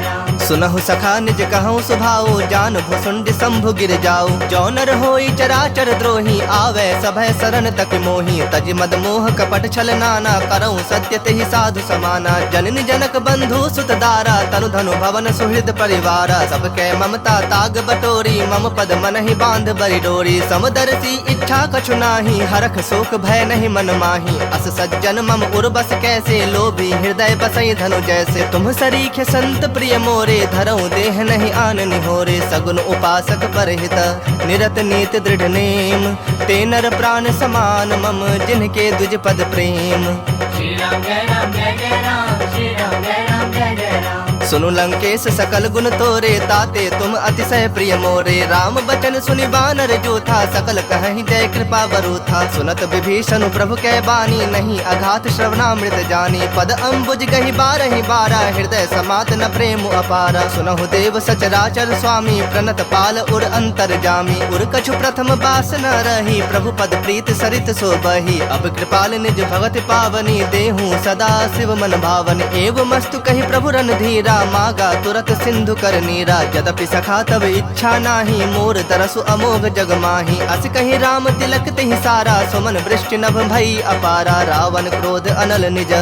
राम। सुनहु सखा निज कहूँ सुभाओ, जान भुसुंड शंभु गिर जाओ। जो नर होई चराचर द्रोही, आवे सभय शरण तक मोही। तज मद मोह कपट छल नाना, करऊँ सत्य तेहि साधु समाना। जननी जनक बंधु सुत दारा, तनु धनु भवन सुहृद परिवारा। सबके ममता ताग बटोरी, मम पद मन ही बांध बरि डोरी। समदर्शी इच्छा कछु नाही, हरख शोक भय नहीं मन माही। अस सज्जन मम उर्बस कैसे, लोभी हृदय बसई धनु जैसे। तुम सरीखे संत प्रिय मोरे, धरऊं देह नहीं आन निहोरे। सगुन उपासक परहित, निरत नीत दृढ़ नेम। ते नर प्राण समान मम, जिनके दुज पद प्रेम। श्री राम जय राम जय जय राम, श्री राम जय राम जय जय राम। सुनु लंकेश सकल गुण तोरे, ताते तुम अतिशय प्रिय मोरे। राम बचन सुनि बानर जो था, सकल कहीं जय कृपा बरु था। सुनत विभीषण प्रभु कै बानी, नहीं अघात श्रवणामृत जानी। पद अम्बुज गहि बारहि बारा, हृदय समात न प्रेम अपारा। सुनहु देव सचराचर स्वामी, प्रणत पाल उर अंतर जामी। उर कछु प्रथम बास न रही, प्रभु पद प्रीत सरित सो बही। अब कृपाल निज भगत पावनी, देहूँ सदा शिव मन भावन। एव मस्तु कही प्रभु रणधीरा, मागा तुरत सिंधु कर नीरा। यद्यपि सखा तब इच्छा नाही, मोर तरसु अमोघ जग माही। अस कही राम तिलक तिहि सारा, सुमन वृष्टि नभ भई अपारा। रावण क्रोध अनल निज,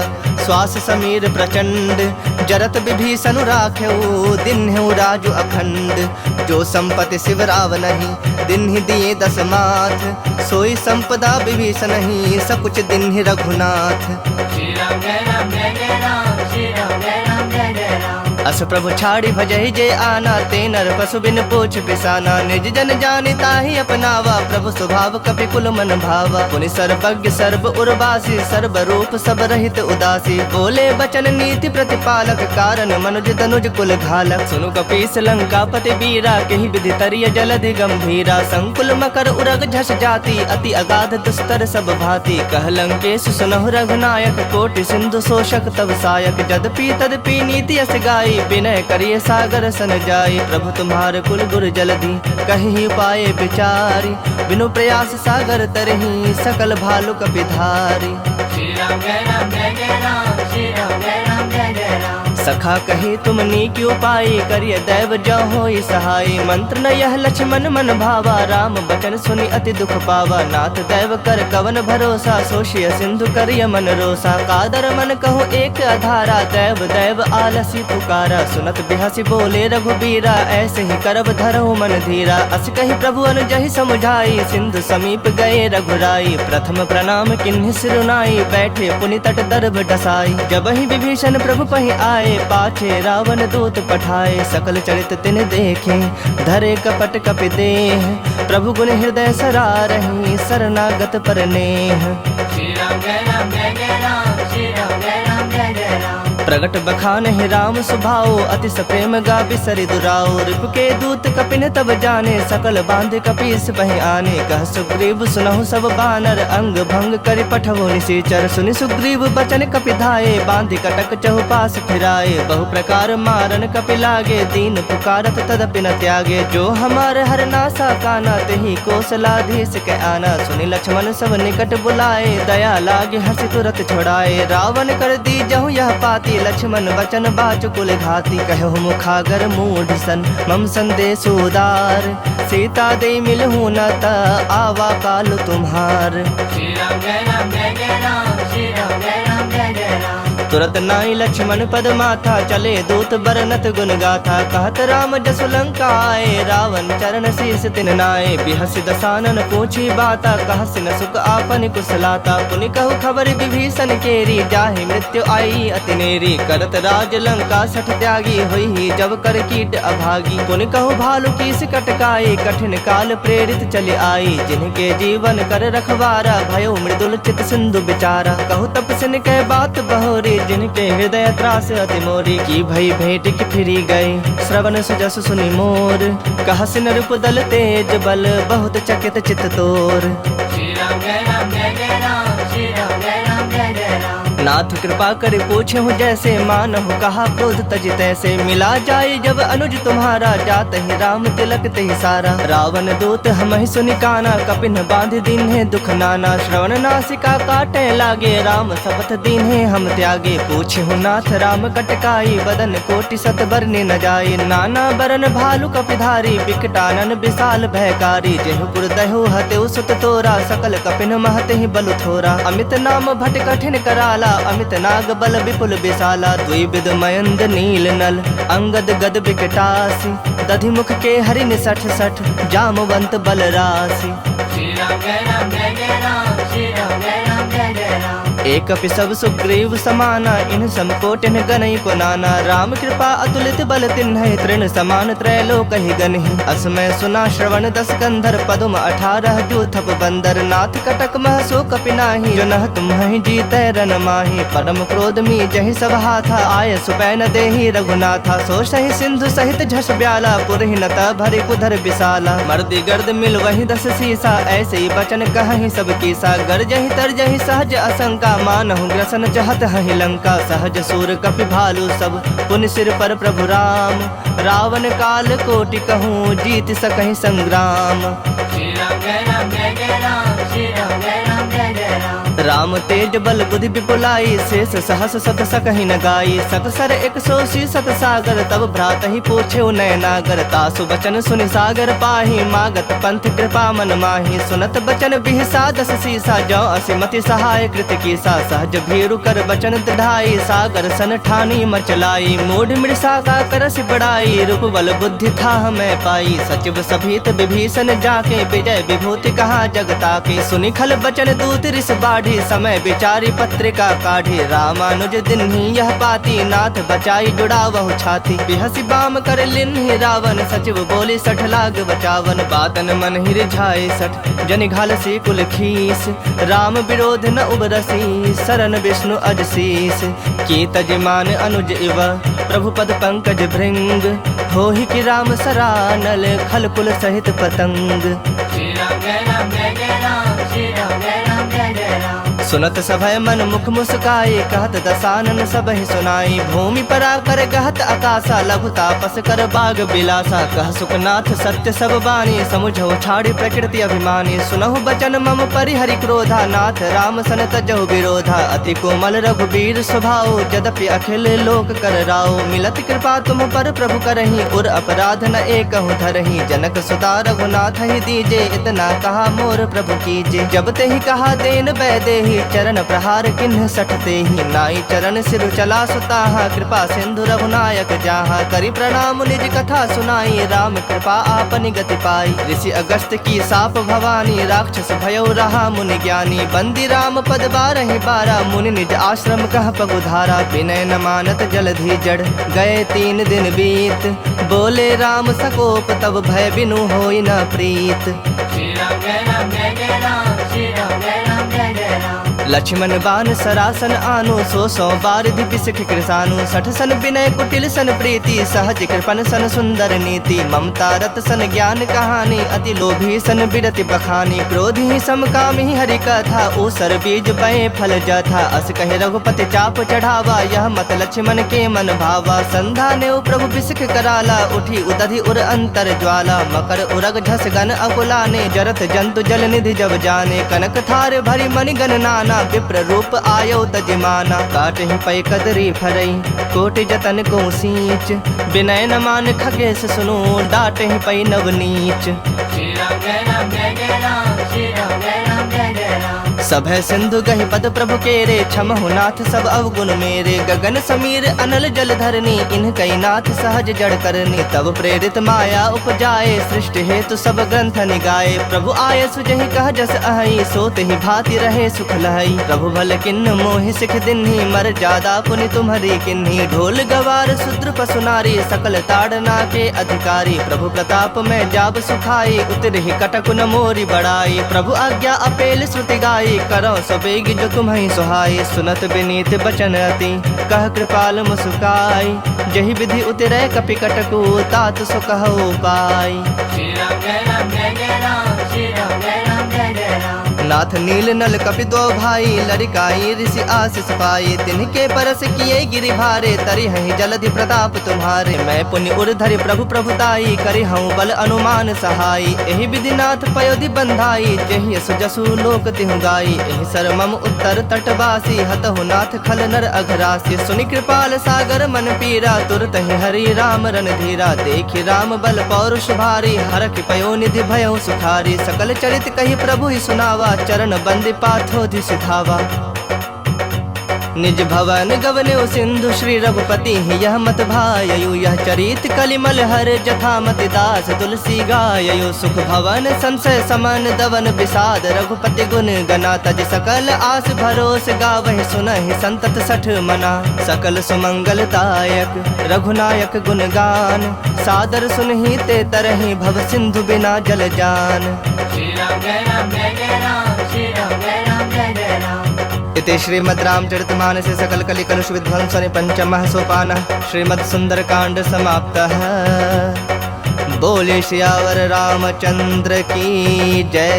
श्वास समीर प्रचंड। जरत विभीषण राखेऊ, दिन्हु राजु अखंड। जो संपत्ति शिव रावनहि, दिन्हि दिए दस माथ। सोई संपदा विभीषण ही, सकुच दिन्हि रघुनाथ। श्री राम जय राम जय जय राम, श्री राम जय राम जय जय राम। अस प्रभु छाड़ी भजहि जे आना, ते नर पशु बिन पूछ पिसाना। निज जन जानि ताहि अपनावा, प्रभु स्वभाव कपि कुल मन भावा। पुनि सर्वज्ञ सर्व उर्वासी, सर्व रूप सब रहित उदासी। बोले बचन नीति प्रतिपालक, कारण मनुज तनुज कुल घालक। सुनु कपीस लंकापति बीरा, केहि विधि तरिय जलधि गंभीरा। संकुल मकर उरग झस जाति, अति अगाध दुस्तर सब भांति। कह लंकेश सुनहु रघुनायक, कोटि सिंधु शोषक तब सायक। जदपि तदपि नीति यस गाई, विनय करिय सागर सन जाई। प्रभु तुम्हारे कुल गुर जलधि, कहि पाए बिचारी। बिनु प्रयास सागर तरहि, सकल भालु कपि धारी। श्री राम जय राम जय जय राम, श्री राम जय राम जय जय राम। सखा कहे तुम नीक उपाय, करिय दैव जो होई सहाय। मंत्र न यह लक्ष्मण मन भावा, राम बचन सुनि अति दुख पावा। नाथ दैव कर कवन भरोसा, सोशिय सिंधु करिय मन रोसा। कादर मन कहो एक आधारा, दैव दैव आलसी पुकारा। सुनत बिहसी बोले रघुबीरा, ऐसे ही करब धरहु मन धीरा। अस कहि प्रभु अनुजहि समुझाई, सिंधु समीप गए रघुराई। प्रथम प्रणाम किन्हि सिरुनाई, बैठे पुनि तट दर्भ डसाई। जबहि विभीषण प्रभु पहि आए, पाछे रावण दूत पठाए। सकल चरित तिन देखे, धरे कपट कपि देह। प्रभु गुण हृदय सरारहि, शरणागत पर नेह। श्री राम जय राम जय जय राम, श्री राम जय राम जय जय राम। प्रगट बखान ही राम सुभाओ, अति सप्रेम गा बिसरि दुराओ। रिप के दूत कपिन तब जाने, सकल बांध कपीस बहि आने। कह सुग्रीव सुनहु सब बानर, अंग भंग करि पठवो निशाचर। सुनि सुग्रीव बचन कपि धाये, बांधि कटक चहुपास फिराए। बहु प्रकार मारन कपि लागे, दीन पुकारत तदपि न त्यागे। जो हमार हर नासा काना, तेहि कौशलाधीश के आना। सुनि लक्ष्मण सब निकट बुलाए, दया लागे हंसी तुरत छोड़ाए। रावण कर दी जहु यह पाती, लक्ष्मण बचन बाचुकुल घाती। कहु मुखागर मूढ़ सन, मम संदेश उदार। सीता दे मिलहु न त, आवा काल तुम्हार। श्री राम जय राम जय जय राम, श्री राम जय राम जय जय राम। तुरत नाई लक्ष्मण पद माथा, चले दूत बरनत गुण गाथा। कहत राम जसु लंका आए, रावण चरण शीस तिन नाए। बिहसि दसानन पूछी बाता, कहसि न सुख आपन कुशलाता। पुनि कहु खबर विभीषण केरी, जाहि मृत्यु आई अति नेरी। करत राज लंका सठ त्यागी, होई जब कर कीट अभागी। पुनि कहु भालु कीस कटकाई, कठिन काल प्रेरित चले आई। जिनके जीवन कर रखवारा, भयो मृदुल चित सिंधु बिचारा। कहु तपस्विन कह बात बहोरी, जिनके हृदय त्रास अति मोरी। की भई भेंट की फिरी गए, श्रवण सुजस सुनि मोर। कहसि नृप दल तेज बल, बहुत चकित चित तोर। श्री राम जय राम जय जय राम, श्री राम जय राम जय जय राम। नाथ कृपा करे पूछे हूँ जैसे, मानहु कहा क्रोध तजि तैसे। मिला जाए जब अनुज तुम्हारा, जात ही राम तिलक तेहि सारा। रावण दूत हमहि सुनि काना, कपिन बांध दीन्हे दुख नाना। श्रवण नासिका काटे लागे, राम शपथ दीन्हे हम त्यागे। पूछे हूँ नाथ राम कटकाई, बदन कोटि सत बरने न जाए। नाना बरन भालु कपिधारी, बिकटानन विशाल भयकारी। जेहुपुर दहु हतेउ सुत तोरा, सकल कपिन महते ही बलु थोरा। अमित नाम भट कठिन कराला, अमित नाग बल विपुल विशाला। द्विविध मयंद नील नल, अंगद गद विकटासी। दधि मुख के हरिन सठ सठ, जामवंत बल राशि। श्री राम जय राम जय जय राम, श्री राम जय राम जय जय राम। एक सब सुग्रीव समाना, इन समकोटिन गनई को नाना। राम कृपा अतुलित बल तिन्ह, तृण समान त्रैलोक ही गनहि। असमय सुना श्रवण दस कंधर, पदुम 18 जूथप बंदर। नाथ कटक मह सो कपि नाही, जो नह तुम्हि जीतै रन माही। परम क्रोध मी जहि सब हाथा, आय सुपै न देहि रघुनाथा। सो सहि सिंधु सहित झस ब्याला, पुरहि न त भरि कुधर विशाला। मर्दि गर्द मिल वहि 10 सीसा, ऐसे ही बचन कहहि सब कीसा। गरजहि तरजहि सहज असंका, मानहु ग्रसन चहत हहि लंका। सहज सूर कपि भालु सब, पुनि सिर पर प्रभु राम। रावण काल कोटि कहूँ, जीत सकहि संग्राम। श्री राम जय राम जय जय राम, श्री राम जय राम जय जय राम। राम तेज बल बुद्धि विपुलाई, शेष सहस सत सकहि न गाई। सकसर 180 सत सागर, तब भ्रात ही पूछे नय नागर। तासु बचन सुनि सागर पाही, मागत पंथ कृपा मन माही। सुनत बचन बिहसा 10 सीसा, जो असिमति सहाय कृत कीसा। सहज भीरु कर बचन दृढ़ाई, सागर सन ठानी मचलाई। मूढ़ मृषा का करस बड़ाई, रूप बल बुद्धि था हमें पाई। सचिव सभीत विभीषण जाके, विजय विभूति कहा जगता के। सुनि खल बचन दूत रिस बाढ़, बाधी समय बिचारी पत्रिका काढ़ी रामानुज दिन ही यह पाती नाथ बचाई जुड़ा वह छाती बिहसी बाम कर लिन्ही रावण सचिव बोली 60 लाग बचावन बातन मन ही रिझाए 60 जन घाल सी कुल खीस राम विरोध न उबरसी शरण विष्णु अजशीस की तजमान अनुज इव प्रभु पद पंकज भृंग हो ही कि राम सरानल खल कुल सहित पतंग। श्री राम जय राम जय जय राम श्री राम जय राम जय जय राम। सुनत सभय मन मुख मुस्काए कहत दसानन सबहि सुनाई भूमि पर आकर गहत आकाशा लघु तापस कर बाग बिलासा कह सुखनाथ सत्य सब बानी समुझो छाड़ी प्रकृति अभिमानी सुनहु बचन मम परिहरि क्रोधा नाथ राम सन तजहु विरोधा अति कोमल रघुबीर स्वभाव यद्यपि अखिल लोक कर राव मिलत कृपा तुम पर प्रभु करही उर अपराध न एकहु धरही जनक सुता रघुनाथ ही दीजे इतना कहा मोर प्रभु कीजे जब ते ही कहा देन बैदेही चरण प्रहार किन्ह सठते ही नाई चरण सिर चला सुताहा कृपा सिंधु रघुनायक जहाँ करी प्रणाम निज कथा सुनाई राम कृपा आपनि गति पाई ऋषि अगस्त की साप भवानी राक्षस भयो रहा मुनि ज्ञानी बंदी राम पद 12 बारा मुनि निज आश्रम कह पगुधारा विनय न मानत जलधि जड़ गए 3 दिन बीत बोले राम सकोप तब भय बिनु होई न प्रीत। श्री राम जय राम जय जय राम श्री राम जय राम जय जय राम। लक्ष्मण बान सरासन आनो 100 बारिधि बिसिख कृसानु 60 सन विनय कुटिल सन प्रीति सहज कृपन सन सुंदर नीति ममता रत सन ज्ञान कहानी अति लोभी सन बिरति बखानी क्रोधी समकामी हरि कथा ऊसर बीज बए फल जथा अस कहे रघुपति चाप चढ़ावा यह मत लक्ष्मण के मन भावा संधा ने प्रभु बिसिख कराला उठी उदधि उर अंतर ज्वाला मकर उरग झस गन अकुलाने जरत जंतु जल निधि जब जाने कनक थार भरी मणिगण नाना विप्र रूप आयो तजमाना काट ही पै कदरी फरई कोटि जतन को सींच विनय न मान खगेश सुनो डाट ही पै नवनीच। श्री राम जय राम जय जय राम श्री राम जय राम जय जय राम। सभय सिंधु गहि पद प्रभु केरे क्षमहु नाथ सब अवगुण मेरे गगन समीर अनल जल धरनी इन कई नाथ सहज जड़ करनी तब प्रेरित माया उपजाए सृष्टि हेतु सब ग्रंथ निगाए प्रभु आय सुजहि कह जस अहि सोत ही भांति रहे सुख लहई प्रभु भल किन्न मोहि सिख दिन्ही मर जादा पुनि तुम्हारी किन्ही ढोल गवार शूद्र पशु नारी सकल ताड़ना के अधिकारी प्रभु प्रताप में जाब सुखाई उतर ही कटक न मोरी बड़ाई प्रभु आज्ञा अपेल श्रुति गाई करो सबेग जो तुम्हें सुहाई सुनत विनीत बचन अति कह कृपाल मुस्काई जही विधि उतरे कपि कटकु तात सो कहो पाई। श्री राम जय राम जय जय राम श्री राम जय राम जय जय राम। नाथ नील नल कपि 2 भाई लड़काई ऋषि आशीष पाई तिनके परस किए गिरि भारे तरि हहि जलधि प्रताप तुम्हारे मैं पुण्य उर्धरि प्रभु प्रभुताई करि हूँ बल अनुमान सहाई एहि विधि नाथ पयोधि बंधाई जहि यशु जसु लोक तिहु गाई एहि सर मम उत्तर तटवासी हतहु नाथ खल नर अघरासी सुनि कृपाल सागर मन पीरा तुरत ही हरि राम रन धीरा देखि राम बल पौरुष भारी हरख पयो निधि भयो सुखारी सकल चरित कही प्रभु ही सुनावा चरण बंदी पाथोधि सिधावा निज भवन गवन्यो सिंधु श्री रघुपति यह मत भाययु यह चरित कलिमल हर जथा मति दास तुलसी गाययु सुख भवन संशय समन दवन विषाद रघुपति गुण गना तज सकल आस भरोस गावहि सुनहि संतत 60 मना सकल सुमंगलदायक रघुनायक गुण गान सादर सुनहि ते तरहि भव सिंधु बिना जल जान। श्री राम जय राम जय जय राम श्री राम जय राम जय जय राम। इति श्रीमद् रामचरितमानसे सकल कलि कलुष विध्वंसने 5मः सोपानः श्रीमद् सुंदरकांड समाप्तः। बोले सियावर रामचंद्र की जय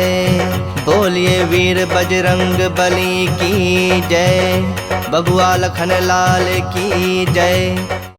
बोलिए वीर बजरंग बली की जय बबुआ लखन लाल की जय।